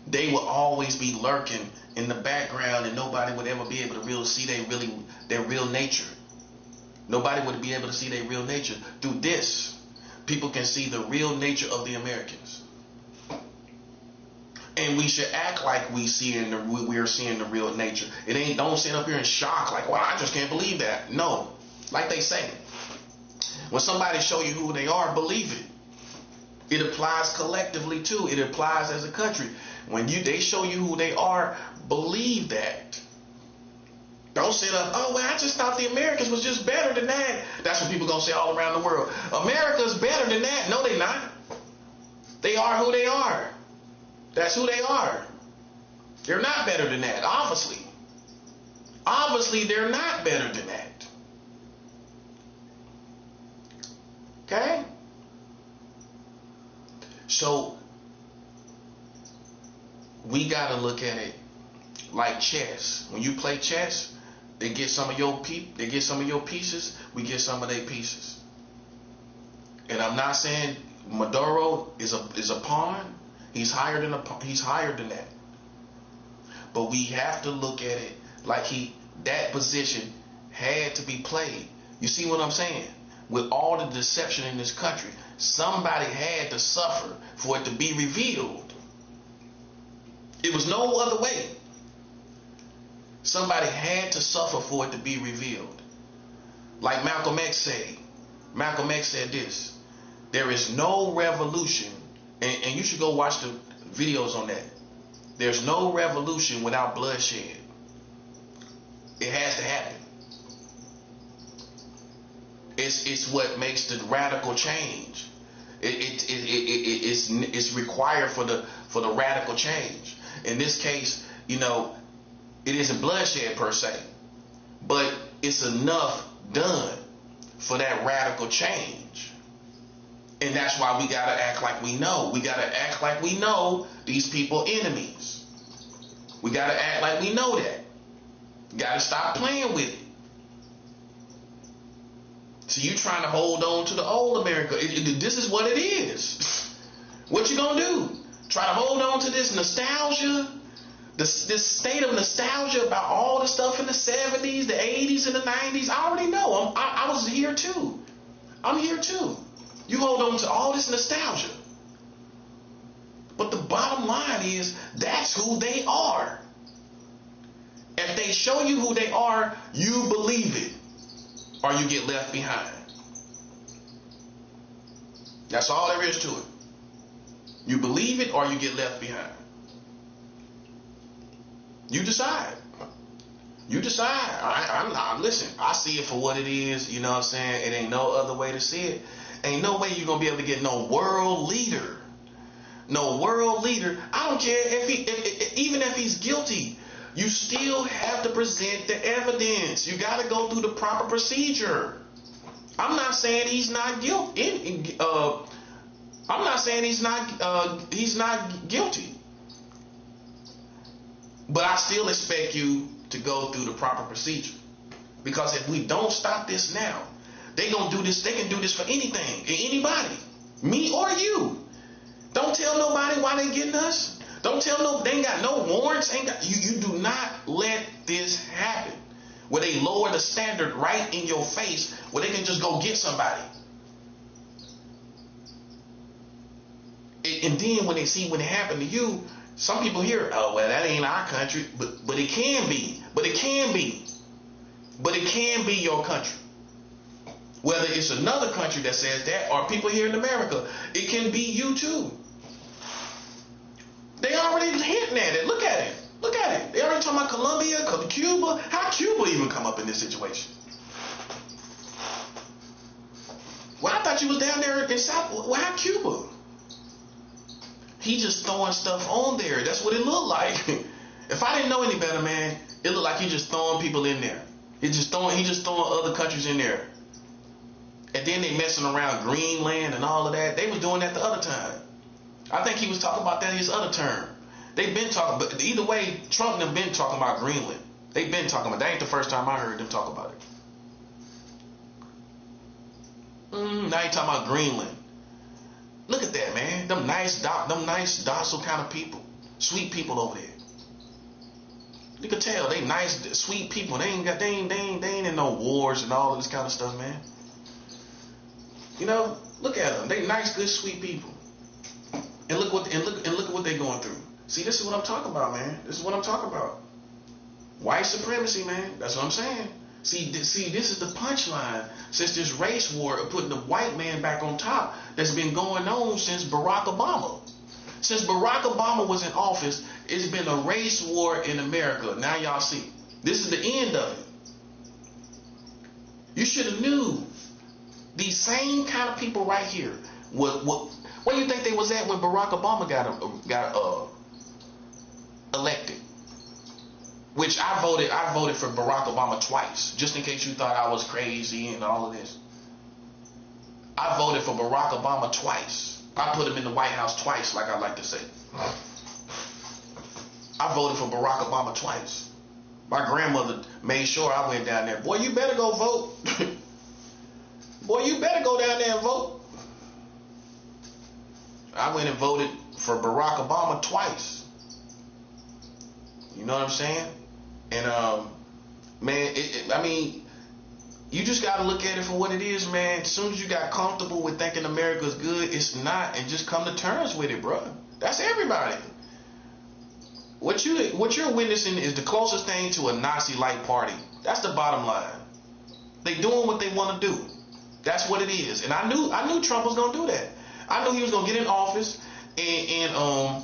they will always be lurking in the background, and nobody would ever be able to really see their real nature. Nobody would be able to see their real nature. Through this, people can see the real nature of the Americans. And we should act like we're seeing the real nature. Don't sit up here in shock like, well, I just can't believe that. No, like they say, when somebody show you who they are, believe it. It applies collectively too. It applies as a country. When they show you who they are, believe that. Don't sit up, oh, well, I just thought the Americans was just better than that. That's what people gonna say all around the world. America's better than that. No, they're not. They are who they are. That's who they are. They're not better than that, obviously. Obviously, they're not better than that. Okay? So, we got to look at it like chess. When you play chess, they get some of your pieces, we get some of their pieces. And I'm not saying Maduro is a pawn. He's higher than that. But we have to look at it like that position had to be played. You see what I'm saying? With all the deception in this country, somebody had to suffer for it to be revealed. It was no other way. Somebody had to suffer for it to be revealed. Like Malcolm X said. Malcolm X said this: there is no revolution, and you should go watch the videos on that. There's no revolution without bloodshed. It has to happen. It's what makes the radical change. It's required for the radical change. In this case, it isn't bloodshed per se, but it's enough done for that radical change. And that's why we gotta act like we know. We gotta act like we know these people enemies. We gotta act like we know that. Gotta stop playing with it. So you trying to hold on to the old America. This is what it is. What you gonna do? Try to hold on to this nostalgia? This state of nostalgia about all the stuff in the 70s, the 80s, and the 90s? I already know. I was here too. I'm here too. You hold on to all this nostalgia. But the bottom line is, that's who they are. If they show you who they are, you believe it, or you get left behind. That's all there is to it. You believe it or you get left behind. You decide. You decide. Listen, I see it for what it is. You know what I'm saying? It ain't no other way to see it. Ain't no way you're going to be able to get no world leader. No world leader. I don't care even if he's guilty. You still have to present the evidence. You got to go through the proper procedure. I'm not saying he's not guilty. I'm not saying he's not guilty. But I still expect you to go through the proper procedure. Because if we don't stop this now, they gonna do this. They can do this for anything, anybody, me or you. Don't tell nobody why they getting us. Don't tell no. They ain't got no warrants. You do not let this happen. Where they lower the standard right in your face, where they can just go get somebody. And then when it happened to you, some people hear, oh well, that ain't our country, but it can be. But it can be your country. Whether it's another country that says that, or people here in America, it can be you too. They already hinting at it. Look at it. They already talking about Colombia, Cuba. How Cuba even come up in this situation? Well, I thought you was down there in South. Well, how Cuba? He just throwing stuff on there. That's what it looked like. If I didn't know any better, man, it looked like he just throwing people in there. He just throwing other countries in there. And then they messing around Greenland and all of that. They was doing that the other time. I think he was talking about that his other term. They've been talking, but either way, Trump and them been talking about Greenland. They've been talking about that. Ain't the first time I heard them talk about it. Now you talking about Greenland. Look at that, man. Them nice, docile kind of people. Sweet people over there. You can tell they nice, sweet people. They ain't in no wars and all of this kind of stuff, man. You know, look at them. They nice, good, sweet people. And look at what they're going through. See, this is what I'm talking about, man. This is what I'm talking about. White supremacy, man. That's what I'm saying. See, this is the punchline. Since this race war of putting the white man back on top, that's been going on since Barack Obama. Since Barack Obama was in office, it's been a race war in America. Now y'all see. This is the end of it. You should have knew. These same kind of people right here. Where do you think they was at when Barack Obama got elected? Which I voted for Barack Obama twice, just in case you thought I was crazy and all of this. I voted for Barack Obama twice. I put him in the White House twice, like I like to say. I voted for Barack Obama twice. My grandmother made sure I went down there. Boy, you better go vote. Boy, you better go down there and vote. I went and voted for Barack Obama twice. You know what I'm saying? And man, I mean, you just got to look at it for what it is, man. As soon as you got comfortable with thinking America's good, it's not, and just come to terms with it, bro. That's everybody. What you're witnessing is the closest thing to a Nazi-like party. That's the bottom line. They doing what they want to do. That's what it is. And I knew Trump was gonna do that. I knew he was gonna get in office and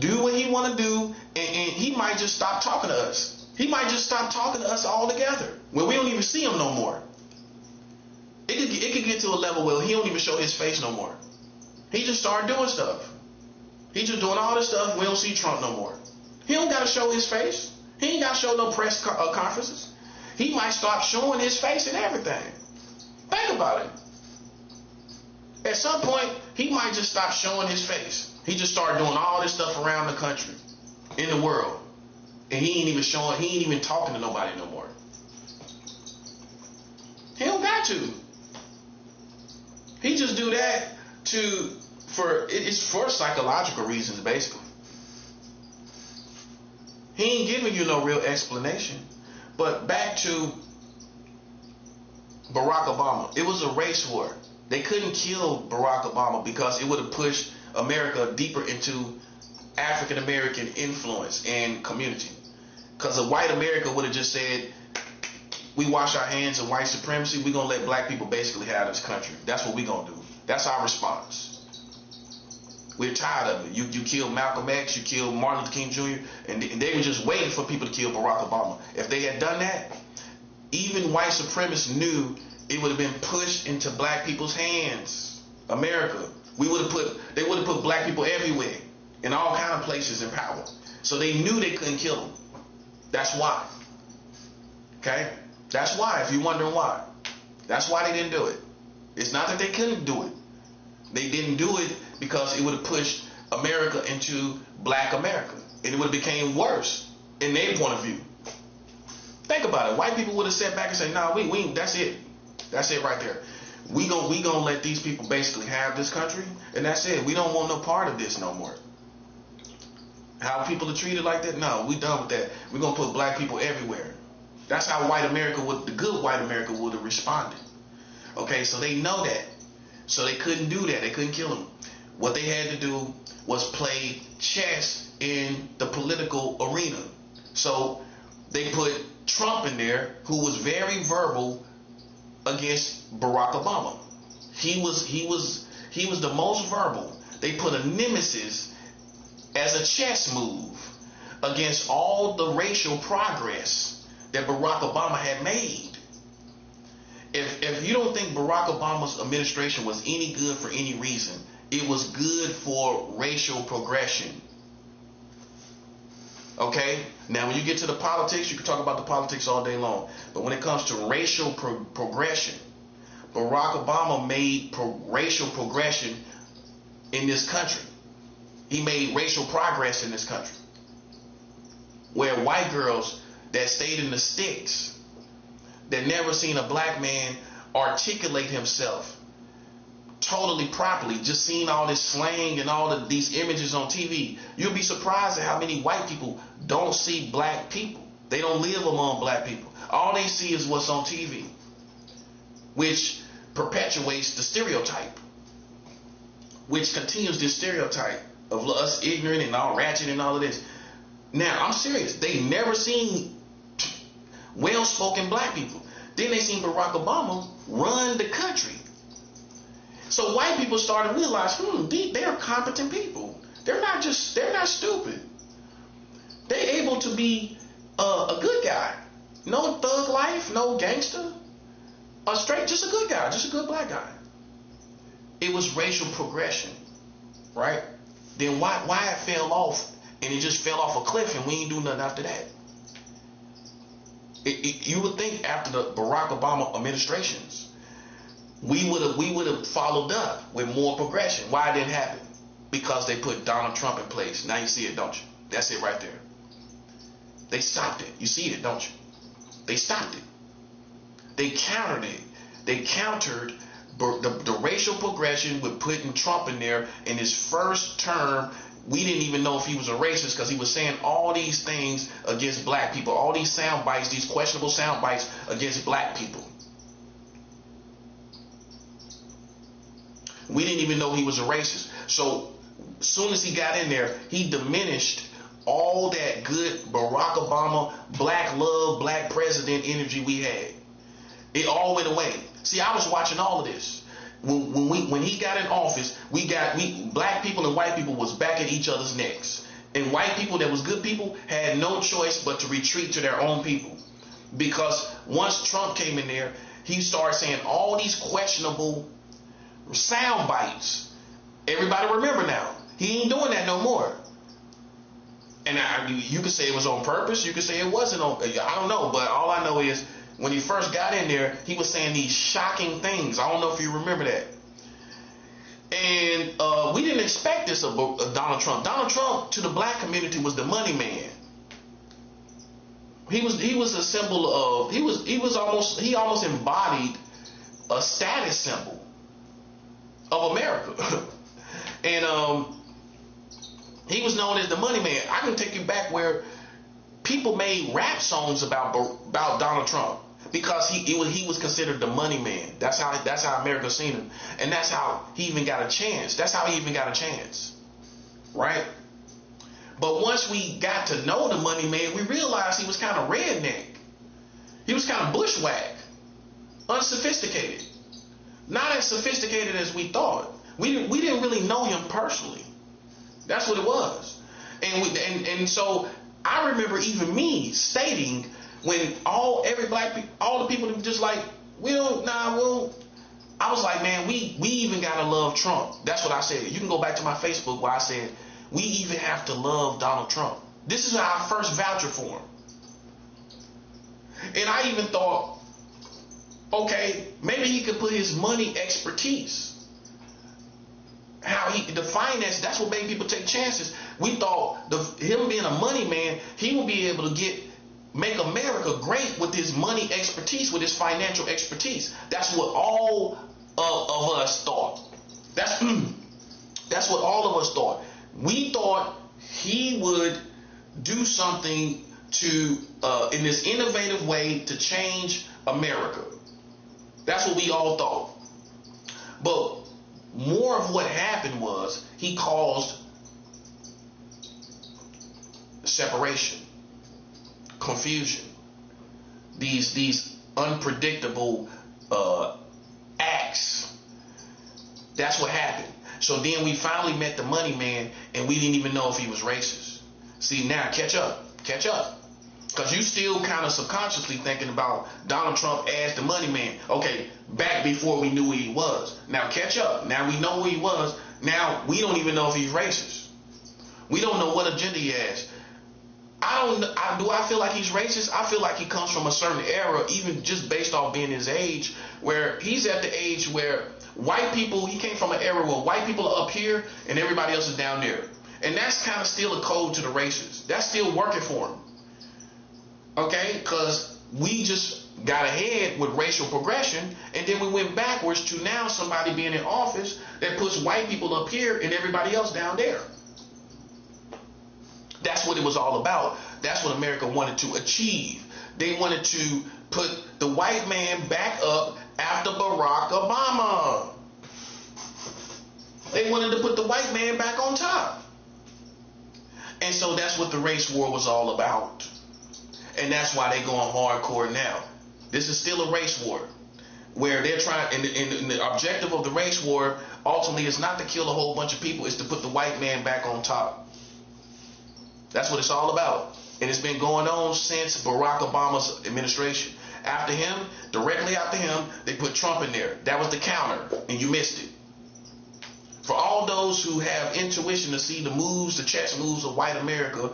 do what he want to do, and he might just stop talking to us. He might just stop talking to us altogether, where we don't even see him no more. It could get to a level where he don't even show his face no more. He just started doing stuff. He just doing all this stuff. We don't see Trump no more. He don't got to show his face. He ain't got to show no press conferences. He might start showing his face and everything. Think about it. At some point, he might just stop showing his face. He just started doing all this stuff around the country, in the world. And he ain't even talking to nobody no more. He don't got to. He just do that it's for psychological reasons, basically. He ain't giving you no real explanation. But back to Barack Obama. It was a race war. They couldn't kill Barack Obama because it would have pushed America deeper into African American influence and community. Because if white America would have just said, we wash our hands of white supremacy, we're going to let black people basically have this country. That's what we're going to do. That's our response. We're tired of it. You killed Malcolm X, you killed Martin Luther King Jr., and they were just waiting for people to kill Barack Obama. If they had done that, even white supremacists knew it would have been pushed into black people's hands. America. They would have put black people everywhere, in all kind of places in power. So they knew they couldn't kill them. That's why. Okay? That's why, if you're wondering why. That's why they didn't do it. It's not that they couldn't do it. They didn't do it because it would have pushed America into black America. And it would have became worse in their point of view. Think about it. White people would have sat back and said, "No, we that's it. That's it right there. We gonna let these people basically have this country, and that's it. We don't want no part of this no more." How people are treated like that? No, we done with that. We're gonna put black people everywhere. That's how white America the good white America would have responded. Okay, so they know that. So they couldn't do that. They couldn't kill him. What they had to do was play chess in the political arena. So they put Trump in there, who was very verbal against Barack Obama. He was the most verbal. They put a nemesis as a chess move against all the racial progress that Barack Obama had made. If you don't think Barack Obama's administration was any good for any reason, it was good for racial progression. Okay? Now, when you get to the politics, you can talk about the politics all day long. But when it comes to racial progression, Barack Obama made racial progression in this country. He made racial progress in this country. Where white girls that stayed in the sticks, that never seen a black man articulate himself totally properly, just seeing all this slang and all these images on TV, you'll be surprised at how many white people don't see black people. They don't live among black people. All they see is what's on TV, which perpetuates the stereotype, which continues this stereotype of us ignorant and all ratchet and all of this. Now, I'm serious. They never seen well-spoken black people. Then they seen Barack Obama run the country. So white people started to realize, they're competent people. They're not stupid. They're able to be a good guy. No thug life, no gangster. Just a good guy, just a good black guy. It was racial progression, right? Then why it fell off, and it just fell off a cliff, and we ain't do nothing after that. You would think after the Barack Obama administrations, we would have followed up with more progression. Why it didn't happen? Because they put Donald Trump in place. Now you see it, don't you? That's it right there. They stopped it. You see it, don't you? They stopped it. They countered it. They countered the racial progression with putting Trump in there in his first term. We didn't even know if he was a racist because he was saying all these things against black people, all these sound bites, these questionable sound bites against black people. We didn't even know he was a racist. So as soon as he got in there, he diminished all that good Barack Obama, black love, black president energy we had. It all went away. See, I was watching all of this. When he got in office, black people and white people was back at each other's necks. And white people that was good people had no choice but to retreat to their own people. Because once Trump came in there, he started saying all these questionable sound bites. Everybody remember now. He ain't doing that no more. And you could say it was on purpose. You could say it wasn't on. I don't know. But all I know is when he first got in there, he was saying these shocking things. I don't know if you remember that. And we didn't expect this of Donald Trump. Donald Trump to the black community was the money man. He was a symbol of. He almost embodied a status symbol of America. And he was known as the money man. I can take you back where people made rap songs about Donald Trump because he was considered the money man. That's how America seen him, and that's how he even got a chance. Right? But once we got to know the money man, we realized he was kind of redneck. He was kind of bushwhack, unsophisticated, not as sophisticated as we thought. We didn't really know him personally. That's what it was. And so I remember even me stating when all the people were just like, I was like, man, we even gotta love Trump. That's what I said. You can go back to my Facebook where I said we even have to love Donald Trump. This is our first voucher for him. And I even thought, okay, maybe he could put his money expertise, the finance, that's what made people take chances. We thought him being a money man, he would be able to make America great with his money expertise, with his financial expertise. That's what all of us thought. That's what all of us thought. We thought he would do something in this innovative way to change America. That's what we all thought. But more of what happened was he caused separation, confusion, these unpredictable acts. That's what happened. So then we finally met the money man, and we didn't even know if he was racist. See, now catch up. Because you still kind of subconsciously thinking about Donald Trump as the money man. Okay, back before we knew who he was. Now catch up. Now we know who he was. Now we don't even know if he's racist. We don't know what agenda he has. Do I feel like he's racist? I feel like he comes from a certain era, even just based off being his age, where he's at the age where white people, he came from an era where white people are up here and everybody else is down there. And that's kind of still a code to the races. That's still working for him. Okay? Because we just got ahead with racial progression, and then we went backwards to now somebody being in office that puts white people up here and everybody else down there. That's what it was all about. That's what America wanted to achieve. They wanted to put the white man back up after Barack Obama. They wanted to put the white man back on top. And so that's what the race war was all about. And that's why they going hardcore now. This is still a race war where they're trying, and the objective of the race war ultimately is not to kill a whole bunch of people, it's to put the white man back on top. That's what it's all about. And it's been going on since Barack Obama's administration. After him, directly after him, they put Trump in there. That was the counter, and you missed it. For all those who have intuition to see the moves, the chess moves of white America,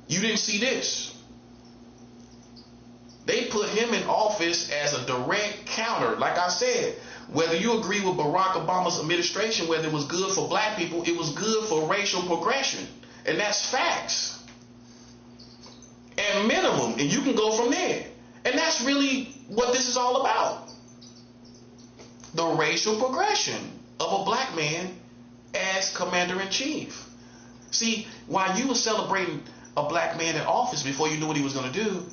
you didn't see this. They put him in office as a direct counter. Like I said, whether you agree with Barack Obama's administration, whether it was good for black people, it was good for racial progression. And that's facts. At minimum, and you can go from there. And that's really what this is all about. The racial progression of a black man as commander-in-chief. See, while you were celebrating a black man in office before you knew what he was going to do,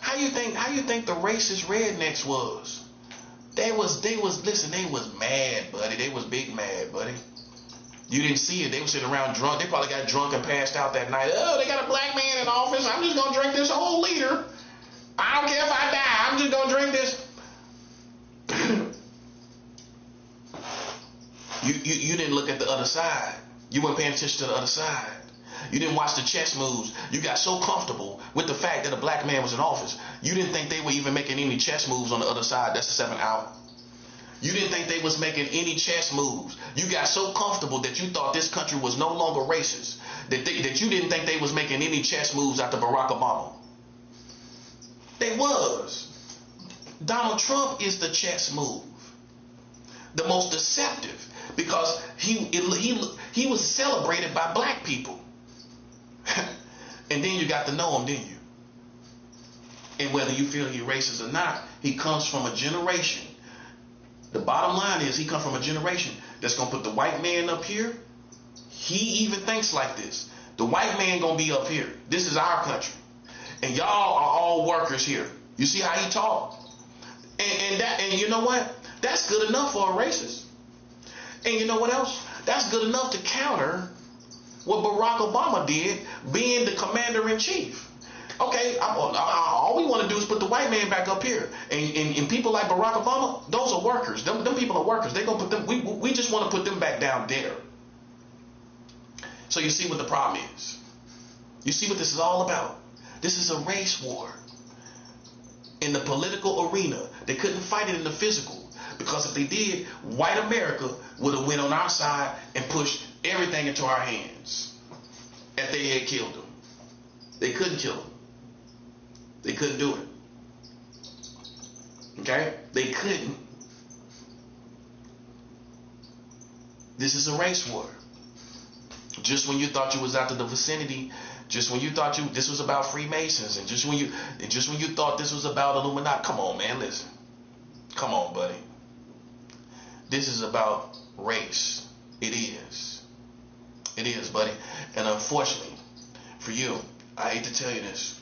how you think the racist rednecks was? They was mad, buddy. They was big mad, buddy. You didn't see it. They were sitting around drunk. They probably got drunk and passed out that night. Oh, they got a black man in office. I'm just going to drink this whole liter. I don't care if I die. I'm just going to drink this. You didn't look at the other side. You weren't paying attention to the other side. You didn't watch the chess moves. You got so comfortable with the fact that a black man was in office. You didn't think they were even making any chess moves on the other side. That's the 7th hour. You didn't think they was making any chess moves. You got so comfortable that you thought this country was no longer racist. That you didn't think they was making any chess moves after Barack Obama. They was. Donald Trump is the chess move. The most deceptive. Because he was celebrated by black people. And then you got to know him, didn't you? And whether you feel he's racist or not, he comes from a generation. The bottom line is he comes from a generation that's going to put the white man up here. He even thinks like this. The white man going to be up here. This is our country. And y'all are all workers here. You see how he talk? And you know what? That's good enough for a racist. And you know what else? That's good enough to counter what Barack Obama did, being the commander-in-chief. Okay, all we want to do is put the white man back up here, and people like Barack Obama, those are workers. Them people are workers. They gonna put them. We just want to put them back down there. So you see what the problem is. You see what this is all about. This is a race war in the political arena. They couldn't fight it in the physical, because if they did, white America would have went on our side and pushed everything into our hands if they had killed them. They couldn't kill them. They couldn't do it. Okay? They couldn't. This is a race war. Just when you thought you was out of the vicinity, just when you thought this was about Freemasons, and just when you thought this was about Illuminati, come on, man, listen. Come on, buddy. This is about race. It is. It is, buddy. And unfortunately for you, I hate to tell you this,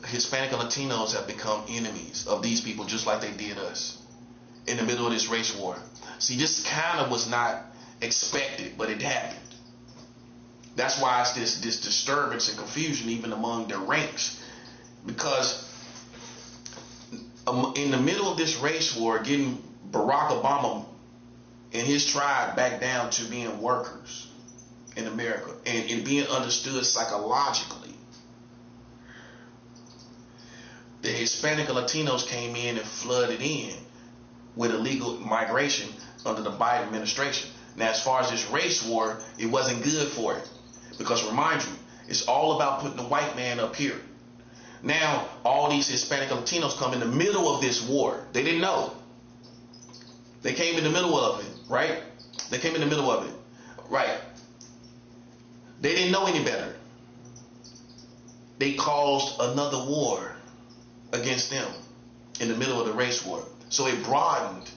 Hispanic and Latinos have become enemies of these people, just like they did us in the middle of this race war. See, this kind of was not expected, but it happened. That's why it's this disturbance and confusion even among their ranks, because in the middle of this race war, getting Barack Obama and his tribe back down to being workers in America and being understood psychologically, the Hispanic and Latinos came in and flooded in with illegal migration under the Biden administration. Now, as far as this race war, it wasn't good for it, because remind you, it's all about putting the white man up here. Now, all these Hispanic and Latinos come in the middle of this war. They didn't know. They came in the middle of it, right? They came in the middle of it, right? They didn't know any better. They caused another war against them in the middle of the race war. So it broadened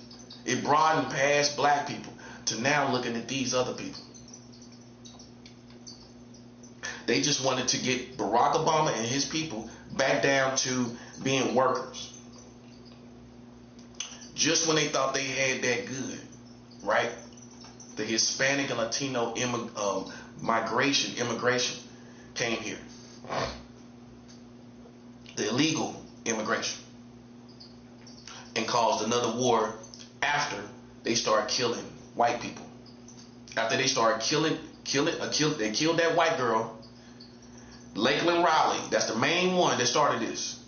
past black people to now looking at these other people. They just wanted to get Barack Obama and his people back down to being workers. Just when they thought they had that good, right? The Hispanic and Latino immigration came here. The illegal immigration, and caused another war after they started killing white people. After they started they killed that white girl, Lakeland Riley. That's the main one that started this.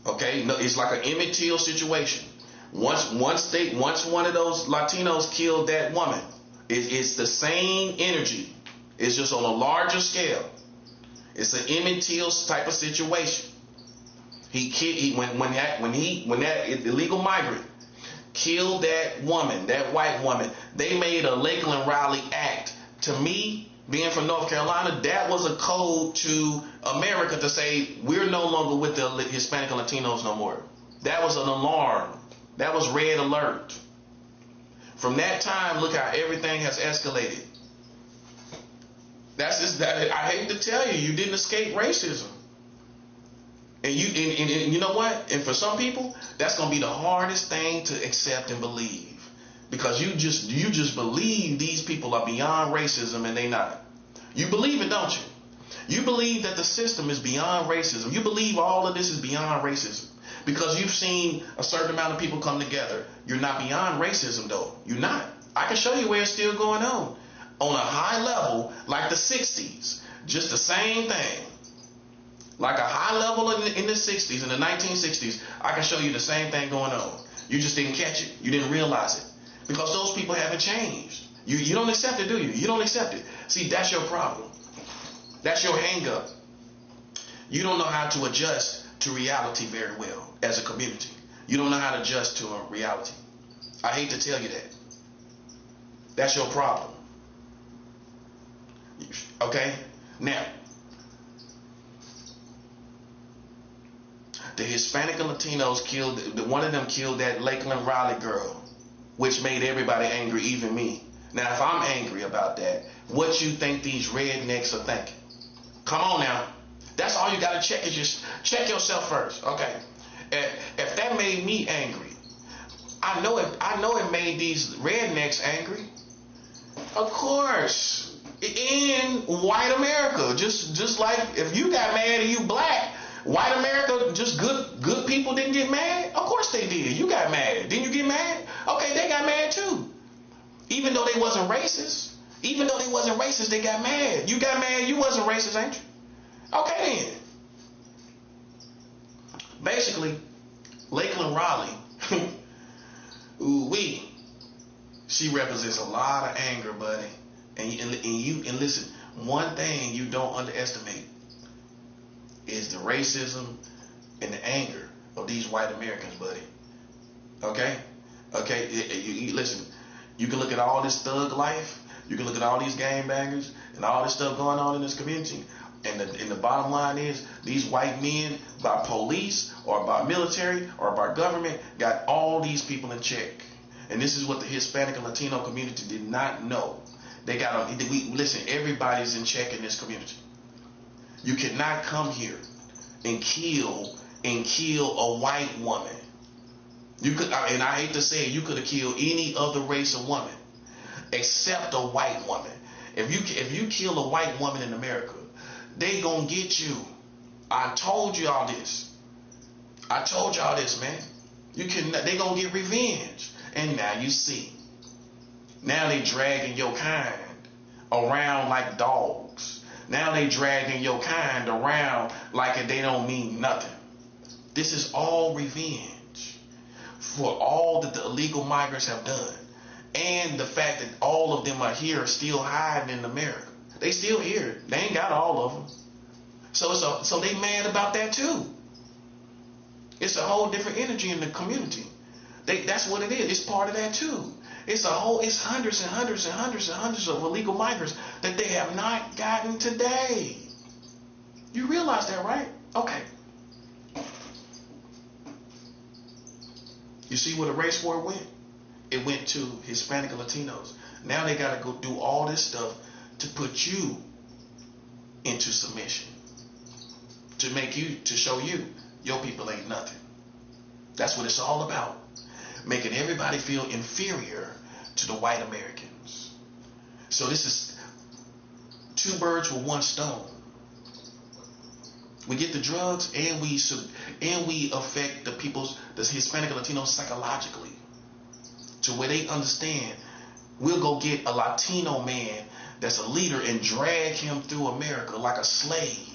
Okay, no, it's like an Emmett Till situation. Once one of those Latinos killed that woman, it's the same energy. It's just on a larger scale. It's an Emmett Till type of situation. When that illegal migrant killed that woman, that white woman, they made a Lakeland Riley Act. To me, being from North Carolina, that was a code to America to say we're no longer with the Hispanic and Latinos no more. That was an alarm. That was red alert. From that time, look how everything has escalated. That's just that. I hate to tell you, you didn't escape racism. And you know what? And for some people, that's going to be the hardest thing to accept and believe, because you just believe these people are beyond racism, and they not. You believe it, don't you? You believe that the system is beyond racism. You believe all of this is beyond racism because you've seen a certain amount of people come together. You're not beyond racism, though. You're not. I can show you where it's still going on a high level, like the 60s. Just the same thing. Like a high level in the 60s, in the 1960s, I can show you the same thing going on. You just didn't catch it. You didn't realize it. Because those people haven't changed. You don't accept it, do you? You don't accept it. See, that's your problem. That's your hang up. You don't know how to adjust to reality very well as a community. You don't know how to adjust to a reality. I hate to tell you that. That's your problem. Okay? Now, the Hispanic and Latinos one of them killed that Lakeland Riley girl, which made everybody angry, even me. Now, if I'm angry about that, what you think these rednecks are thinking? Come on now. That's all you got to check is just check yourself first. Okay. If that made me angry, I know it made these rednecks angry. Of course. In white America. Just like if you got mad and you black, white America, just good people didn't get mad? Of course they did. You got mad. Didn't you get mad? Okay, they got mad too. Even though they wasn't racist. Even though they wasn't racist, they got mad. You got mad, you wasn't racist, ain't you? Okay then. Basically, Lakeland Raleigh, ooh-wee, she represents a lot of anger, buddy. And listen, one thing you don't underestimate is the racism and the anger of these white Americans, buddy. Okay? Okay? Listen, you can look at all this thug life, you can look at all these gangbangers and all this stuff going on in this community, and the bottom line is these white men, by police or by military or by government, got all these people in check. And this is what the Hispanic and Latino community did not know. They got listen, everybody's in check in this community. You cannot come here and kill a white woman. You could, and I hate to say it, you could have killed any other race of woman except a white woman. If you kill a white woman in America, they gonna get you. I told y'all this. I told y'all this, man. They gonna get revenge. And now you see. Now they dragging your kind around like dogs. Now they dragging your kind around like they don't mean nothing. This is all revenge for all that the illegal migrants have done. And the fact that all of them are here still hiding in America. They still here. They ain't got all of them. So they mad about that too. It's a whole different energy in the community. That's what it is. It's part of that too. It's hundreds and hundreds and hundreds and hundreds of illegal migrants that they have not gotten today. You realize that, right? Okay. You see where the race war went? It went to Hispanic and Latinos. Now they got to go do all this stuff to put you into submission. To show you, your people ain't nothing. That's what it's all about. Making everybody feel inferior to the white Americans. So this is two birds with one stone. We get the drugs and we affect the Hispanic and Latinos psychologically to where they understand we'll go get a Latino man that's a leader and drag him through America like a slave.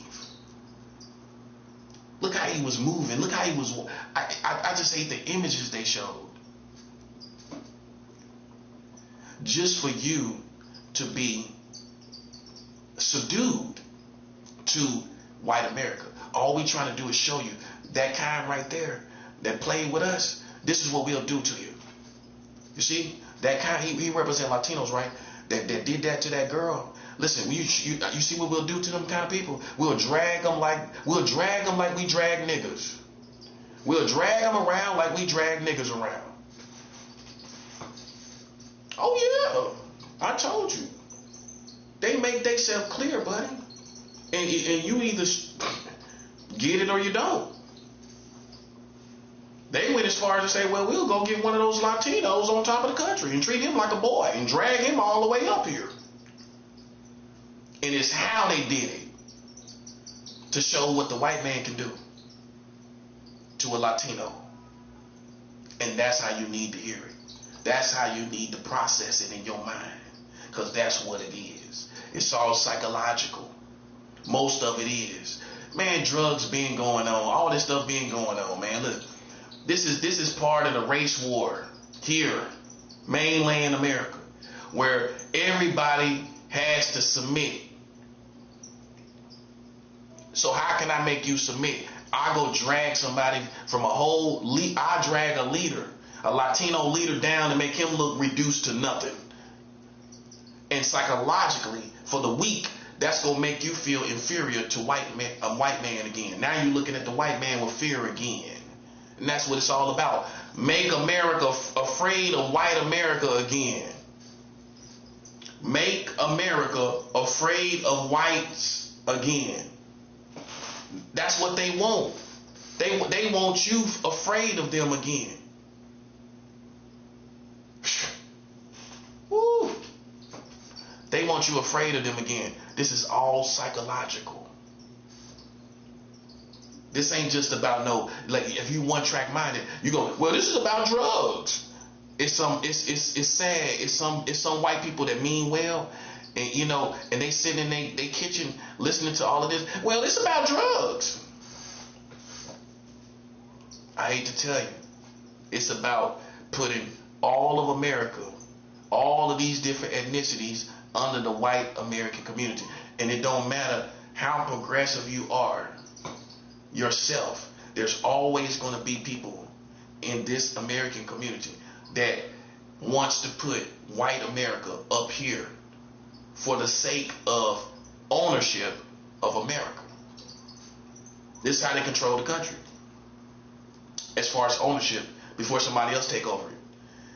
Look how he was moving. Look how he was. I just hate the images they showed. Just for you to be subdued to white America. All we trying to do is show you that kind right there that played with us. This is what we'll do to you. You see, that kind, he represent Latinos, right? That did that to that girl. Listen, you see what we'll do to them kind of people? We'll drag them like we drag niggas. We'll drag them around like we drag niggas around. Oh yeah, I told you. They make themselves clear, buddy, and you either get it or you don't. They went as far as to say, well, we'll go get one of those Latinos on top of the country and treat him like a boy and drag him all the way up here. And it's how they did it to show what the white man can do to a Latino. And that's how you need to hear it. That's how you need to process it in your mind. Because that's what it is. It's all psychological. Most of it is. Man, drugs been going on. All this stuff been going on, man. Look, this is part of the race war here, mainland America, where everybody has to submit. So how can I make you submit? I go drag somebody from I drag a leader, a Latino leader down and make him look reduced to nothing. And psychologically, for the weak, that's going to make you feel inferior to a white man again. Now you're looking at the white man with fear again. And that's what it's all about. Make America afraid of white America again. Make America afraid of whites again. That's what they want. They want you afraid of them again. Woo. want you afraid of them again. This is all psychological. This ain't just about like if you one track minded, you go, well, this is about drugs. It's sad. It's some white people that mean well, and and they sit in they kitchen listening to all of this. Well, it's about drugs. I hate to tell you, it's about putting all of America, all of these different ethnicities under the white American community. And it don't matter how progressive you are yourself, there's always going to be people in this American community that wants to put white America up here for the sake of ownership of America. This is how they control the country as far as ownership before somebody else take over it.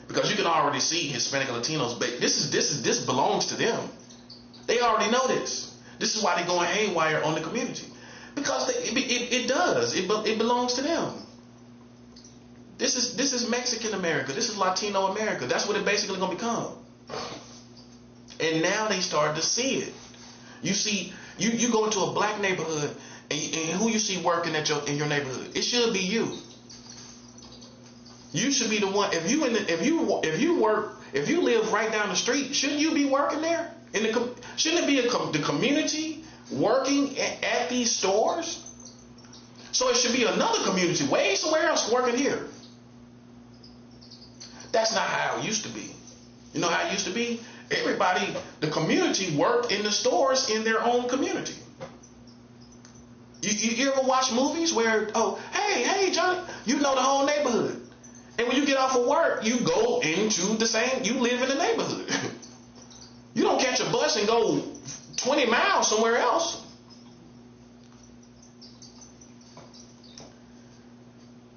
Because you can already see Hispanic and Latinos, but this belongs to them. They already know this. This is why they're going haywire on the community. Because it does. It belongs to them. This is Mexican America. This is Latino America. That's what it basically going to become. And now they start to see it. You see, you go into a black neighborhood, and who you see working in your neighborhood? It should be you. You should be the one. If you live right down the street, shouldn't you be working there? Shouldn't it be the community working at these stores? So it should be another community way somewhere else working here. That's not how it used to be. You know how it used to be? Everybody, the community worked in the stores in their own community. You ever watch movies where, hey, Johnny, you know the whole neighborhood. And when you get off of work, you go into you live in the neighborhood. You don't catch a bus and go 20 miles somewhere else.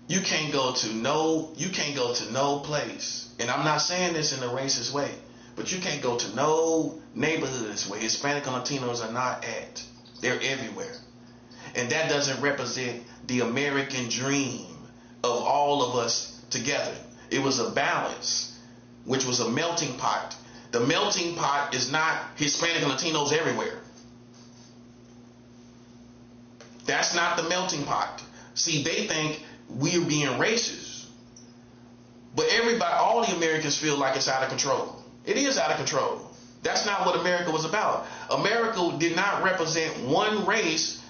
You can't go to no place. And I'm not saying this in a racist way, but you can't go to no neighborhoods where Hispanic and Latinos are not at. They're everywhere. And that doesn't represent the American dream of all of us together. It was a balance, which was a melting pot. The melting pot is not Hispanic and Latinos everywhere. That's not the melting pot. See, they think we're being racist. But all the Americans feel like it's out of control. It is out of control. That's not what America was about. America did not represent one race.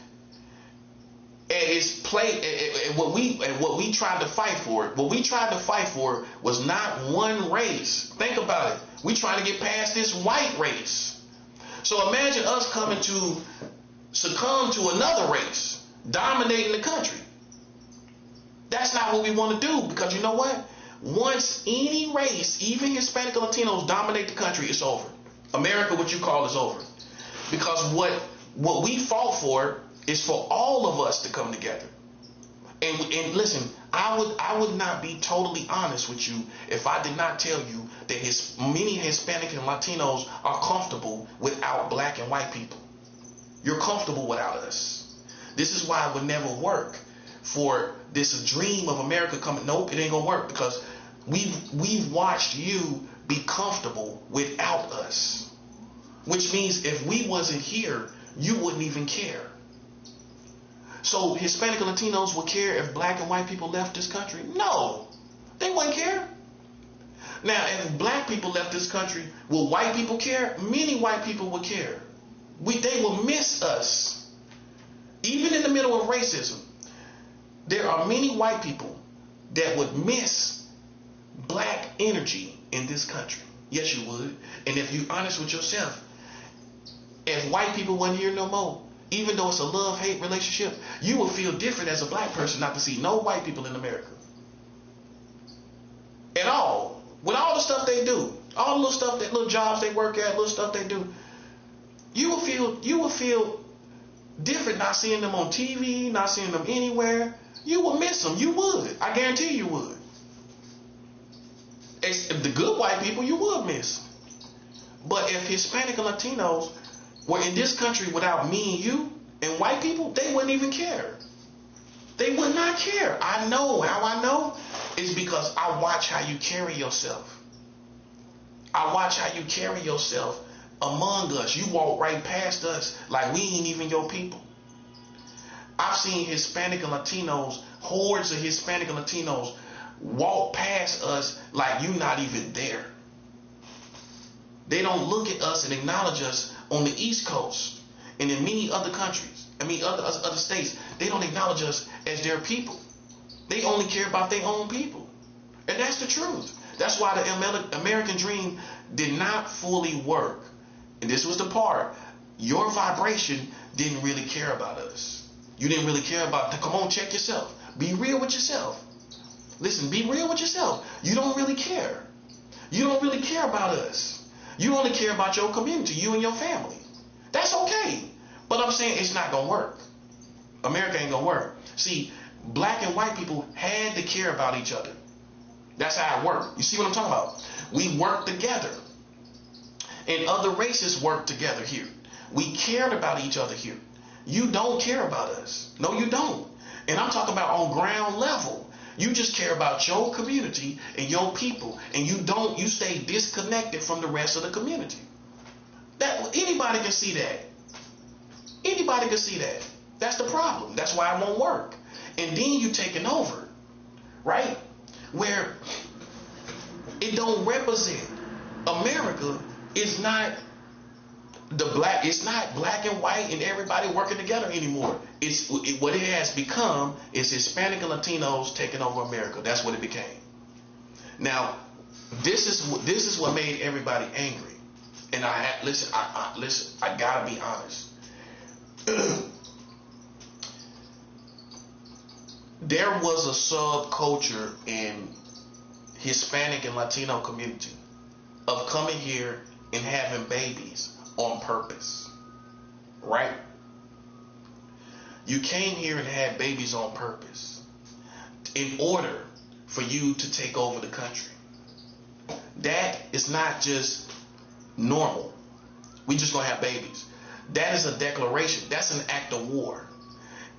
What we tried to fight for. What we tried to fight for was not one race. Think about it. We trying to get past this white race. So imagine us coming to succumb to another race dominating the country. That's not what we want to do, because you know what? Once any race, even Hispanic and Latinos, dominate the country, it's over. America, what you call, is over. Because what we fought for is for all of us to come together. And listen, I would not be totally honest with you if I did not tell you that many Hispanic and Latinos are comfortable without black and white people. You're comfortable without us. This is why it would never work for this dream of America coming. Nope, it ain't gonna work, because we've watched you be comfortable without us. Which means if we wasn't here, you wouldn't even care. So Hispanic and Latinos would care if black and white people left this country? No, they wouldn't care. Now, if black people left this country, will white people care? Many white people would care. They will miss us. Even in the middle of racism, there are many white people that would miss black energy in this country. Yes, you would. And if you're honest with yourself, if white people weren't here no more, even though it's a love-hate relationship, you will feel different as a black person not to see no white people in America. At all. With all the stuff they do, all the little stuff, that little jobs they work at, little stuff they do, you will feel different not seeing them on TV, not seeing them anywhere. You will miss them. You would. I guarantee you would. The good white people you would miss. But if Hispanic and Latinos were in this country without me and you and white people, they wouldn't even care. They would not care. I know. How I know is because I watch how you carry yourself. I watch how you carry yourself among us. You walk right past us like we ain't even your people. I've seen Hispanic and Latinos, hordes of Hispanic and Latinos walk past us like you're not even there. They don't look at us and acknowledge us on the East Coast and in many other countries. Other states. They don't acknowledge us as their people. They only care about their own people. And that's the truth. That's why the American dream did not fully work. And this was the part. Your vibration didn't really care about us. You didn't really care about, come on, check yourself. Be real with yourself. Listen, be real with yourself. You don't really care. You don't really care about us. You only care about your community, you and your family. That's okay. But I'm saying it's not going to work. America ain't going to work. See, black and white people had to care about each other. That's how it worked. You see what I'm talking about? We worked together. And other races worked together here. We cared about each other here. You don't care about us. No, you don't. And I'm talking about on ground level. You just care about your community and your people. And you stay disconnected from the rest of the community. Anybody can see that. Anybody can see that. That's the problem. That's why it won't work. And then you taking over, right? Where it don't represent America is not it's not black and white and everybody working together anymore. What it has become is Hispanic and Latinos taking over America. That's what it became. Now, this is what made everybody angry. And I gotta be honest. There was a subculture in Hispanic and Latino community of coming here and having babies on purpose, right? You came here and had babies on purpose in order for you to take over the country. That is not just normal. We just gonna have babies. That is a declaration. That's an act of war.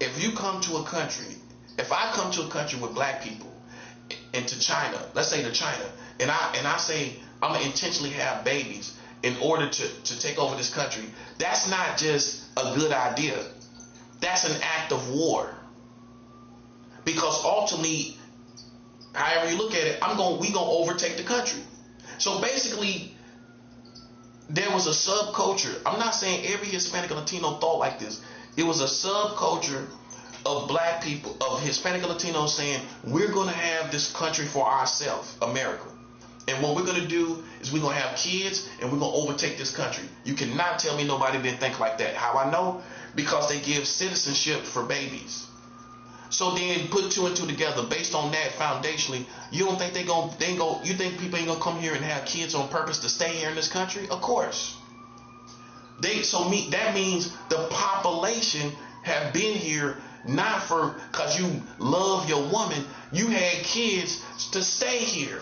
If you come to a country, if I come to a country with black people and to China, let's say to China, and I say I'm gonna intentionally have babies in order to take over this country, that's not just a good idea. That's an act of war. Because ultimately, however you look at it, we gonna overtake the country. So basically, there was a subculture. I'm not saying every Hispanic and Latino thought like this. It was a subculture of black people, of Hispanic and Latinos saying, we're going to have this country for ourselves, America. And what we're going to do is we're going to have kids and we're going to overtake this country. You cannot tell me nobody didn't think like that. How I know? Because they give citizenship for babies. So then put two and two together based on that foundationally. You don't think you think people ain't gonna come here and have kids on purpose to stay here in this country? Of course. That means the population have been here not for because you love your woman. You had kids to stay here.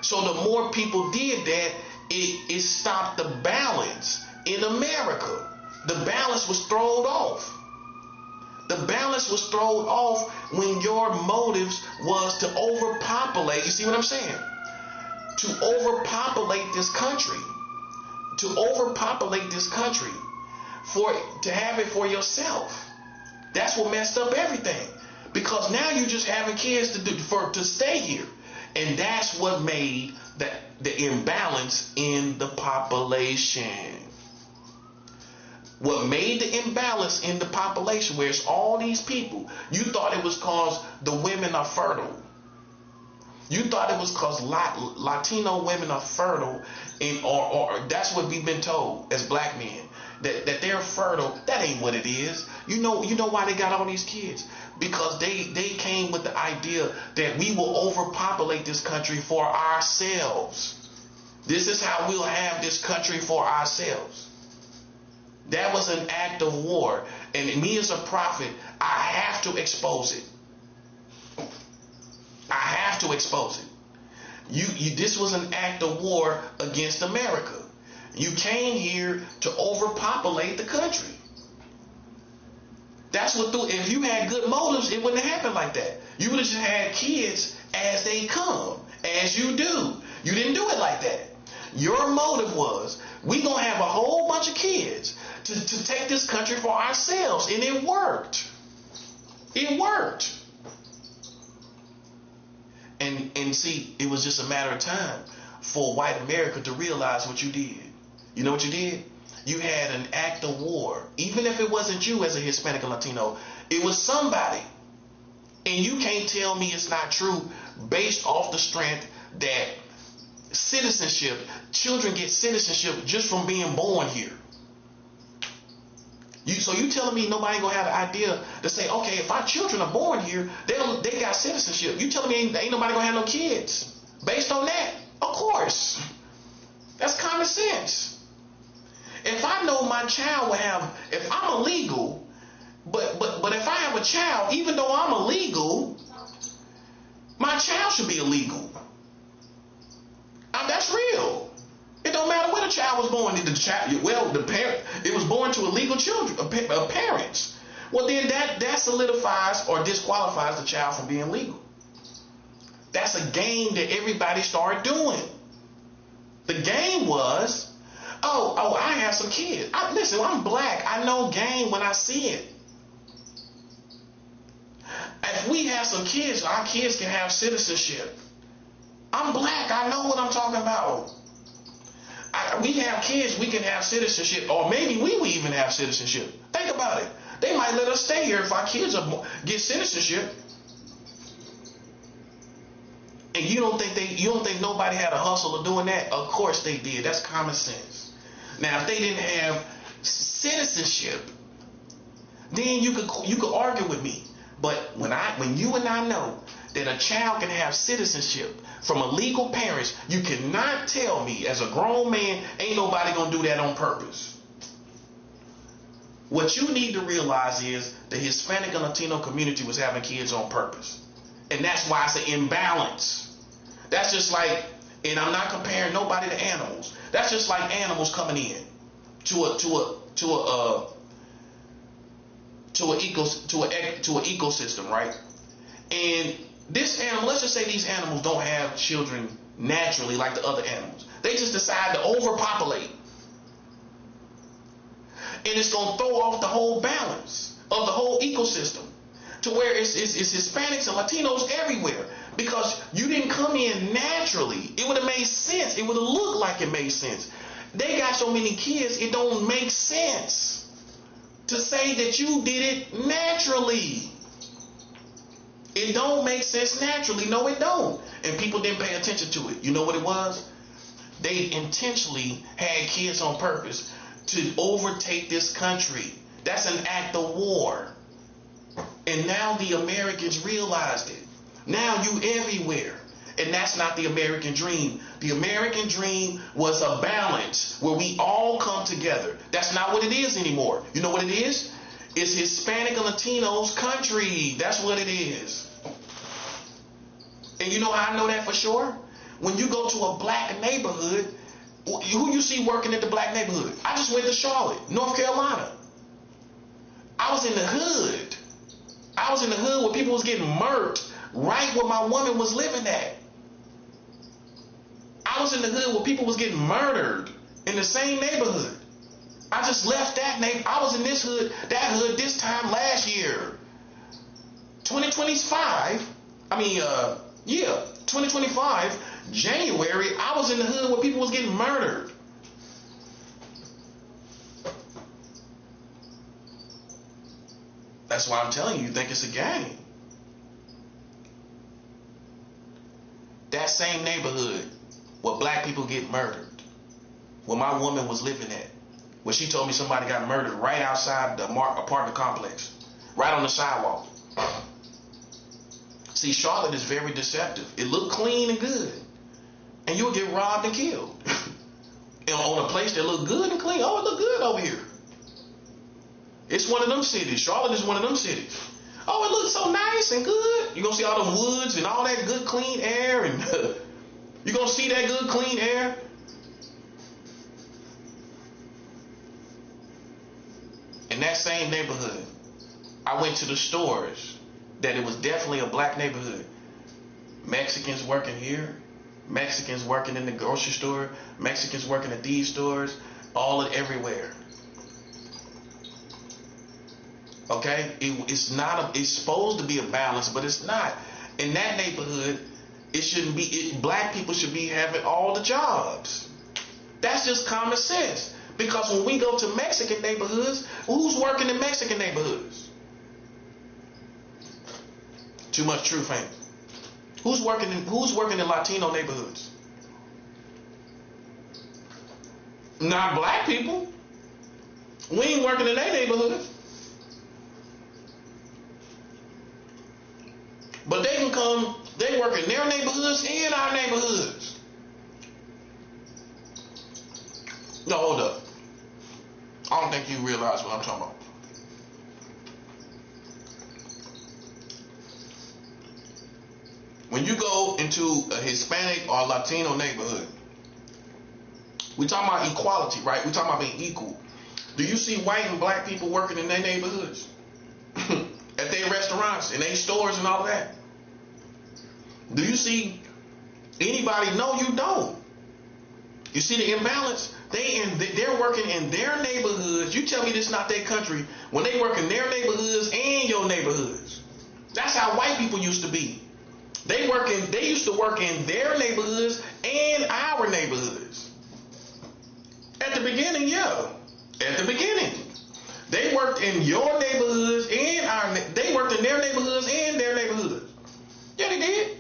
So the more people did that, it stopped the balance in America. The balance was thrown off. The balance was thrown off when your motives was to overpopulate. You see what I'm saying? To overpopulate this country. To overpopulate this country. To have it for yourself. That's what messed up everything. Because now you're just having kids to stay here. And that's what made the imbalance in the population. What made the imbalance in the population, where it's all these people, you thought it was because the women are fertile. You thought it was because Latino women are fertile, or that's what we've been told as black men, that they're fertile. That ain't what it is. You know why they got all these kids? Because they came with the idea that we will overpopulate this country for ourselves. This is how we'll have this country for ourselves. That was an act of war. And me as a prophet, I have to expose it. I have to expose it. This was an act of war against America. You came here to overpopulate the country. That's what if you had good motives, it wouldn't have happened like that. You would have just had kids as they come, as you do. You didn't do it like that. Your motive was, We gonna have a whole bunch of kids to take this country for ourselves. And it worked. It worked. And see, it was just a matter of time for white America to realize what you did. You know what you did? You had an act of war. Even if it wasn't you as a Hispanic and Latino, it was somebody. And you can't tell me it's not true based off the strength that citizenship, children get citizenship just from being born here. So you telling me nobody gonna have the idea to say, okay, if our children are born here, they got citizenship. You telling me ain't nobody gonna have no kids based on that? Of course. That's common sense. If I know my child will have, if I'm illegal, but if I have a child, even though I'm illegal, my child should be illegal. That's real. It don't matter where the child was born. The parent, it was born to illegal children, parents. Well, then that solidifies or disqualifies the child from being legal. That's a game that everybody started doing. The game was, oh, I have some kids. Listen, I'm black. I know game when I see it. If we have some kids, our kids can have citizenship. I'm black. I know what I'm talking about. We have kids, we can have citizenship, or maybe we will even have citizenship. Think about it. They might let us stay here if our kids get citizenship. And you don't think nobody had a hustle of doing that? Of course they did. That's common sense. Now, if they didn't have citizenship, then you could argue with me. But when you and I know that a child can have citizenship from a legal parents, you cannot tell me as a grown man ain't nobody gonna do that on purpose. What you need to realize is the Hispanic and Latino community was having kids on purpose. And that's why it's an imbalance. That's just like, and I'm not comparing nobody to animals. That's just like animals coming in to an ecosystem, right? And this animal, let's just say these animals don't have children naturally like the other animals. They just decide to overpopulate. And it's going to throw off the whole balance of the whole ecosystem to where it's Hispanics and Latinos everywhere. Because you didn't come in naturally. It would have made sense. It would have looked like it made sense. They got so many kids, it don't make sense to say that you did it naturally. It don't make sense naturally. No, it don't. And people didn't pay attention to it. You know what it was? They intentionally had kids on purpose to overtake this country. That's an act of war. And now the Americans realized it. Now you everywhere. And that's not the American dream. The American dream was a balance where we all come together. That's not what it is anymore. You know what it is? It's Hispanic and Latinos country. That's what it is. And you know how I know that for sure? When you go to a black neighborhood, who you see working at the black neighborhood? I just went to Charlotte, North Carolina. I was in the hood. I was in the hood where people was getting murked right where my woman was living at. I was in the hood where people was getting murdered in the same neighborhood. I just left that neighborhood. I was in this hood, that hood this time last year. 2025, 2025, January, I was in the hood where people was getting murdered. That's why I'm telling you think it's a game. That same neighborhood where black people get murdered, where my woman was living at, where she told me somebody got murdered right outside the apartment complex, right on the sidewalk. See, Charlotte is very deceptive. It looked clean and good, and you'll get robbed and killed. And on a place that looked good and clean, oh, it looked good over here. It's one of them cities. Charlotte is one of them cities. Oh, it looks so nice and good. You're going to see all them woods and all that good clean air. And you're going to see that good clean air. In that same neighborhood, I went to the stores that it was definitely a black neighborhood. Mexicans working here. Mexicans working in the grocery store. Mexicans working at these stores. all and everywhere. Okay, it's not. It's supposed to be a balance, but it's not. In that neighborhood, it shouldn't be. Black people should be having all the jobs. That's just common sense. Because when we go to Mexican neighborhoods, who's working in Mexican neighborhoods? Too much truth, ain't it? Who's working in Latino neighborhoods? Not black people. We ain't working in their neighborhoods. But they can come, they work in their neighborhoods and our neighborhoods. No, hold up. I don't think you realize what I'm talking about. When you go into a Hispanic or Latino neighborhood, we talking about equality, right? We talking about being equal. Do you see white and black people working in their neighborhoods? At their restaurants, in their stores and all of that? Do you see anybody? No, you don't. You see the imbalance? They're working in their neighborhoods. You tell me this is not their country when they work in their neighborhoods and your neighborhoods. That's how white people used to be. They used to work in their neighborhoods and our neighborhoods. At the beginning, yeah. At the beginning. They worked in your neighborhoods and they worked in their neighborhoods and their neighborhoods. Yeah, they did.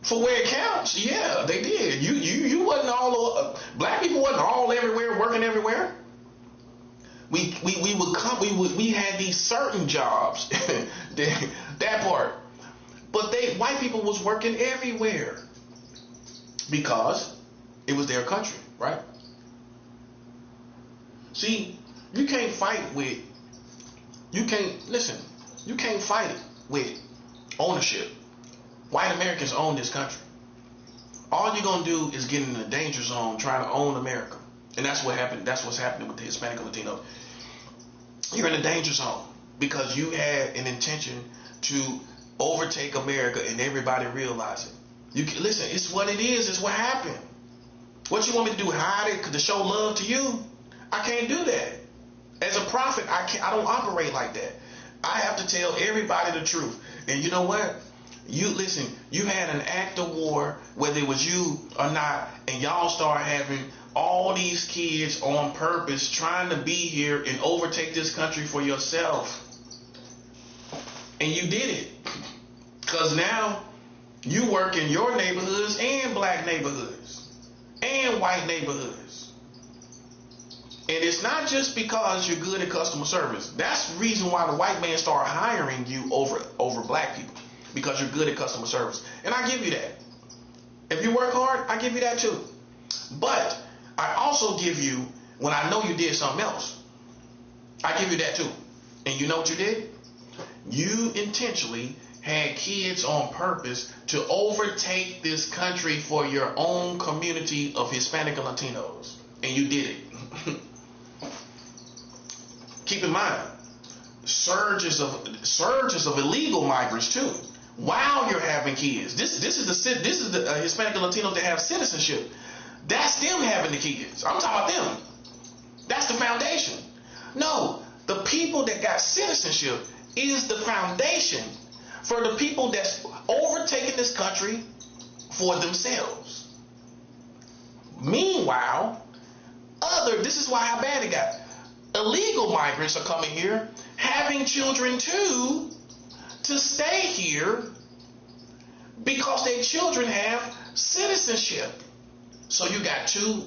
For where it counts, yeah, they did. You wasn't all black people wasn't all everywhere working everywhere. We had these certain jobs, that part, but white people was working everywhere because it was their country, right? See, you can't fight it with ownership. White Americans own this country. All you're going to do is get in the danger zone trying to own America. And that's what happened. That's what's happening with the Hispanic and Latino. You're in the danger zone because you had an intention to overtake America and everybody realize it. Listen, it's what it is. It's what happened. What you want me to do? Hide it to show love to you? I can't do that. As a prophet, I don't operate like that. I have to tell everybody the truth. And you know what? You listen, you had an act of war, whether it was you or not, and y'all start having all these kids on purpose trying to be here and overtake this country for yourself. And you did it. Because now you work in your neighborhoods and black neighborhoods and white neighborhoods. And it's not just because you're good at customer service. That's the reason why the white man started hiring you over black people. Because you're good at customer service. And I give you that. If you work hard, I give you that too. But I also give you, when I know you did something else, I give you that too. And you know what you did? You intentionally had kids on purpose to overtake this country for your own community of Hispanic and Latinos. And you did it. Keep in mind, surges of illegal migrants too. While you're having kids, this is the Hispanic and Latinos that have citizenship. That's them having the kids. I'm talking about them. That's the foundation. No, the people that got citizenship is the foundation for the people that's overtaking this country for themselves. Meanwhile, this is why how bad it got. Illegal migrants are coming here, having children too, to stay here because their children have citizenship. So you got two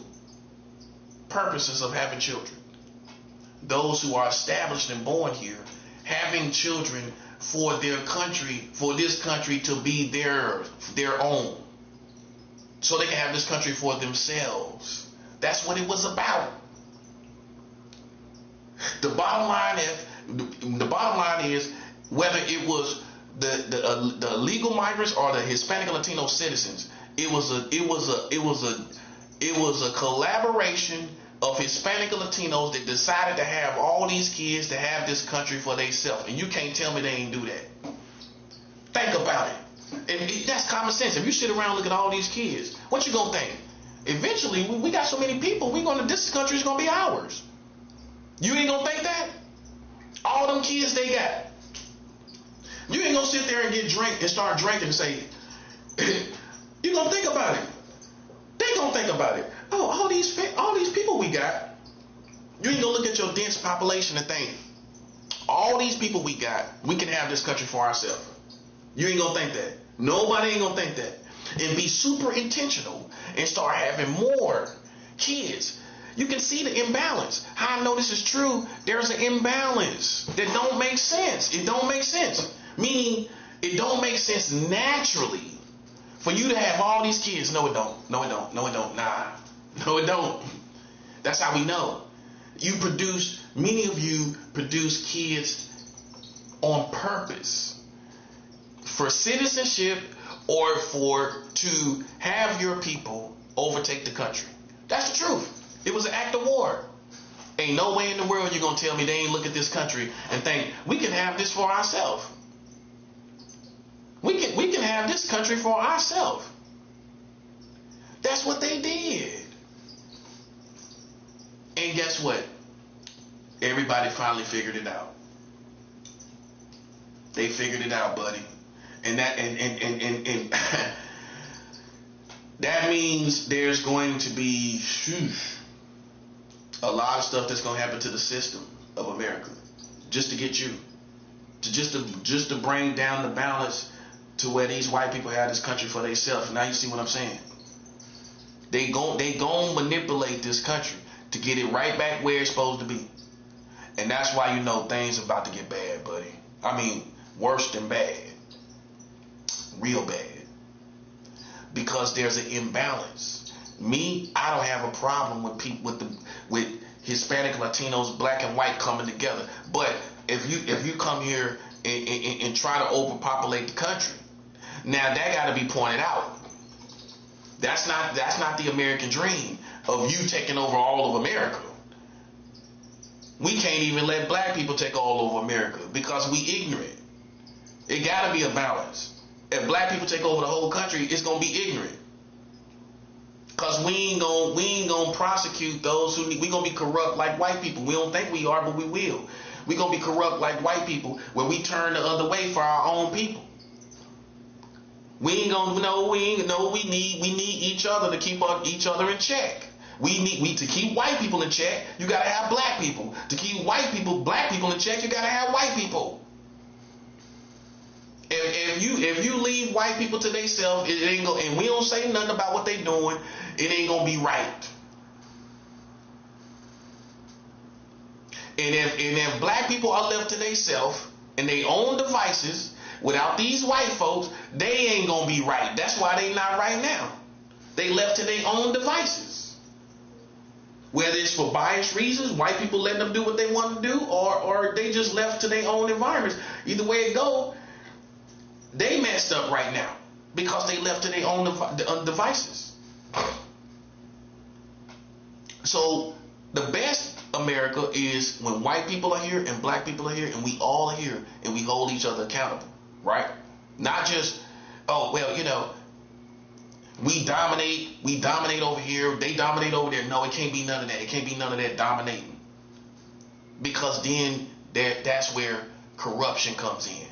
purposes of having children. Those who are established and born here, having children for their country, for this country to be their own. So they can have this country for themselves. That's what it was about. The bottom line is whether it was the illegal migrants or the Hispanic and Latino citizens, it was a collaboration of Hispanic and Latinos that decided to have all these kids to have this country for themselves. And you can't tell me they ain't do that. Think about it. And that's common sense. If you sit around and look at all these kids, what you gonna think? Eventually, we got so many people, this country's gonna be ours. You ain't gonna think that? All them kids they got. You ain't gonna sit there and start drinking and say, you gonna think about it. They gonna think about it. Oh, all these people we got. You ain't gonna look at your dense population and think, all these people we got, we can have this country for ourselves. You ain't gonna think that. Nobody ain't gonna think that. And be super intentional and start having more kids. You can see the imbalance. How I know this is true, there's an imbalance that don't make sense. It don't make sense. Meaning, it don't make sense naturally for you to have all these kids. No, it don't. No, it don't. No, it don't. Nah. No, it don't. That's how we know. Many of you produce kids on purpose for citizenship or to have your people overtake the country. That's the truth. It was an act of war. Ain't no way in the world you're going to tell me they ain't look at this country and think we can have this for ourselves. We can have this country for ourselves. That's what they did. And guess what? Everybody finally figured it out. They figured it out, buddy. And that means there's going to be a lot of stuff that's going to happen to the system of America just to get you to bring down the balance to where these white people have this country for themselves. Now you see what I'm saying? They gon' manipulate this country to get it right back where it's supposed to be. And that's why you know things about to get bad, buddy. I mean, worse than bad. Real bad. Because there's an imbalance. I don't have a problem with people with Hispanic, Latinos, black and white coming together. But if you come here and try to overpopulate the country, now that got to be pointed out. That's not the American dream of you taking over all of America. We can't even let black people take all over America because we ignorant. It got to be a balance. If black people take over the whole country, it's gonna be ignorant. Cause we ain't gonna prosecute those who we gonna be corrupt like white people. We don't think we are, but we will. We gonna be corrupt like white people, where we turn the other way for our own people. We ain't gonna know. We need each other to keep each other in check. We to keep white people in check. You gotta have black people. To keep black people in check. You gotta have white people. If you leave white people to themselves, it ain't gonna, and we don't say nothing about what they doing, it ain't gonna be right. And if black people are left to themselves and their own devices without these white folks, they ain't gonna be right. That's why they not right now. They left to their own devices. Whether it's for biased reasons, white people letting them do what they want to do, or they just left to their own environments. Either way it go, they messed up right now because they left to their own devices. So the best America is when white people are here and black people are here and we all are here and we hold each other accountable, right? Not just, oh, well, you know, we dominate over here, they dominate over there. No, it can't be none of that. It can't be none of that dominating. Because then that's where corruption comes in.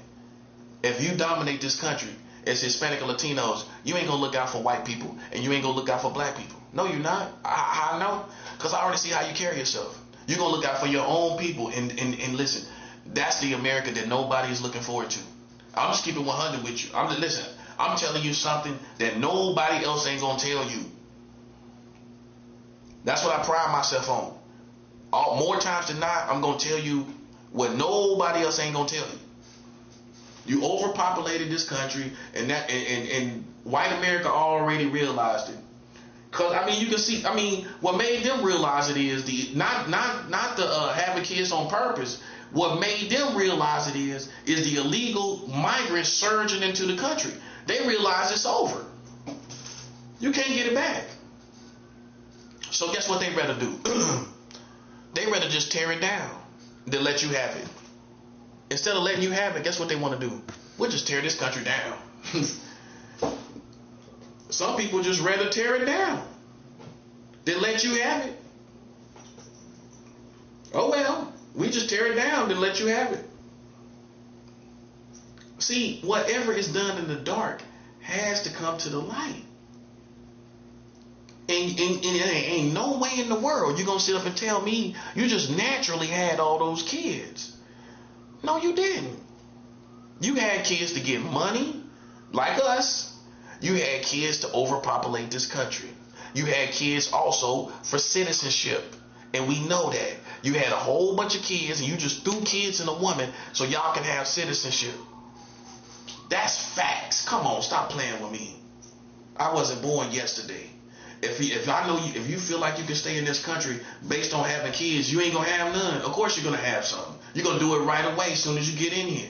If you dominate this country as Hispanic or Latinos, you ain't gonna look out for white people and you ain't gonna look out for black people. No, you're not. I know, because I already see how you carry yourself. You're gonna look out for your own people and listen, that's the America that nobody is looking forward to. I'm just keeping 100 with you. I'm telling you something that nobody else ain't gonna tell you. That's what I pride myself on. More times than not, I'm gonna tell you what nobody else ain't gonna tell you. You overpopulated this country, and white America already realized it. Cause I mean, you can see. I mean, what made them realize it is not the having kids on purpose. What made them realize it is the illegal migrants surging into the country. They realize it's over. You can't get it back. So guess what they rather do? They rather just tear it down than let you have it. Instead of letting you have it, guess what they want to do? We'll just tear this country down. Some people just rather tear it down. They let you have it. Oh well, we just tear it down and let you have it. See, whatever is done in the dark has to come to the light. And ain't no way in the world you're going to sit up and tell me you just naturally had all those kids. No, you didn't. You had kids to get money, like us. You had kids to overpopulate this country. You had kids also for citizenship. And we know that. You had a whole bunch of kids and you just threw kids in a woman so y'all can have citizenship. That's facts. Come on, stop playing with me. I wasn't born yesterday. If I know you, if you feel like you can stay in this country based on having kids, you ain't gonna have none. Of course you're gonna have some. You're gonna do it right away as soon as you get in here.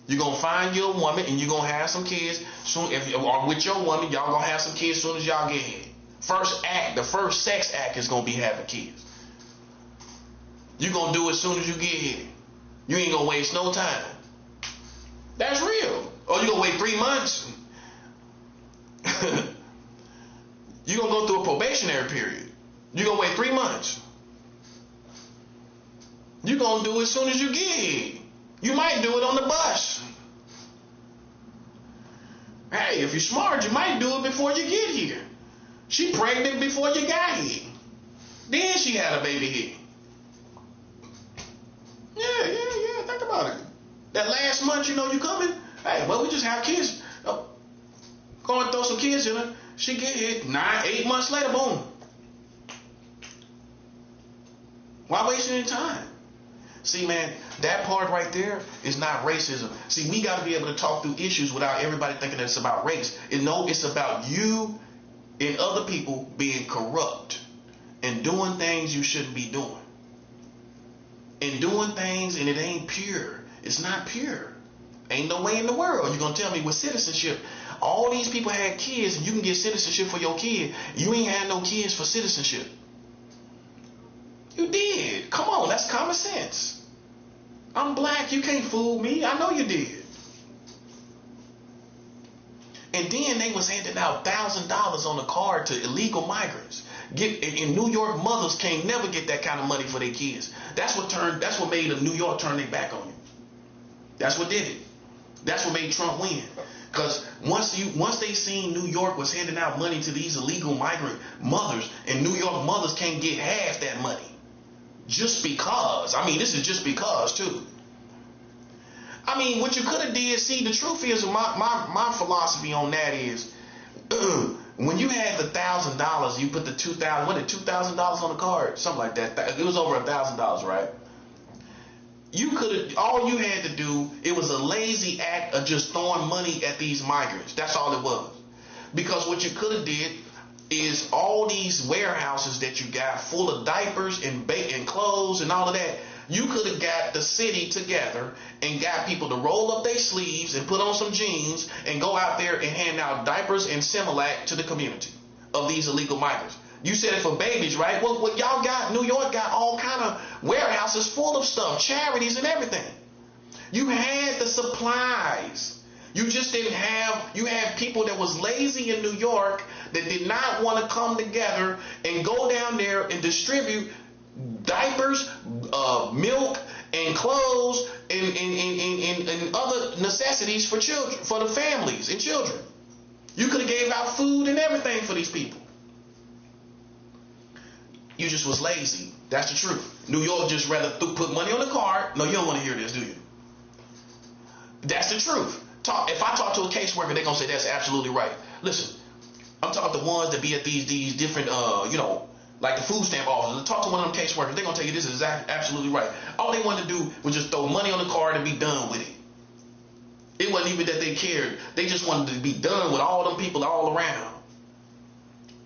You're gonna find your woman and you're gonna have some kids soon. Or with your woman, y'all gonna have some kids as soon as y'all get here. First act, the first sex act is gonna be having kids. You're gonna do it as soon as you get here. You ain't gonna waste no time. That's real. Or you gonna wait 3 months? You're gonna go through a probationary period. You're gonna wait 3 months. You're gonna do it as soon as you get here. You might do it on the bus. Hey, if you're smart, you might do it before you get here. She pregnant before you got here. Then she had a baby here. Yeah. Think about it. That last month, you know you coming. Hey, well, we just have kids. Go and throw some kids in her. She get here 8 months later, boom. Why waste any time? See, man, that part right there is not racism. See, we got to be able to talk through issues without everybody thinking that it's about race. No, it's about you and other people being corrupt and doing things you shouldn't be doing. And doing things and it ain't pure. It's not pure. Ain't no way in the world you're going to tell me with citizenship, all these people had kids and you can get citizenship for your kid. You ain't had no kids for citizenship. You did. Come on, that's common sense. I'm black. You can't fool me. I know you did. And then they was handing out $1,000 on a card to illegal migrants. In New York, mothers can't never get that kind of money for their kids. That's what made New York turn their back on you. That's what did it. That's what made Trump win. Because once they seen New York was handing out money to these illegal migrant mothers, and New York mothers can't get half that money. Just because. I mean, this is just because too. I mean, what you could have did, see, the truth is, my philosophy on that is, when you had the $1,000, you put the $2,000 on the card, something like that. It was over $1,000, right? You could have, all you had to do, it was a lazy act of just throwing money at these migrants. That's all it was. Because what you could have did is all these warehouses that you got full of diapers and clothes and all of that, you could have got the city together and got people to roll up their sleeves and put on some jeans and go out there and hand out diapers and Similac to the community of these illegal migrants. You said it for babies, right? Well, what y'all got, New York got all kind of warehouses full of stuff, charities and everything. You had the supplies. You just didn't have, you had people that was lazy in New York that did not want to come together and go down there and distribute diapers, milk, and clothes, and other necessities for children, for the families and children. You could have gave out food and everything for these people. You just was lazy. That's the truth. New York just rather put money on the card. No, you don't want to hear this, do you? That's the truth. If I talk to a caseworker, they're going to say that's absolutely right. Listen, I'm talking to ones that be at these different, like the food stamp offices. Talk to one of them caseworkers. They're going to tell you this is absolutely right. All they wanted to do was just throw money on the card and be done with it. It wasn't even that they cared. They just wanted to be done with all them people all around.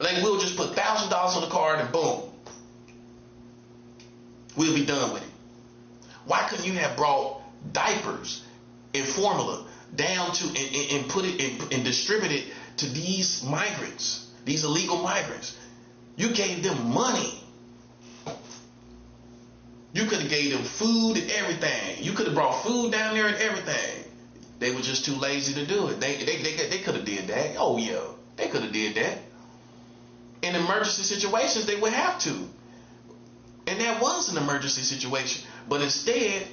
Like, we'll just put $1,000 on the card and boom. We'll be done with it. Why couldn't you have brought diapers and formula down to and put it and distribute it to these migrants, these illegal migrants? You gave them money. You could have gave them food and everything. You could have brought food down there and everything. They were just too lazy to do it. They could have did that. Oh yeah, they could have did that. In emergency situations, they would have to. And that was an emergency situation. But instead,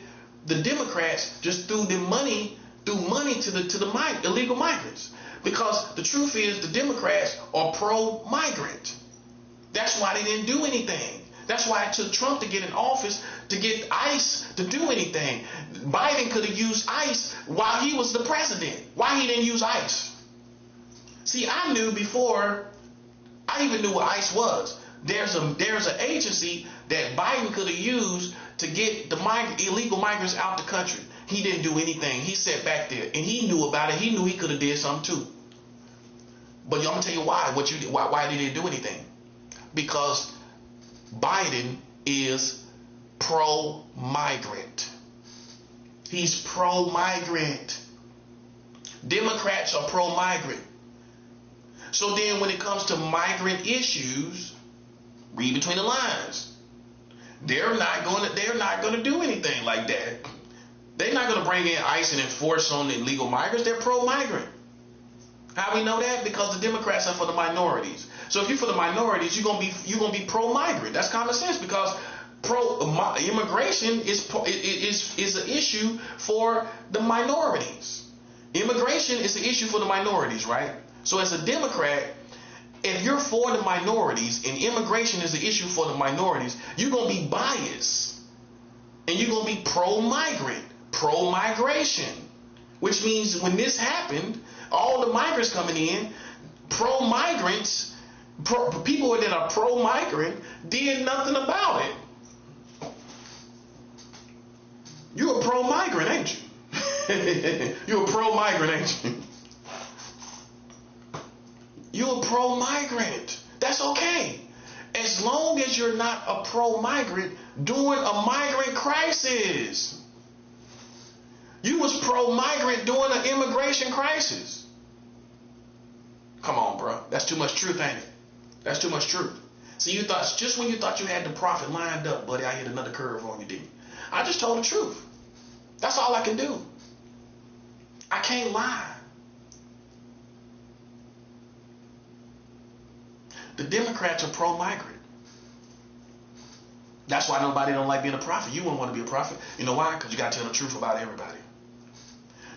the Democrats just threw money to the illegal migrants. Because the truth is, the Democrats are pro-migrant. That's why they didn't do anything. That's why it took Trump to get in office, to get ICE to do anything. Biden could have used ICE while he was the president. Why he didn't use ICE? See, I knew before I even knew what ICE was. There's an agency that Biden could have used to get the illegal migrants out the country. He didn't do anything. He sat back there and he knew about it. He knew he could have did something too. But I'm gonna tell you why. Why they didn't do anything? Because Biden is pro-migrant. He's pro-migrant. Democrats are pro-migrant. So then when it comes to migrant issues, read between the lines. They're not going to do anything like that. They're not going to bring in ICE and enforce on the illegal migrants. They're pro-migrant. How we know that? Because the Democrats are for the minorities. So if you're for the minorities, you're gonna be pro-migrant. That's common sense, because immigration is an issue for the minorities. Immigration is an issue for the minorities, right? So as a Democrat, if you're for the minorities and immigration is an issue for the minorities, you're gonna be biased, and you're gonna be pro-migrant, pro-migration, which means when this happened, all the migrants coming in, people that are pro-migrant did nothing about it. You're a pro-migrant, ain't you? You're a pro-migrant, ain't you? You're a pro-migrant. That's okay. As long as you're not a pro-migrant during a migrant crisis. You was pro-migrant during an immigration crisis. Come on, bro. That's too much truth, ain't it? That's too much truth. See, you thought, just when you thought you had the prophet lined up, buddy, I hit another curve on you, didn't you? I just told the truth. That's all I can do. I can't lie. The Democrats are pro-migrant. That's why nobody don't like being a prophet. You wouldn't want to be a prophet. You know why? Because you got to tell the truth about everybody.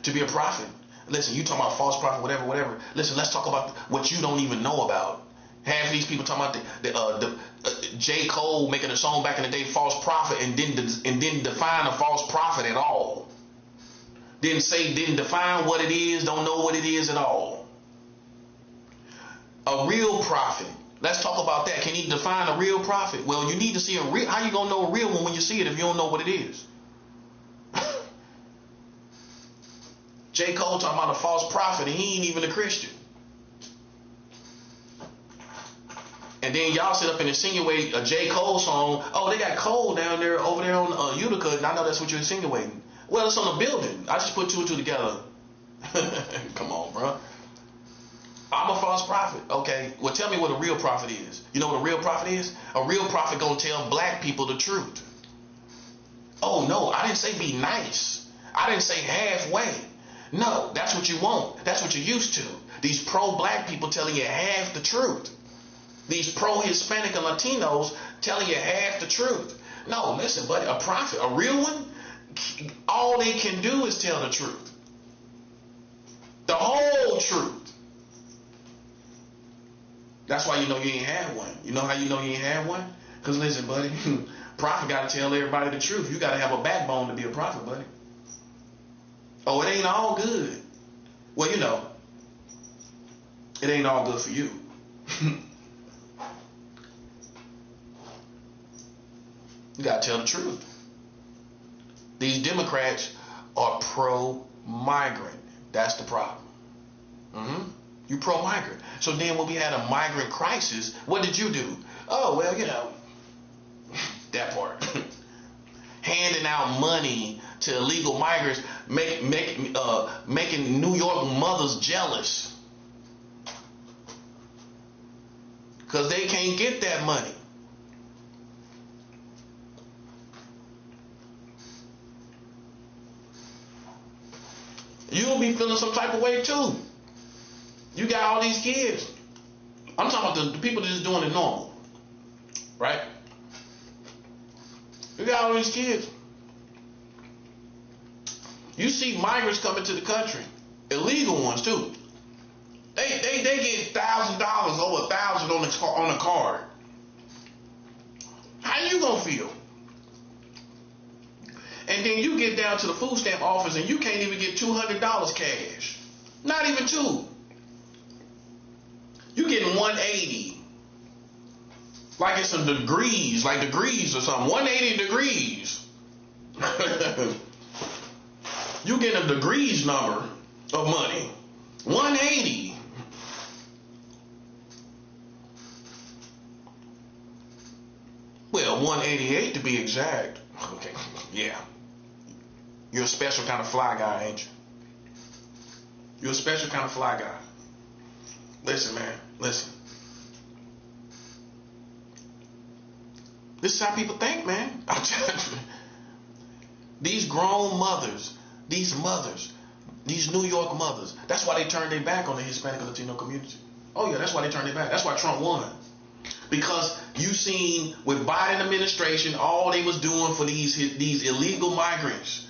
To be a prophet, listen, you talking about false prophet, whatever. Listen, let's talk about what you don't even know about. Half of these people talking about the J. Cole making a song back in the day, false prophet, and didn't define a false prophet at all. Didn't define what it is, don't know what it is at all. A real prophet. Let's talk about that. Can he define a real prophet? Well, you need to see a real. How you gonna know a real one when you see it if you don't know what it is? J. Cole talking about a false prophet, and he ain't even a Christian. And then y'all sit up and insinuate a J. Cole song. Oh, they got Cole down there over there on Utica, and I know that's what you're insinuating. Well, it's on the building. I just put two and two together. Come on, bro. I'm a false prophet. Okay, well, tell me what a real prophet is. You know what a real prophet is? A real prophet gonna tell black people the truth. Oh no, I didn't say be nice. I didn't say halfway. No, that's what you want. That's what you're used to. These pro-black people telling you half the truth. These pro-Hispanic and Latinos telling you half the truth. No, listen, buddy, a prophet, a real one, all they can do is tell the truth. The whole truth. That's why you know you ain't had one. You know how you know you ain't had one? Because listen, buddy, prophet got to tell everybody the truth. You got to have a backbone to be a prophet, buddy. Oh, it ain't all good. Well, you know, it ain't all good for you. You got to tell the truth. These Democrats are pro-migrant. That's the problem. You pro-migrant. So then when we had a migrant crisis, what did you do? Oh, well, you know, that part. Handing out money to illegal migrants, making New York mothers jealous. Because they can't get that money. You'll be feeling some type of way too. You got all these kids. I'm talking about the people just doing it normal, right? You got all these kids. You see migrants coming to the country, illegal ones too. They get $1,000, over $1,000 on a card. How you gonna feel? And then you get down to the food stamp office and you can't even get $200 cash. Not even two. You getting 180. Like it's some degrees, like degrees or something. 180 degrees. You get a degrees number of money. 180. Well, 188 to be exact. Okay, yeah. You're a special kind of fly guy, ain't you? You're a special kind of fly guy. Listen, man, listen. This is how people think, man. I'm telling you. These grown mothers, these New York mothers, that's why they turned their back on the Hispanic and Latino community. Oh yeah, that's why they turned their back. That's why Trump won. Because you seen with Biden administration, all they was doing for these illegal migrants.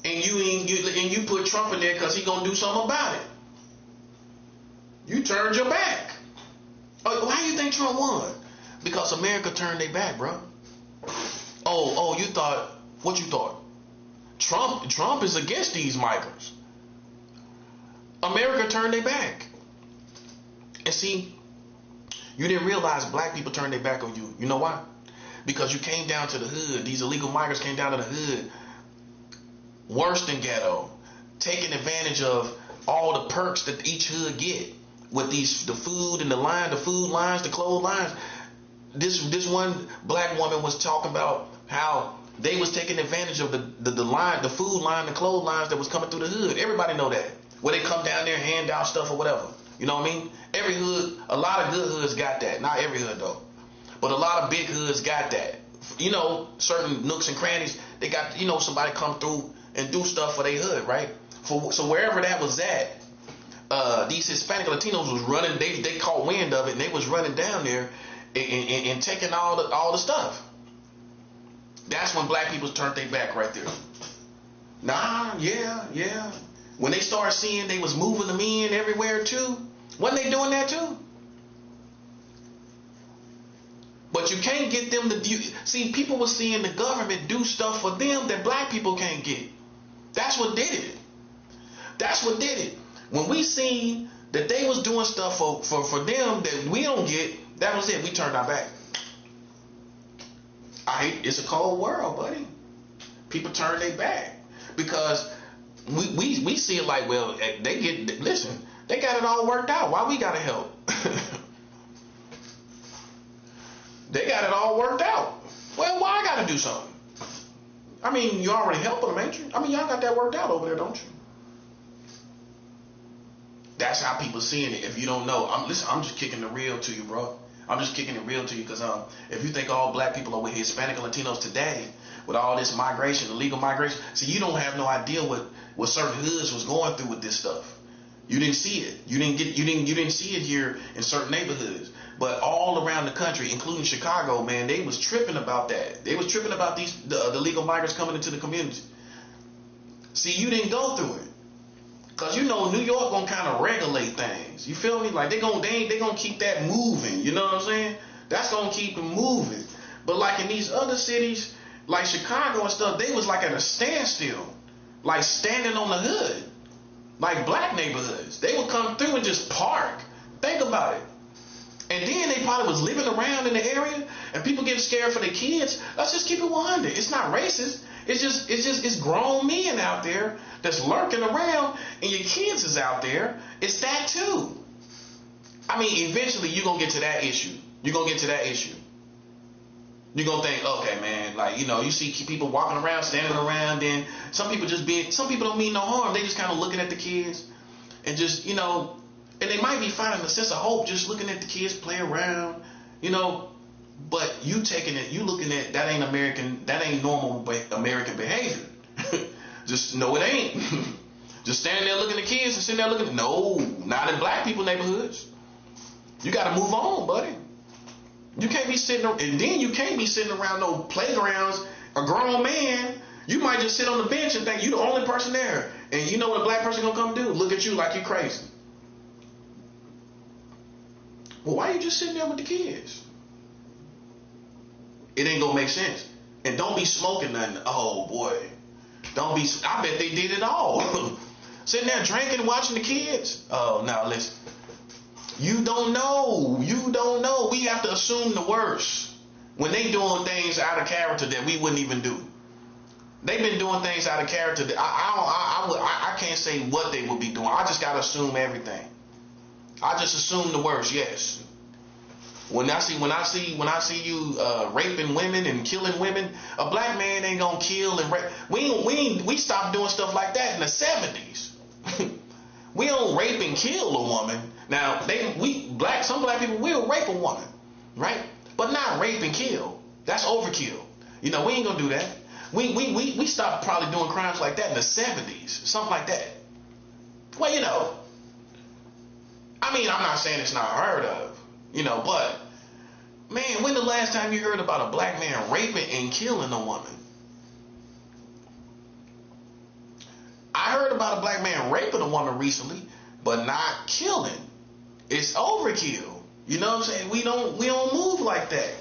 And you put Trump in there because he gonna do something about it. You turned your back. Why do you think Trump won? Because America turned their back, bro. Oh, you thought, what you thought? Trump is against these migrants. America turned their back. And see, you didn't realize black people turned their back on you. You know why? Because you came down to the hood. These illegal migrants came down to the hood. Worse than ghetto. Taking advantage of all the perks that each hood get. With the food and the food lines, the clothes lines. This one black woman was talking about how they was taking advantage of the food line, the clothes lines that was coming through the hood. Everybody know that. Where they come down there and hand out stuff or whatever. You know what I mean? Every hood, a lot of good hoods got that. Not every hood though. But a lot of big hoods got that. You know, certain nooks and crannies, they got, somebody come through and do stuff for their hood, right? So wherever that was at, these Hispanic Latinos was running, they caught wind of it and they was running down there and taking all the stuff. That's when black people turned their back right there. Nah, yeah. When they started seeing they was moving them in everywhere too, wasn't they doing that too? But you can't get them to see, people were seeing the government do stuff for them that black people can't get. That's what did it. That's what did it. When we seen that they was doing stuff for them that we don't get, that was it. We turned our back. It's a cold world, buddy. People turn their back because we see it like, well, they got it all worked out. Why we gotta help? They got it all worked out. Well, why I gotta do something? I mean, you already helping them, ain't you? I mean, y'all got that worked out over there, don't you? That's how people seeing it. If you don't know, I'm just kicking the real to you, bro. I'm just kicking it real to you because if you think all black people are with Hispanic and Latinos today, with all this migration, illegal migration, see, you don't have no idea what certain hoods was going through with this stuff. You didn't see it. You didn't see it here in certain neighborhoods. But all around the country, including Chicago, man, they was tripping about that. They was tripping about the legal migrants coming into the community. See, you didn't go through it. Cause New York gonna kind of regulate things. You feel me? Like they gonna keep that moving. You know what I'm saying? That's gonna keep it moving. But like in these other cities, like Chicago and stuff, they was like at a standstill, like standing on the hood, like black neighborhoods. They would come through and just park. Think about it. And then they probably was living around in the area, and people getting scared for their kids. Let's just keep it 100. It's not racist. It's grown men out there that's lurking around, and your kids is out there. It's that too. I mean, eventually you're gonna get to that issue. You're gonna get to that issue. You're gonna think, okay, man, like, you see people walking around, standing around, then some people don't mean no harm. They just kind of looking at the kids and just, and they might be finding a sense of hope just looking at the kids play around, but you taking it, you looking at that ain't normal American behavior. Just no, it ain't. Just standing there looking at kids and sitting there looking. No, not in black people neighborhoods. You got to move on, buddy. You can't be sitting, and then you can't be sitting around no playgrounds. A grown man, you might just sit on the bench and think you the only person there. And you know what a black person gonna come do? Look at you like you crazy. Well, why are you just sitting there with the kids? It ain't gonna make sense. And don't be smoking nothing. Oh boy. Don't be, I bet they did it all. Sitting there drinking, watching the kids. Oh, now listen. You don't know. You don't know. We have to assume the worst. When they doing things out of character that we wouldn't even do. They've been doing things out of character that I can't say what they would be doing. I just gotta assume everything. I just assume the worst. Yes. When I see you raping women and killing women, a black man ain't gonna kill and rape. We stopped doing stuff like that in the 70s. We don't rape and kill a woman. Now some black people will rape a woman, right? But not rape and kill. That's overkill. You know, we ain't gonna do that. We stopped probably doing crimes like that in the 70s, something like that. Well, you know, I mean, I'm not saying it's not heard of, you know, but man, when the last time you heard about a black man raping and killing a woman? I heard about a black man raping a woman recently, but not killing. It's overkill. You know what I'm saying? We don't move like that.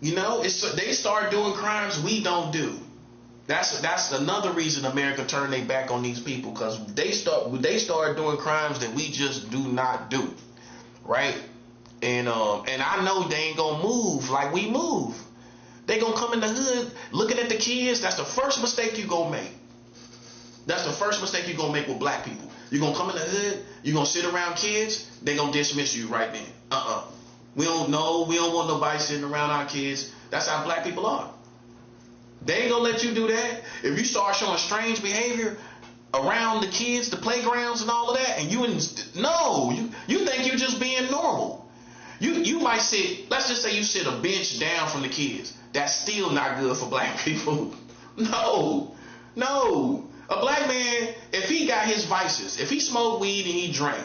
You know, they start doing crimes we don't do. That's another reason America turned their back on these people, because they start doing crimes that we just do not do, right? And I know they ain't gonna move like we move. They gonna come in the hood looking at the kids. That's the first mistake you gonna make. That's the first mistake you gonna make with black people. You're gonna come in the hood, you're gonna sit around kids, they gonna dismiss you right then. We don't want nobody sitting around our kids. That's how black people are. They ain't gonna let you do that. If you start showing strange behavior around the kids, the playgrounds and all of that, and you think you're just being normal. You might sit, let's just say you sit a bench down from the kids. That's still not good for black people. No. A black man, if he got his vices, if he smoked weed and he drank,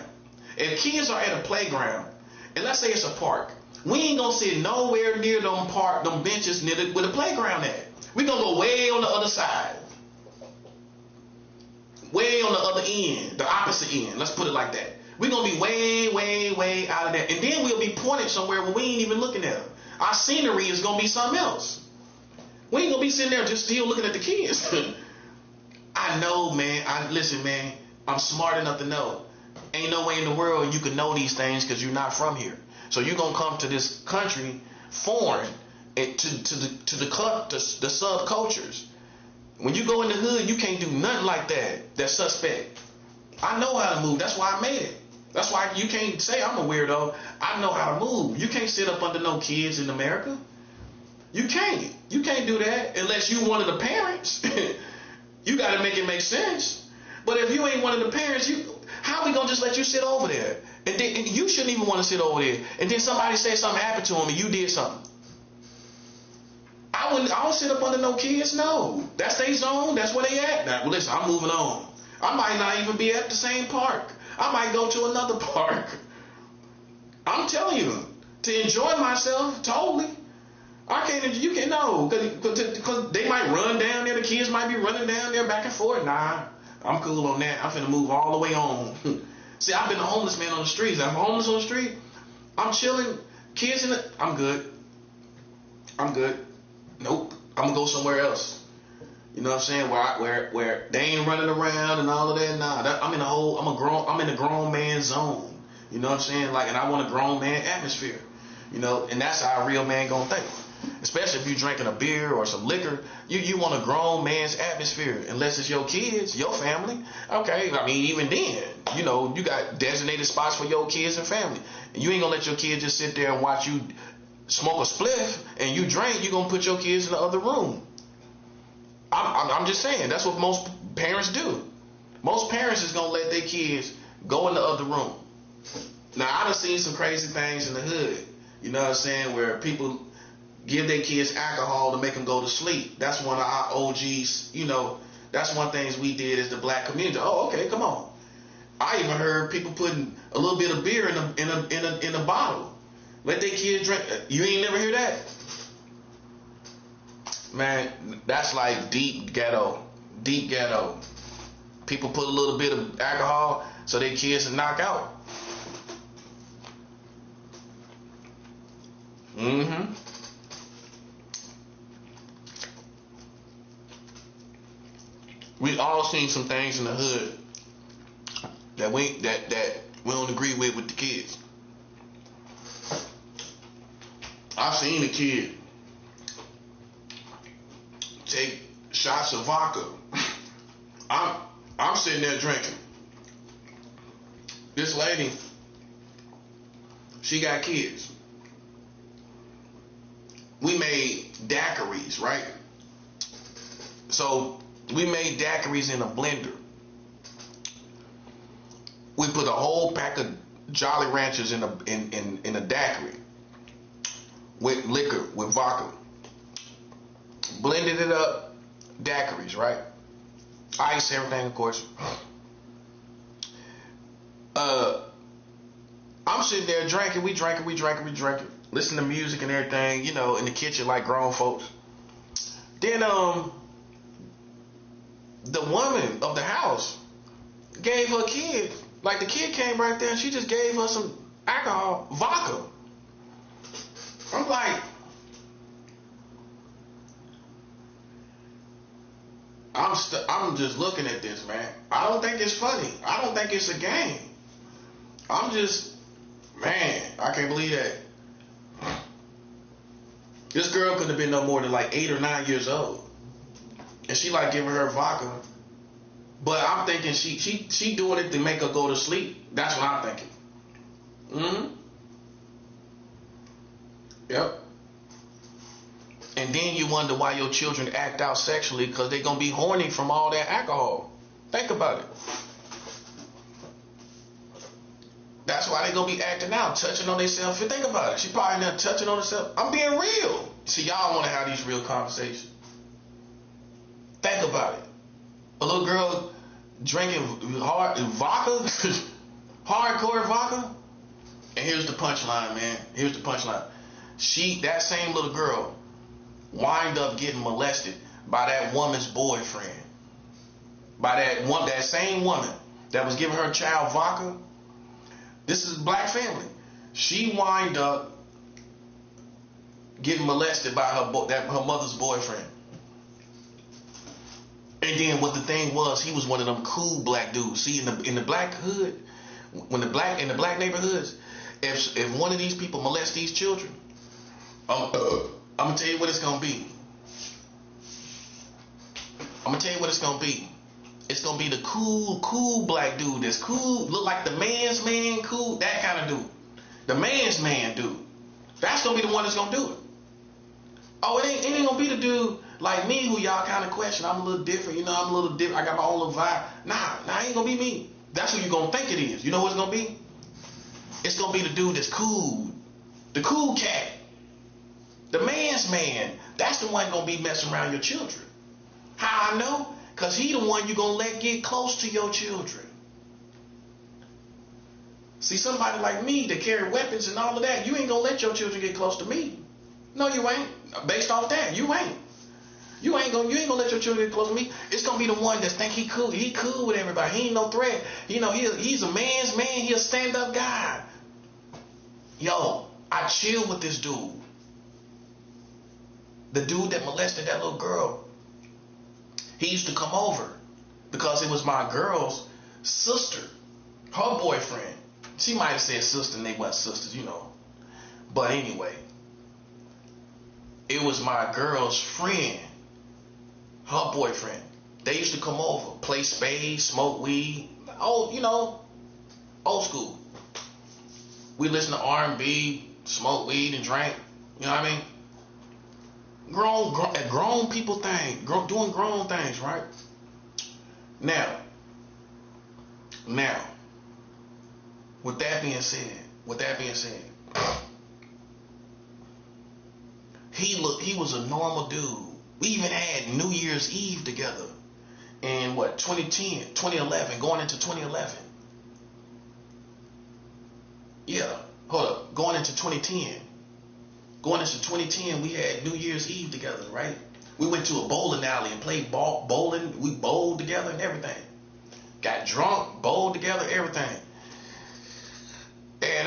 if kids are at a playground, and let's say it's a park, we ain't gonna sit nowhere near them benches near where the playground at. We gonna go way on the other side. Way on the other end, the opposite end. Let's put it like that. We're gonna be way out of that. And then we'll be pointed somewhere where we ain't even looking at them. Our scenery is gonna be something else. We ain't gonna be sitting there just still looking at the kids. I know, man. Listen, man. I'm smart enough to know. Ain't no way in the world you can know these things because you're not from here. So you're gonna come to this country foreign and to the subcultures. When you go in the hood, you can't do nothing like that. That's suspect. I know how to move. That's why I made it. That's why you can't say I'm a weirdo. I know how to move. You can't sit up under no kids in America. You can't. You can't do that unless you one of the parents. You got to make it make sense. But if you ain't one of the parents, how are we gonna just let you sit over there? And you shouldn't even want to sit over there. And then somebody say something happened to him and you did something. I don't sit up under no kids. No, that's their zone. That's where they at. Now, listen, I'm moving on. I might not even be at the same park. I might go to another park. I'm telling you, to enjoy myself totally. You can't know, because they might run down there. The kids might be running down there back and forth. Nah, I'm cool on that. I'm finna move all the way home. See, I've been a homeless man on the streets. I'm homeless on the street. I'm chilling. Kids in it. I'm good. Nope. I'm gonna go somewhere else. You know what I'm saying? Where they ain't running around and all of that. Nah, I'm in a grown man zone. You know what I'm saying? Like, and I want a grown man atmosphere. You know, and that's how a real man gonna think. Especially if you're drinking a beer or some liquor, you want a grown man's atmosphere. Unless it's your kids, your family. Okay, I mean, even then, you know, you got designated spots for your kids and family. And you ain't gonna let your kids just sit there and watch you smoke a spliff and you drink. You're gonna put your kids in the other room. I'm just saying, that's what most parents do. Most parents is gonna let their kids go in the other room. Now, I done seen some crazy things in the hood. You know what I'm saying? Where people give their kids alcohol to make them go to sleep. That's one of our OGs, you know, that's one thing we did as the black community. Oh, okay, come on. I even heard people putting a little bit of beer in a bottle. Let their kids drink. You ain't never hear that? Man, that's like deep ghetto. Deep ghetto. People put a little bit of alcohol so their kids can knock out. Mm-hmm. We all seen some things in the hood that we don't agree with the kids. I've seen a kid take shots of vodka. I'm sitting there drinking. This lady, she got kids. We made daiquiris, right? So we made daiquiris in a blender. We put a whole pack of Jolly Ranchers in a daiquiri with liquor, with vodka. Blended it up, daiquiris, right? Ice, everything, of course. I'm sitting there drinking, we drinking. Listen to music and everything, you know, in the kitchen like grown folks. Then the woman of the house gave her kid, like the kid came right there and she just gave her some alcohol, vodka. I'm like, I'm just looking at this, man. I don't think it's funny. I don't think it's a game. I'm just, man, I can't believe that. This girl could have been no more than like 8 or 9 years old. And she like giving her vodka. But I'm thinking she doing it to make her go to sleep. That's what I'm thinking. Mm-hmm. Yep. And then you wonder why your children act out sexually, because they're going to be horny from all that alcohol. Think about it. That's why they're going to be acting out, touching on themselves. Think about it. She probably not touching on herself. I'm being real. See, y'all want to have these real conversations. Think about it. A little girl drinking hard vodka, hardcore vodka. And here's the punchline, man. Here's the punchline. That same little girl wind up getting molested by that woman's boyfriend. By that same woman that was giving her child vodka. This is a black family. She wind up getting molested by her mother's boyfriend. And then what the thing was, he was one of them cool black dudes. See, in the black hood, in the black neighborhoods, if one of these people molest these children, I'm gonna tell you what it's gonna be. It's gonna be the cool black dude that's cool, look like the man's man, cool, that kind of dude. The man's man dude. That's gonna be the one that's gonna do it. Oh, it ain't gonna be the dude like me who y'all kind of question. I'm a little different, you know, I'm a little different. I got my own little vibe. Nah, it ain't gonna be me. That's who you gonna think it is. You know what it's gonna be? It's gonna be the dude that's cool. The cool cat. The man's man. That's the one gonna be messing around your children. How I know? Because he the one you're going to let get close to your children. See, somebody like me that carry weapons and all of that, you ain't going to let your children get close to me. No, you ain't. Based off that, you ain't. You ain't going to let your children get close to me. It's going to be the one that think he cool. He cool with everybody. He ain't no threat. You know, he's a man's man. He a stand-up guy. Yo, I chill with this dude. The dude that molested that little girl. He used to come over because it was my girl's sister, her boyfriend. She might have said sister and they weren't sisters, you know. But anyway, it was my girl's friend, her boyfriend. They used to come over, play spades, smoke weed. Oh, you know, old school. We listen to R&B, smoke weed and drink. You know what I mean? Grown people thing, doing grown things, right? Now, with that being said, he was a normal dude. We even had New Year's Eve together in 2011, going into 2011. Yeah, hold up. Going into 2010. Going into 2010, we had New Year's Eve together, right? We went to a bowling alley and played bowling. We bowled together and everything. Got drunk, bowled together, everything. And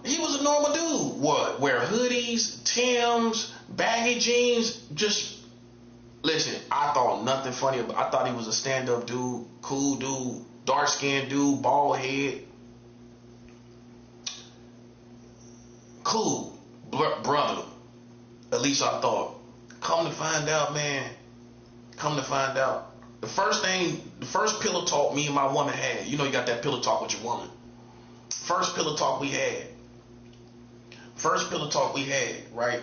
he was a normal dude. What? Wear hoodies, Timbs, baggy jeans. Just listen. I thought nothing funny about. I thought he was a stand-up dude, cool dude, dark-skinned dude, bald head, cool brother. At least I thought. Come to find out, man. Come to find out. The first pillow talk me and my woman had. You know, you got that pillow talk with your woman. First pillow talk we had. Right?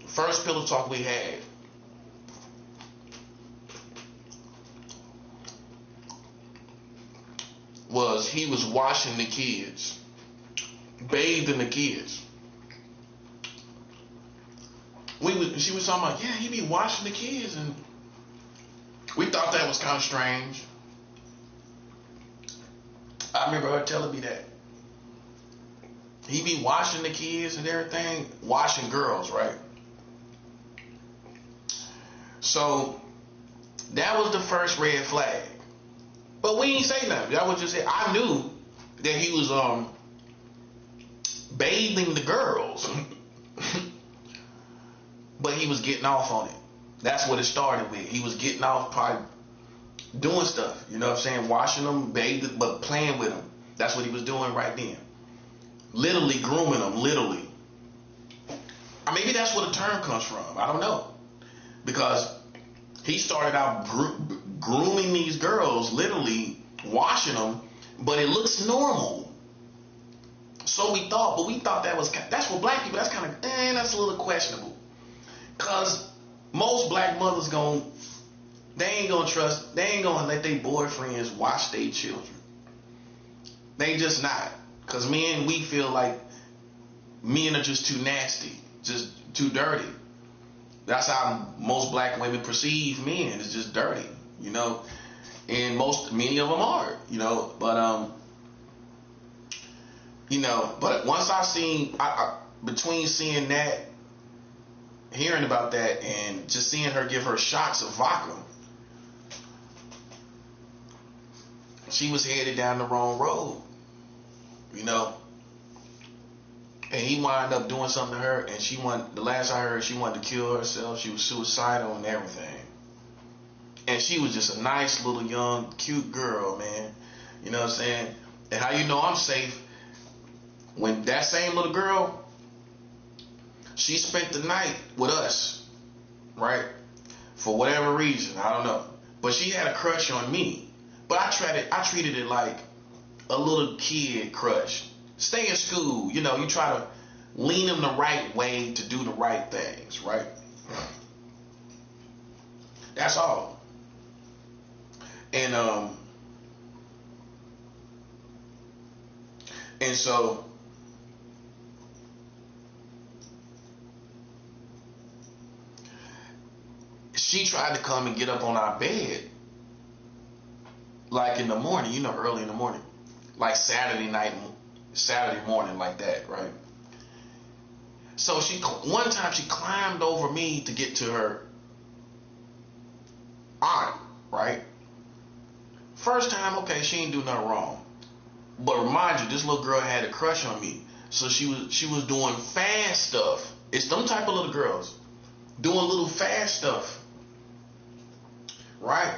First pillow talk we had. Was he was washing the kids, bathing the kids. She was talking about, yeah, he be washing the kids, and we thought that was kind of strange. I remember her telling me that he be washing the kids and everything, washing girls, right? So that was the first red flag. But we ain't say nothing. That was just it. I knew that he was bathing the girls. But he was getting off on it. That's what it started with. He was getting off, probably doing stuff. You know what I'm saying? Washing them, bathing, but playing with them. That's what he was doing right then. Literally grooming them, literally. Maybe that's where the term comes from. I don't know. Because he started out grooming these girls, literally washing them, but it looks normal. So we thought, but we thought that's what black people, that's kind of, that's a little questionable. Because most black mothers they ain't gonna let their boyfriends wash their children. They just not. Because we feel like men are just too nasty, just too dirty. That's how most black women perceive men. It's just dirty, you know. And many of them are, you know. But but once I seen, between seeing that, hearing about that, and just seeing her give her shots of vodka, she was headed down the wrong road, you know. And he wound up doing something to her, and the last I heard, she wanted to kill herself. She was suicidal and everything. And she was just a nice little young, cute girl, man. You know what I'm saying? And how you know I'm safe? When that same little girl, she spent the night with us, right? For whatever reason, I don't know. But she had a crush on me. But I treated it like a little kid crush. Stay in school, you know, you try to lean them the right way to do the right things, right? That's all. And so she tried to come and get up on our bed, like in the morning, you know, early in the morning, like Saturday morning, like that, right? So one time she climbed over me to get to her aunt, right? First time, okay, she ain't do nothing wrong. But remind you, this little girl had a crush on me. So she was doing fast stuff. It's them type of little girls doing little fast stuff, right?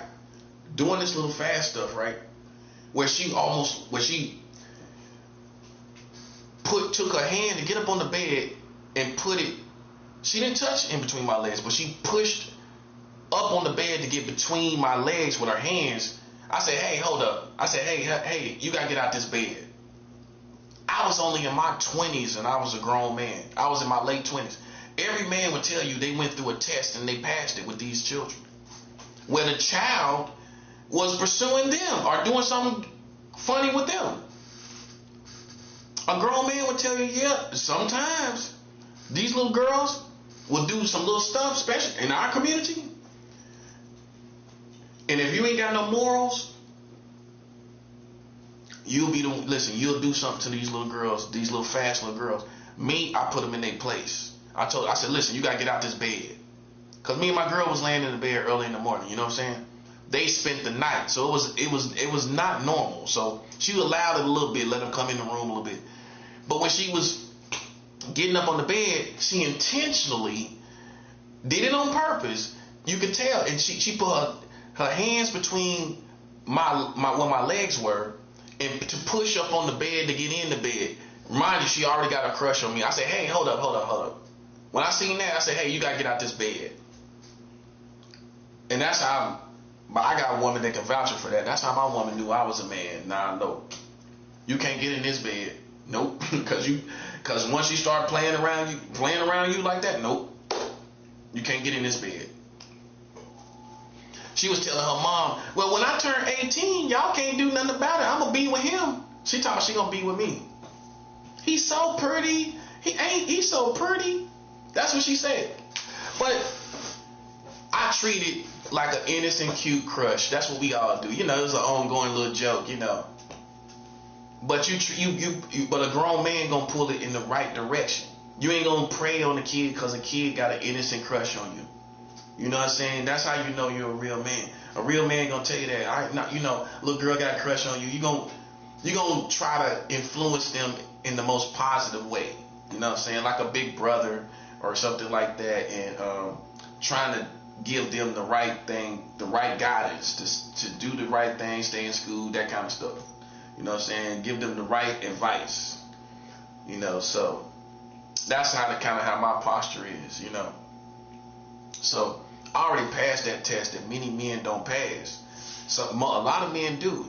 Doing this little fast stuff, right? Where she took her hand to get up on the bed and put it. She didn't touch in between my legs, but she pushed up on the bed to get between my legs with her hands. I said, hey, hold up. I said, hey, you gotta get out this bed. I was only in my 20s and I was a grown man. I was in my late 20s. Every man would tell you they went through a test and they passed it with these children, where the child was pursuing them or doing something funny with them. A grown man would tell you, yeah, sometimes these little girls will do some little stuff, especially in our community. And if you ain't got no morals, you'll do something to these little girls, these little fast little girls. Me, I put them in their place. I said, listen, you gotta get out this bed. Cause me and my girl was laying in the bed early in the morning, you know what I'm saying? They spent the night, so it was not normal. So she allowed it a little bit, let them come in the room a little bit. But when she was getting up on the bed, she intentionally did it on purpose. You could tell, and she put her hands between my where my legs were, and to push up on the bed to get in the bed. Mind you, she already got a crush on me. I said, hey, hold up. When I seen that, I said, hey, you gotta get out this bed. And that's how, but I got a woman that can vouch for that. That's how my woman knew I was a man. Nah, no, you can't get in this bed. Nope, because once you start playing around you like that, nope, you can't get in this bed. She was telling her mom, well, when I turn 18, y'all can't do nothing about it. I'm gonna be with him. She thought she gonna be with me. He's so pretty. He's so pretty. That's what she said. But I treat it like an innocent, cute crush. That's what we all do. You know, it's an ongoing little joke, you know. But but a grown man gonna pull it in the right direction. You ain't gonna prey on the kid because a kid got an innocent crush on you. You know what I'm saying? That's how you know you're a real man. A real man gonna tell you that. Little girl got a crush on you. You gonna try to influence them in the most positive way. You know what I'm saying? Like a big brother or something like that, and trying to give them the right thing, the right guidance to do the right thing, stay in school, that kind of stuff. You know what I'm saying? Give them the right advice. You know, so that's how my posture is, you know. So I already passed that test that many men don't pass. So a lot of men do.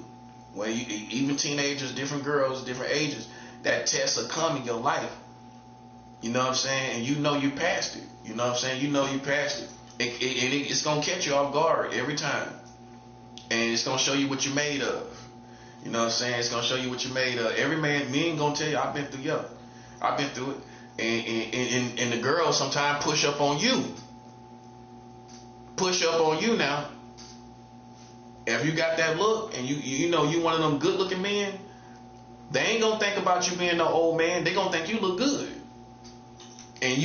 Well, even teenagers, different girls, different ages, that test will come in your life. You know what I'm saying? And you know you passed it. You know what I'm saying? You know you passed it. It's going to catch you off guard every time. And it's going to show you what you're made of. You know what I'm saying? It's going to show you what you're made of. Every man ain't going to tell you, I've been through it. And the girls sometimes push up on you. Push up on you now. If you got that look and you know you one of them good looking men, they ain't gonna think about you being no old man. They gonna think you look good. And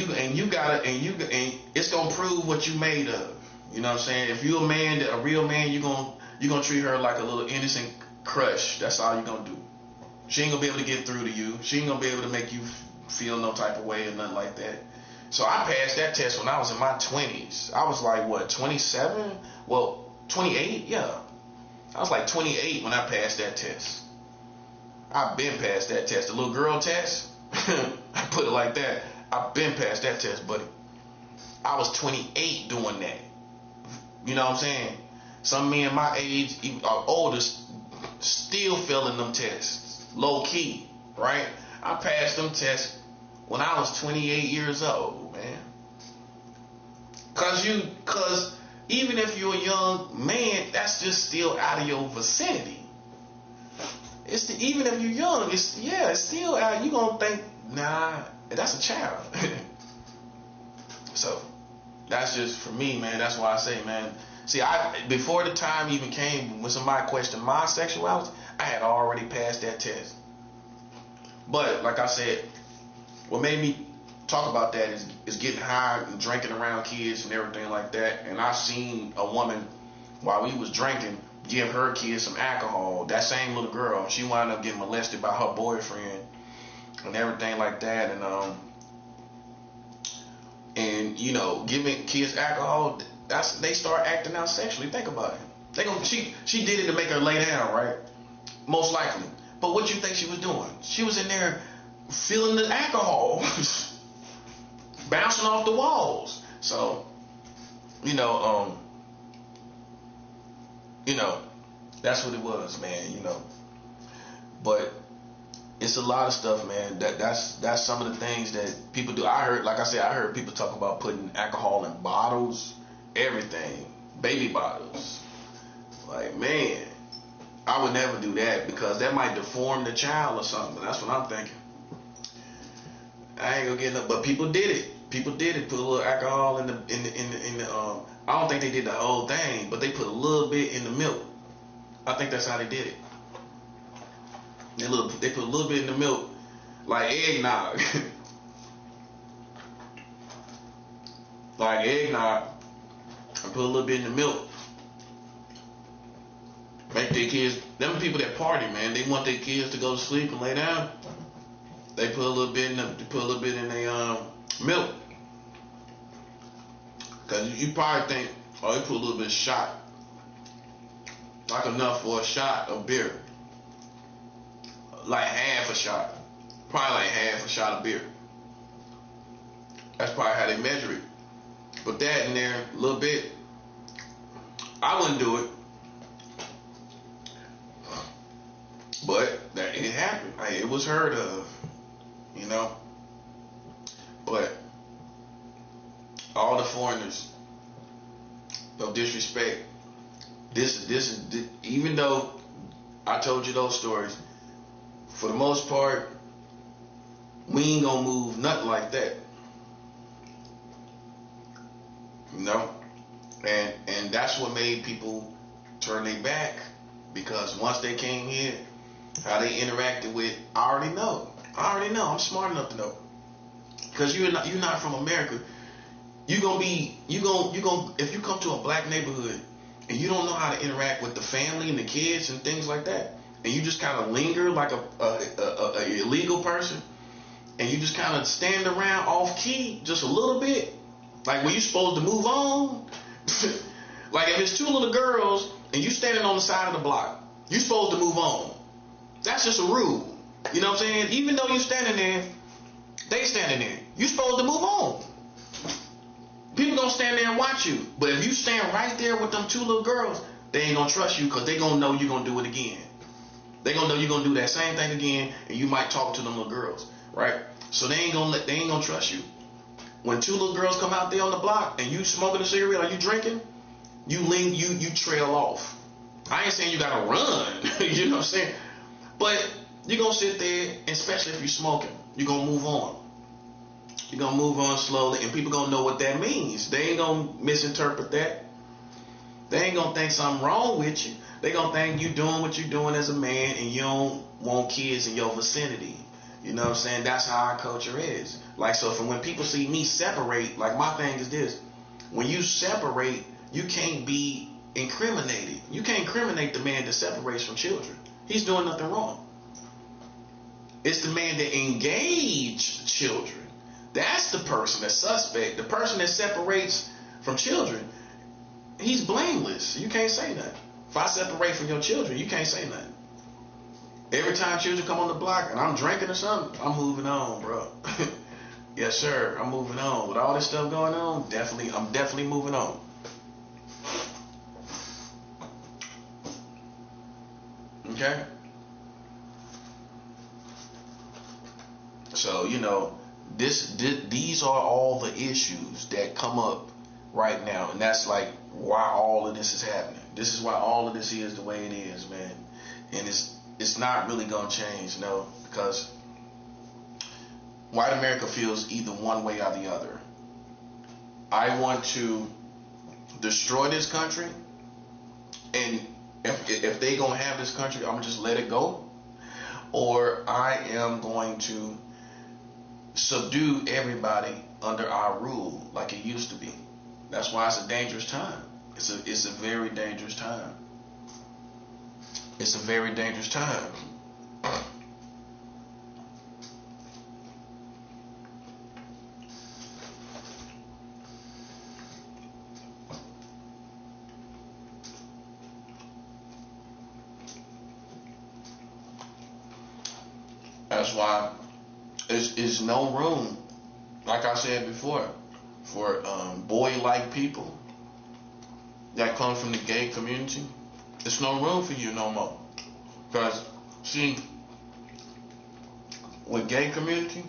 it's gonna prove what you made of. You know what I'm saying? If you a real man, you gonna treat her like a little innocent crush. That's all you gonna do. She ain't gonna be able to get through to you. She ain't gonna be able to make you feel no type of way or nothing like that. So I passed that test when I was in my 20s. I was like, what, 27? Well, 28? Yeah. I was like 28 when I passed that test. I've been past that test. The little girl test, I put it like that. I've been past that test, buddy. I was 28 doing that. You know what I'm saying? Some men my age, even older, still failing them tests. Low key, right? I passed them tests when I was 28 years old, man. Cause even if you're a young man, that's just still out of your vicinity. Even if you're young, it's still out. You gonna think, nah, that's a child. So that's just for me, man. That's why I say, man. See, before the time even came when somebody questioned my sexuality, I had already passed that test. But like I said, what made me talk about that is getting high and drinking around kids and everything like that. And I seen a woman while we was drinking give her kids some alcohol. That same little girl, she wound up getting molested by her boyfriend and everything like that. And you know, giving kids alcohol, they start acting out sexually. Think about it. She did it to make her lay down, right? Most likely. But what you think she was doing? She was in there feeling the alcohol. Bouncing off the walls. So, you know, that's what it was, man, you know. But it's a lot of stuff, man. That's some of the things that people do. I heard people talk about putting alcohol in bottles, everything, baby bottles. Like, man, I would never do that because that might deform the child or something. That's what I'm thinking. I ain't gonna get no, but people did it. People did it, put a little alcohol in the I don't think they did the whole thing, but they put a little bit in the milk. I think that's how they did it. They put a little bit in the milk, like eggnog. Like eggnog. I put a little bit in the milk. Make their kids, them people that party, man, they want their kids to go to sleep and lay down. They put a little bit in their milk. Cause you probably think, oh, they put a little bit of shot. Like enough for a shot of beer. Like half a shot. Probably like half a shot of beer. That's probably how they measure it. Put that in there a little bit. I wouldn't do it. But that it happened. It was heard of. You know? But all the foreigners, no disrespect. This is even though I told you those stories, for the most part, we ain't gonna move nothing like that. You know? And that's what made people turn their back, because once they came here, how they interacted with, I already know. I'm smart enough to know. Because you're not from America. If you come to a black neighborhood and you don't know how to interact with the family and the kids and things like that, and you just kind of linger like a illegal person, and you just kind of stand around off key just a little bit, like when you're supposed to move on. Like if it's two little girls and you standing on the side of the block, you're supposed to move on. That's just a rule. You know what I'm saying? Even though you're standing there, they standing there. You're supposed to move on. People gonna stand there and watch you. But if you stand right there with them two little girls, they ain't gonna trust you, because they gonna know you're gonna do it again. They gonna know you're gonna do that same thing again, and you might talk to them little girls, right? So they ain't gonna trust you. When two little girls come out there on the block and you smoking a cigarette or you drinking, you trail off. I ain't saying you gotta run, you know what I'm saying? But you're gonna sit there, and especially if you're smoking, you're gonna move on. You're gonna move on slowly, and people gonna know what that means. They ain't gonna misinterpret that. They ain't gonna think something wrong with you. They gonna think you doing what you're doing as a man, and you don't want kids in your vicinity. You know what I'm saying? That's how our culture is. Like, so from when people see me separate, like my thing is this: when you separate, you can't be incriminated. You can't incriminate the man that separates from children. He's doing nothing wrong. It's the man that engaged children. That's the person that's suspect. The person that separates from children, he's blameless. You can't say that. If I separate from your children, you can't say nothing. Every time children come on the block and I'm drinking or something, I'm moving on, bro. Yes, sir. I'm moving on. With all this stuff going on, I'm definitely moving on. Okay? So, you know, these are all the issues that come up right now, and that's like why all of this is happening. This is why all of this is the way it is, man. And it's not really gonna change, no, because white America feels either one way or the other. I want to destroy this country, and if they gonna have this country, I'm gonna just let it go, or I am going to subdue everybody under our rule like it used to be. That's why it's a dangerous time. It's a very dangerous time. It's a very dangerous time. That's why there's no room, like I said before, for boy-like people that come from the gay community. There's no room for you no more. Because, see, with gay community,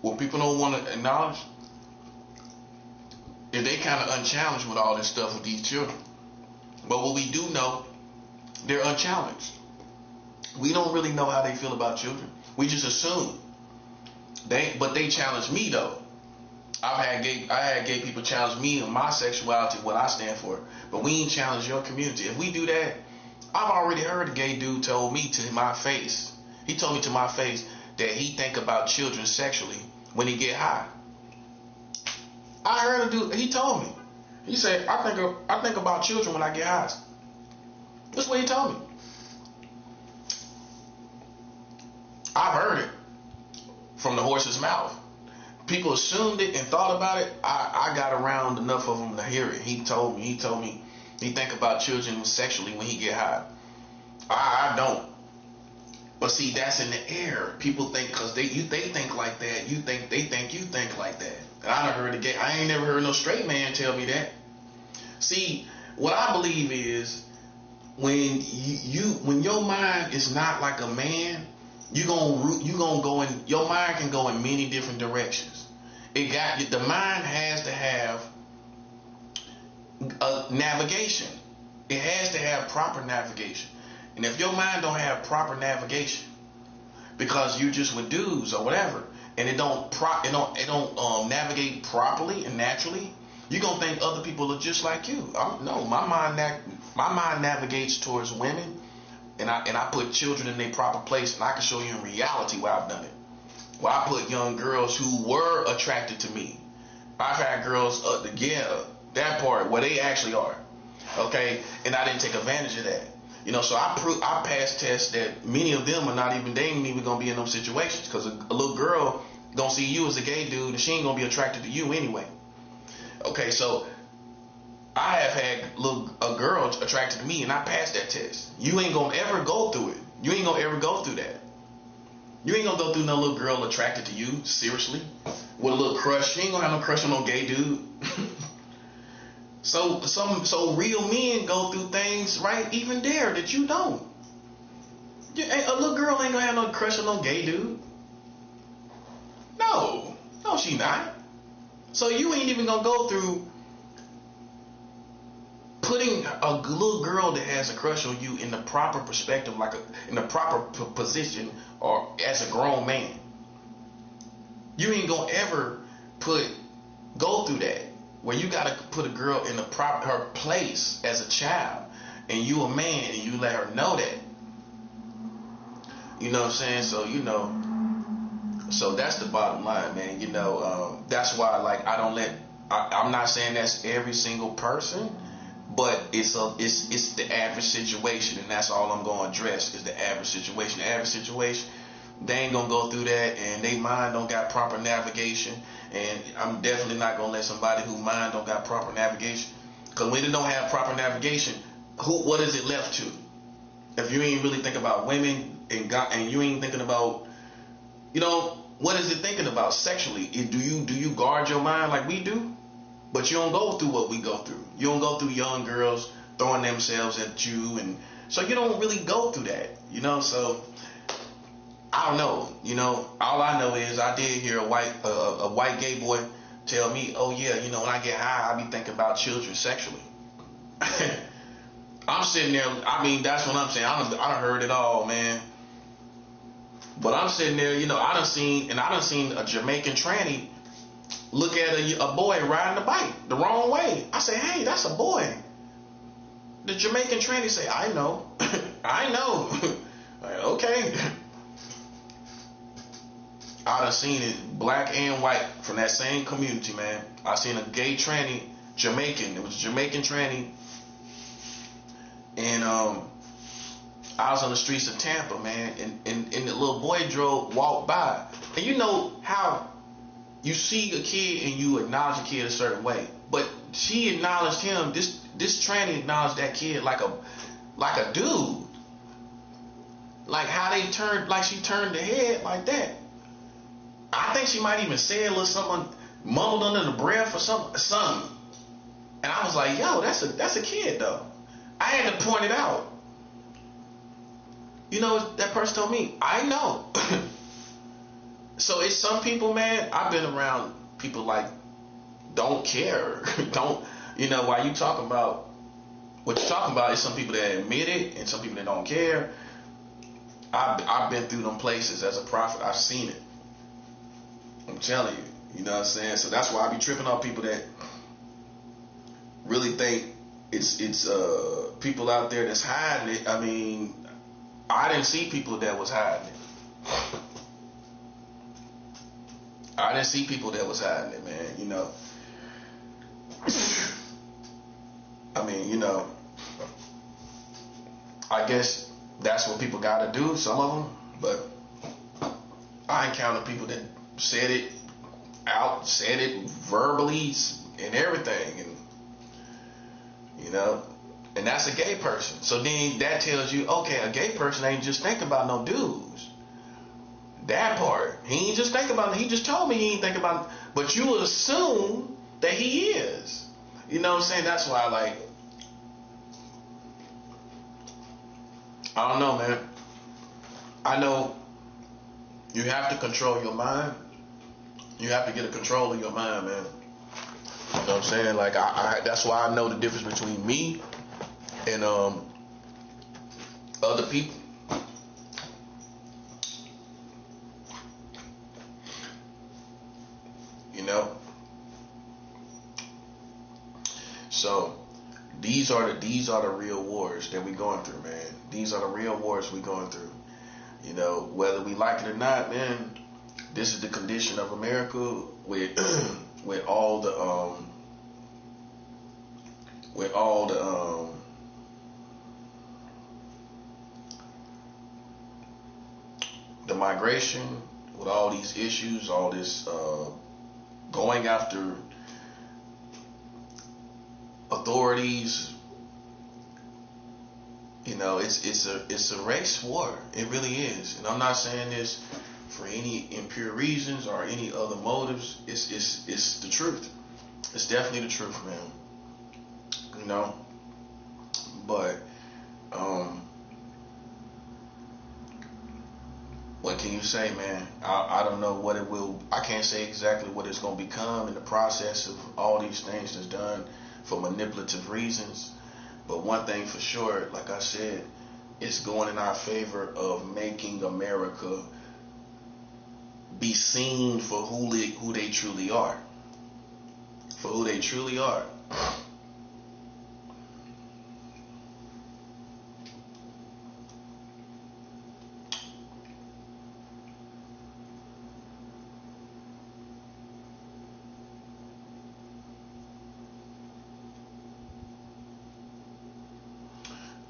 what people don't want to acknowledge is they kind of unchallenged with all this stuff with these children. But what we do know, they're unchallenged. We don't really know how they feel about children. We just assume. But they challenge me though. I had gay people challenge me on my sexuality, what I stand for, but we ain't challenge your community. If we do that, I've already heard a gay dude told me to my face. He told me to my face that he think about children sexually when he get high. I heard a dude. He told me. He said, I think about children when I get high. That's what he told me. I've heard it from the horse's mouth. People assumed it and thought about it. I got around enough of them to hear it. He told me he think about children sexually when he get high. I don't. But see, that's in the air. People think because they think like that. They think you think like that. And I done heard a gay. I ain't never heard no straight man tell me that. See, what I believe is when when your mind is not like a man, you gonna go in. Your mind can go in many different directions. The mind has to have a navigation. It has to have proper navigation. And if your mind don't have proper navigation, because you just with dudes or whatever, and it don't navigate properly and naturally, you're gonna think other people are just like you. No, my mind navigates towards women, and I put children in their proper place, and I can show you in reality where I've done it. Where I put young girls who were attracted to me. I've had girls that part where they actually are, okay, and I didn't take advantage of that. So I passed tests that many of them are not even, they ain't even gonna be in those situations, because a little girl gonna see you as a gay dude and she ain't gonna be attracted to you anyway. Okay, so I have had a girl attracted to me and I passed that test. You ain't gonna ever go through it. You ain't gonna ever go through that. You ain't gonna go through no little girl attracted to you, seriously, with a little crush. She ain't gonna have no crush on no gay dude. So real men go through things right even there that you don't. A little girl ain't gonna have no crush on no gay dude. No, she not. So you ain't even gonna go through putting a little girl that has a crush on you in the proper perspective, in the proper position, or as a grown man. You ain't gonna ever go through that, where you gotta put a girl in her place as a child, and you a man, and you let her know that. You know what I'm saying? So that's the bottom line, man. That's why, I'm not saying that's every single person, but it's the average situation, and that's all I'm gonna address is the average situation. The average situation, they ain't gonna go through that, and they mind don't got proper navigation. And I'm definitely not gonna let somebody whose mind don't got proper navigation, because when they don't have proper navigation, what is it left to? If you ain't really thinking about women and God, and you ain't thinking about, what is it thinking about sexually? Do you guard your mind like we do? But you don't go through what we go through. You don't go through young girls throwing themselves at you, and so you don't really go through that. So I don't know. All I know is I did hear a white gay boy tell me, oh yeah, when I get high, I be thinking about children sexually. I'm sitting there. I mean, that's what I'm saying. I done heard it all, man. But I'm sitting there, I done seen a Jamaican tranny look at a boy riding a bike the wrong way. I say, hey, that's a boy. The Jamaican tranny say, I know. I know. Like, okay. I done seen it, black and white, from that same community, man. I seen a gay tranny, Jamaican. It was a Jamaican tranny. And I was on the streets of Tampa, man, and the little boy walked by. And you know how you see a kid and you acknowledge a kid a certain way, but she acknowledged him. This tranny acknowledged that kid like a dude. Like how they turned, like she turned the head like that. I think she might even say a little something mumbled under the breath or something. And I was like, yo, that's a kid though. I had to point it out. That person told me, I know. So it's some people, man, I've been around people like don't care. While you talking about what you're talking about is some people that admit it and some people that don't care. I've been through them places as a prophet. I've seen it. I'm telling you, You know what I'm saying? So that's why I be tripping on people that really think it's people out there that's hiding it. I mean, I didn't see people that was hiding it. I didn't see people that was hiding it, man. You know. I mean, you know, I guess that's what people got to do, some of them. But I encountered people that said it verbally and everything, and you know, and that's a gay person. So then that tells you, okay, a gay person ain't just think about no dudes. That part, he ain't just think about it. He just told me he ain't think about it. But you would assume that he is. You know what I'm saying? That's why, like, I don't know, man. I know you have to control your mind. You have to get a control of your mind, man. You know what I'm saying? Like, I that's why I know the difference between me and other people. You know? So these are the real wars that we going through, man. These are the real wars we going through. You know, whether we like it or not, man, this is the condition of America with with all the migration, with all these issues, all this going after authorities. You know, it's a race war. It really is. And I'm not saying this for any impure reasons or any other motives. It's the truth. It's definitely the truth, man. You know, but what can you say, man? I don't know what it will. I can't say exactly what it's going to become in the process of all these things that's done for manipulative reasons. But one thing for sure, like I said, it's going in our favor of making America be seen for who they truly are. For who they truly are.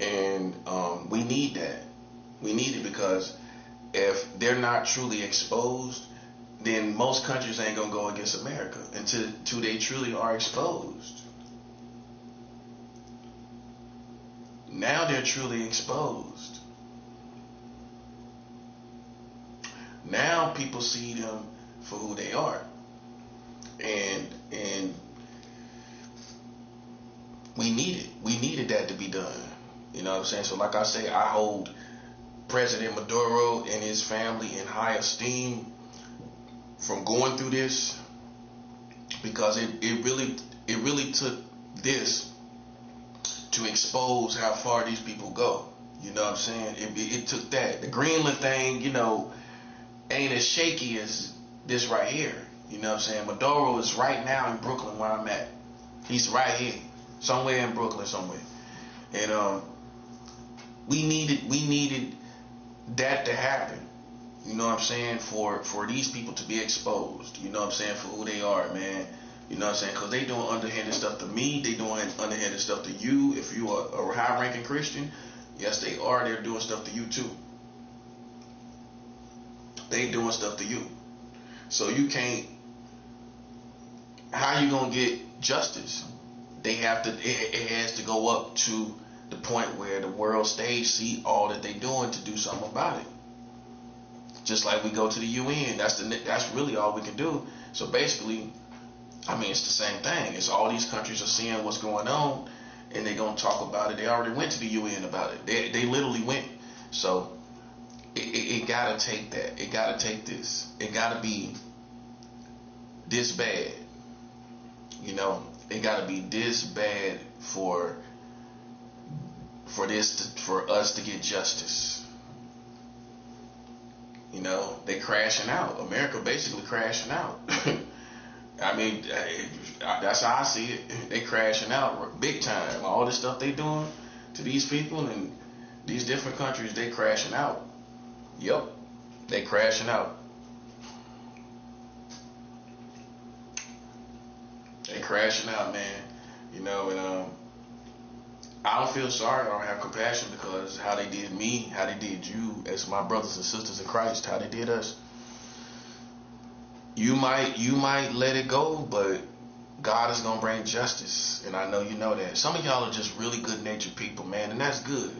And we need that. We need it because if they're not truly exposed, then most countries ain't gonna go against America until they truly are exposed. Now they're truly exposed. Now people see them for who they are, and we need it. We needed that to be done. You know what I'm saying? So like I say, I hold President Maduro and his family in high esteem from going through this, because it really took this to expose how far these people go. You know what I'm saying? It took that. The Greenland thing, you know, ain't as shaky as this right here. You know what I'm saying? Maduro is right now in Brooklyn where I'm at. He's right here, somewhere in Brooklyn somewhere. And we needed that to happen. You know what I'm saying? For these people to be exposed. You know what I'm saying? For who they are, man. You know what I'm saying? Because they doing underhanded stuff to me. They doing underhanded stuff to you. If you are a high-ranking Christian, yes, they are. They're doing stuff to you too. They doing stuff to you. So you can't. How you gonna get justice? They have to. It has to go up to the point where the world stage see all that they doing to do something about it. Just like we go to the UN, that's really all we can do. So basically, I mean, it's the same thing. It's all these countries are seeing what's going on, and they're gonna talk about it. They already went to the UN about it. They literally went. So it gotta take that. It gotta take this. It gotta be this bad. You know, it gotta be this bad for us to get justice. You know, they crashing out. America basically crashing out. I mean, that's how I see it. They crashing out big time. All this stuff they doing to these people in these different countries, they crashing out. Yep, they crashing out. They crashing out, man. You know, and I don't feel sorry. I don't have compassion because how they did me, how they did you, as my brothers and sisters in Christ, how they did us. You might let it go, but God is gonna bring justice, and I know you know that. Some of y'all are just really good-natured people, man, and that's good.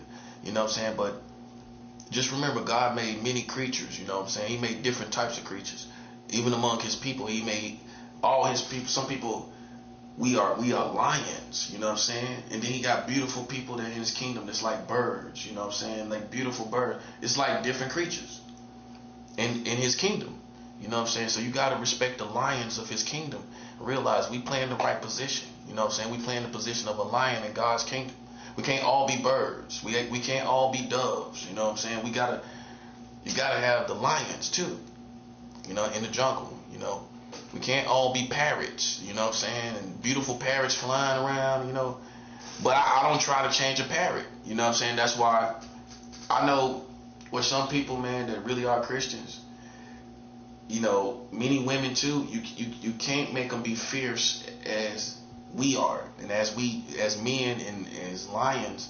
You know what I'm saying? But just remember, God made many creatures. You know what I'm saying? He made different types of creatures. Even among His people, He made all His people. Some people, we are lions. You know what I'm saying? And then He got beautiful people that in His kingdom that's like birds. You know what I'm saying? Like beautiful birds. It's like different creatures in His kingdom. You know what I'm saying? So you got to respect the lions of His kingdom. Realize we play in the right position. You know what I'm saying? We play in the position of a lion in God's kingdom. We can't all be birds. We can't all be doves. You know what I'm saying? You gotta have the lions too. You know, in the jungle. You know, we can't all be parrots. You know what I'm saying? And beautiful parrots flying around. You know, but I don't try to change a parrot. You know what I'm saying? That's why I know with some people, man, that really are Christians. You know, many women too. You can't make them be fierce as we are, and as men and as lions,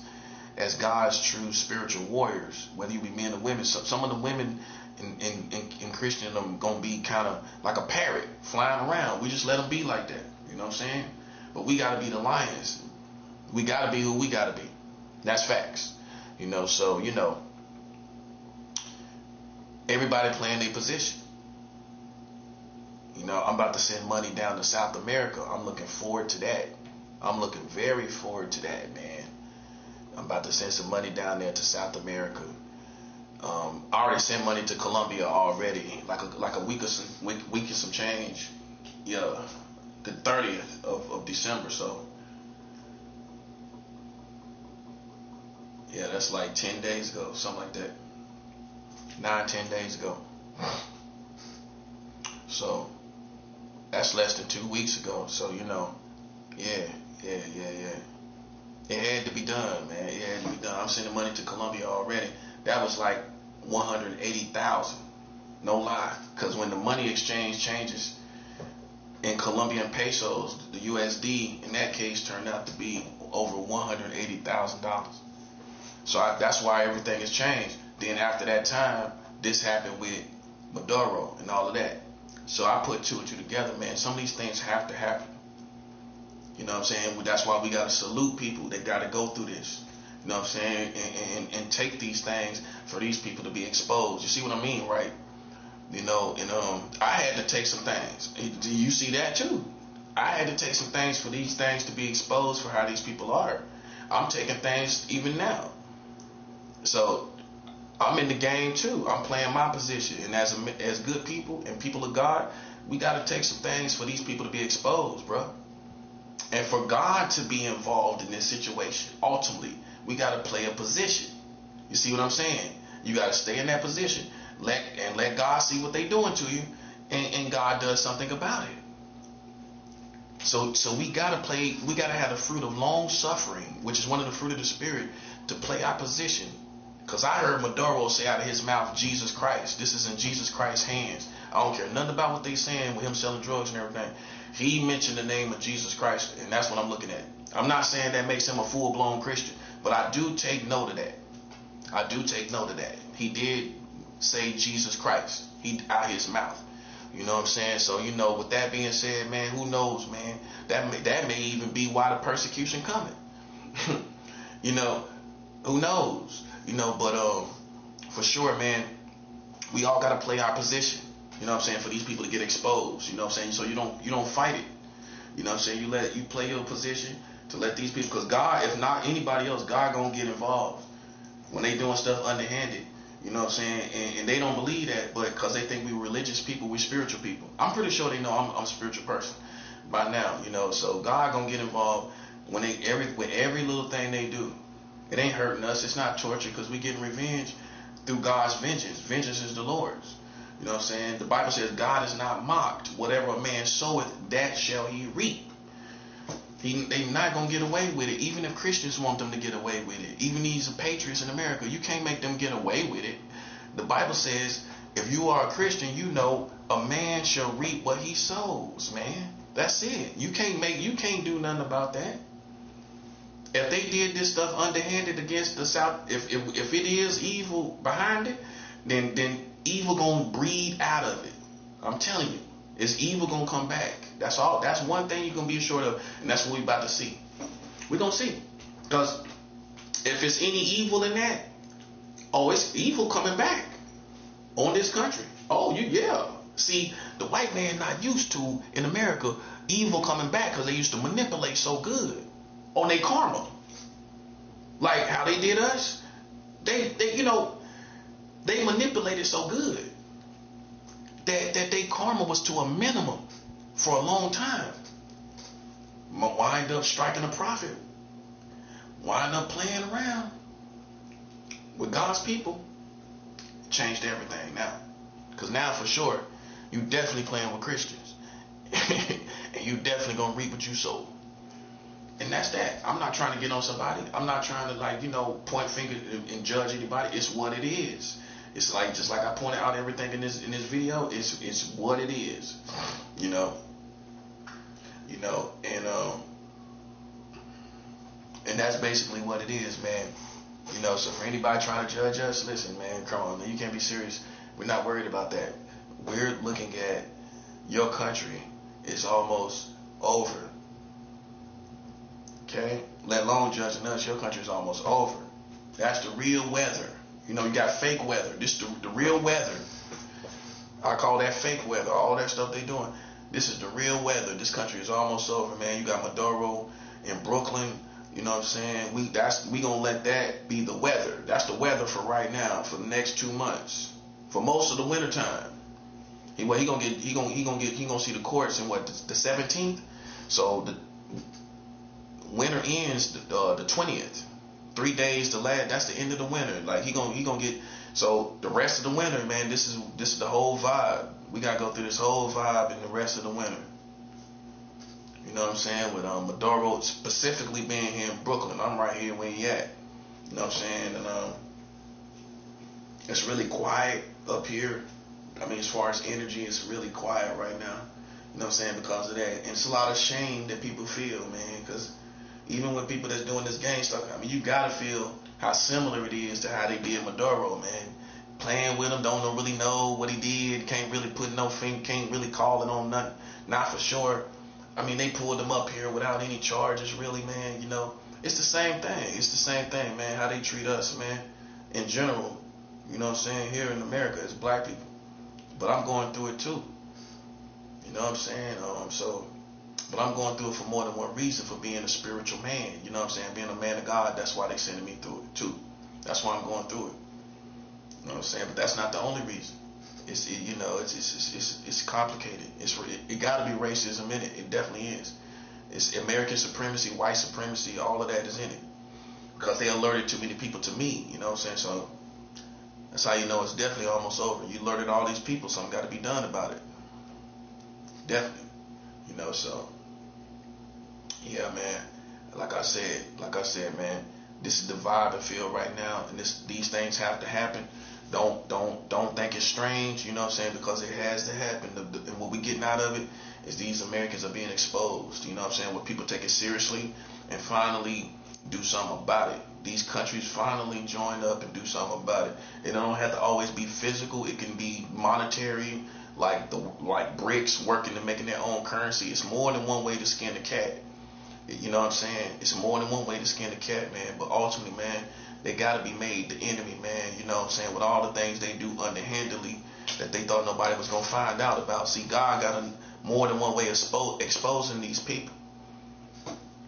as God's true spiritual warriors. Whether you be men or women, some of the women in Christendom gonna be kind of like a parrot flying around. We just let them be like that. You know what I'm saying? But we gotta be the lions. We gotta be who we gotta be. That's facts. You know, so you know, everybody playing their position. You know, I'm about to send money down to South America. I'm looking forward to that. I'm looking very forward to that, man. I'm about to send some money down there to South America. I already sent money to Colombia already, like a week and some change. Yeah, the 30th of December. So yeah, that's like 10 days ago, something like that. 9-10 days ago. So that's less than 2 weeks ago. So, you know, yeah. It had to be done, man. It had to be done. I'm sending money to Colombia already. That was like 180,000. No lie. Because when the money exchange changes in Colombian pesos, the USD in that case turned out to be over $180,000. So that's why everything has changed. Then after that time, this happened with Maduro and all of that. So I put two and two together, man. Some of these things have to happen. You know what I'm saying? That's why we got to salute people that got to go through this. You know what I'm saying? And take these things for these people to be exposed. You see what I mean, right? You know, and I had to take some things. Do you see that too? I had to take some things for these things to be exposed for how these people are. I'm taking things even now. So I'm in the game too. I'm playing my position, and as good people and people of God, we got to take some things for these people to be exposed, bro. And for God to be involved in this situation, ultimately, we got to play a position. You see what I'm saying? You got to stay in that position, let God see what they're doing to you, and God does something about it. So we got to play. We got to have the fruit of long suffering, which is one of the fruit of the Spirit, to play our position. Because I heard Maduro say out of his mouth, Jesus Christ. This is in Jesus Christ's hands. I don't care nothing about what they saying with him selling drugs and everything. He mentioned the name of Jesus Christ, and that's what I'm looking at. I'm not saying that makes him a full-blown Christian, but I do take note of that. I do take note of that. He did say Jesus Christ. He out of his mouth. You know what I'm saying? So, you know, with that being said, man, who knows, man? That may even be why the persecution coming. You know, who knows? You know, but for sure, man, we all got to play our position. You know what I'm saying? For these people to get exposed. You know what I'm saying? So you don't fight it. You know what I'm saying? You play your position to let these people, because God, if not anybody else, God gonna get involved when they doing stuff underhanded. You know what I'm saying? And they don't believe that, but because they think we religious people, we spiritual people. I'm pretty sure they know I'm a spiritual person by now. You know, so God gonna get involved when with every little thing they do. It ain't hurting us. It's not torture, because we getting revenge through God's vengeance. Vengeance is the Lord's. You know what I'm saying? The Bible says God is not mocked. Whatever a man soweth, that shall he reap. They not going to get away with it, even if Christians want them to get away with it. Even these patriots in America, you can't make them get away with it. The Bible says, if you are a Christian, you know a man shall reap what he sows, man. That's it. You can't do nothing about that. If they did this stuff underhanded against the South, if it is evil behind it, then evil gonna breed out of it. I'm telling you, it's evil gonna come back. That's all. That's one thing you can be assured of, and that's what we about to see. We're gonna see, because if it's any evil in that, oh, it's evil coming back on this country. Oh, yeah. See, the white man not used to in America evil coming back because they used to manipulate so good on their karma, like how they did us. They manipulated so good that their karma was to a minimum for a long time. Wind up striking a prophet. Wind up playing around with God's people. Changed everything now. Because now for sure, you definitely playing with Christians. And you definitely going to reap what you sow. And that's that. I'm not trying to get on somebody. I'm not trying to point finger and judge anybody. It's what it is. It's like, just like I pointed out everything in this video, it's what it is. And that's basically what it is, man. So for anybody trying to judge us, listen, man, come on, man, you can't be serious. We're not worried about that. We're looking at your country is almost over. Okay? Let alone judging us, your country is almost over. That's the real weather. You got fake weather. This is the real weather. I call that fake weather. All that stuff they doing. This is the real weather. This country is almost over, man. You got Maduro in Brooklyn. You know what I'm saying? We gonna let that be the weather. That's the weather for right now, for the next 2 months, for most of the winter time. He gonna see the courts in the 17th. So the winter ends the 20th. 3 days to last. That's the end of the winter. Like he gonna get. So the rest of the winter, man. This is the whole vibe. We gotta go through this whole vibe in the rest of the winter. You know what I'm saying? With Maduro specifically being here in Brooklyn. I'm right here where he at. You know what I'm saying? And it's really quiet up here. I mean, as far as energy, it's really quiet right now. You know what I'm saying? Because of that. And it's a lot of shame that people feel, man. Because even with people that's doing this gang stuff, I mean, you gotta feel how similar it is to how they did Maduro, man. Playing with him, don't really know what he did, can't really put no finger, can't really call it on nothing, not for sure. I mean, they pulled him up here without any charges, really, man. It's the same thing. It's the same thing, man. How they treat us, man, in general. You know what I'm saying? Here in America, as black people. But I'm going through it too. You know what I'm saying? But I'm going through it for more than one reason, for being a spiritual man. You know what I'm saying? Being a man of God, that's why they sending me through it too. That's why I'm going through it. You know what I'm saying? But that's not the only reason. It's complicated. It got to be racism in it. It definitely is. It's American supremacy, white supremacy, all of that is in it. Because they alerted too many people to me. You know what I'm saying? So that's how you know it's definitely almost over. You alerted all these people, something got to be done about it. Definitely. So yeah, man. Like I said, man, this is the vibe I feel right now, and these things have to happen. Don't think it's strange, you know what I'm saying, because it has to happen. And what we getting out of it is these Americans are being exposed, you know what I'm saying, where people take it seriously and finally do something about it. These countries finally join up and do something about it. It don't have to always be physical. It can be monetary, like BRICS working and making their own currency. It's more than one way to skin the cat. You know what I'm saying? It's more than one way to skin the cat, man. But ultimately, man, they gotta be made the enemy, man. You know what I'm saying? With all the things they do underhandedly that they thought nobody was gonna find out about. See, God got more than one way of exposing these people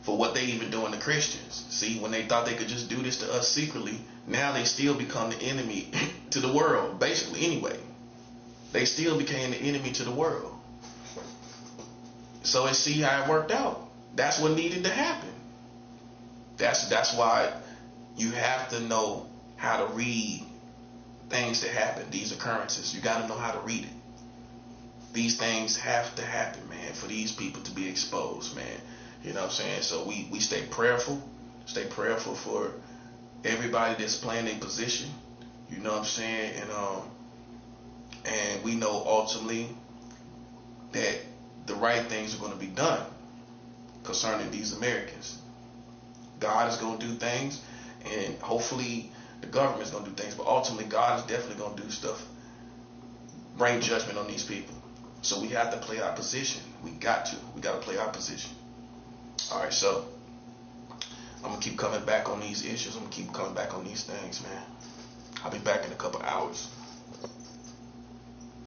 for what they even doing to Christians. See, when they thought they could just do this to us secretly, now they still become the enemy to the world, basically, anyway. They still became the enemy to the world. So see how it worked out. That's what needed to happen. That's why you have to know how to read things that happen, these occurrences. You got to know how to read it. These things have to happen, man, for these people to be exposed, man. You know what I'm saying? So we stay prayerful. Stay prayerful for everybody that's playing their position. You know what I'm saying? And we know ultimately that the right things are going to be done concerning these Americans. God is going to do things, and hopefully the government is going to do things, but ultimately God is definitely going to do stuff, bring judgment on these people. So we have to play our position. We got to play our position. All right, so I'm going to keep coming back on these issues. I'm going to keep coming back on these things, man. I'll be back in a couple hours.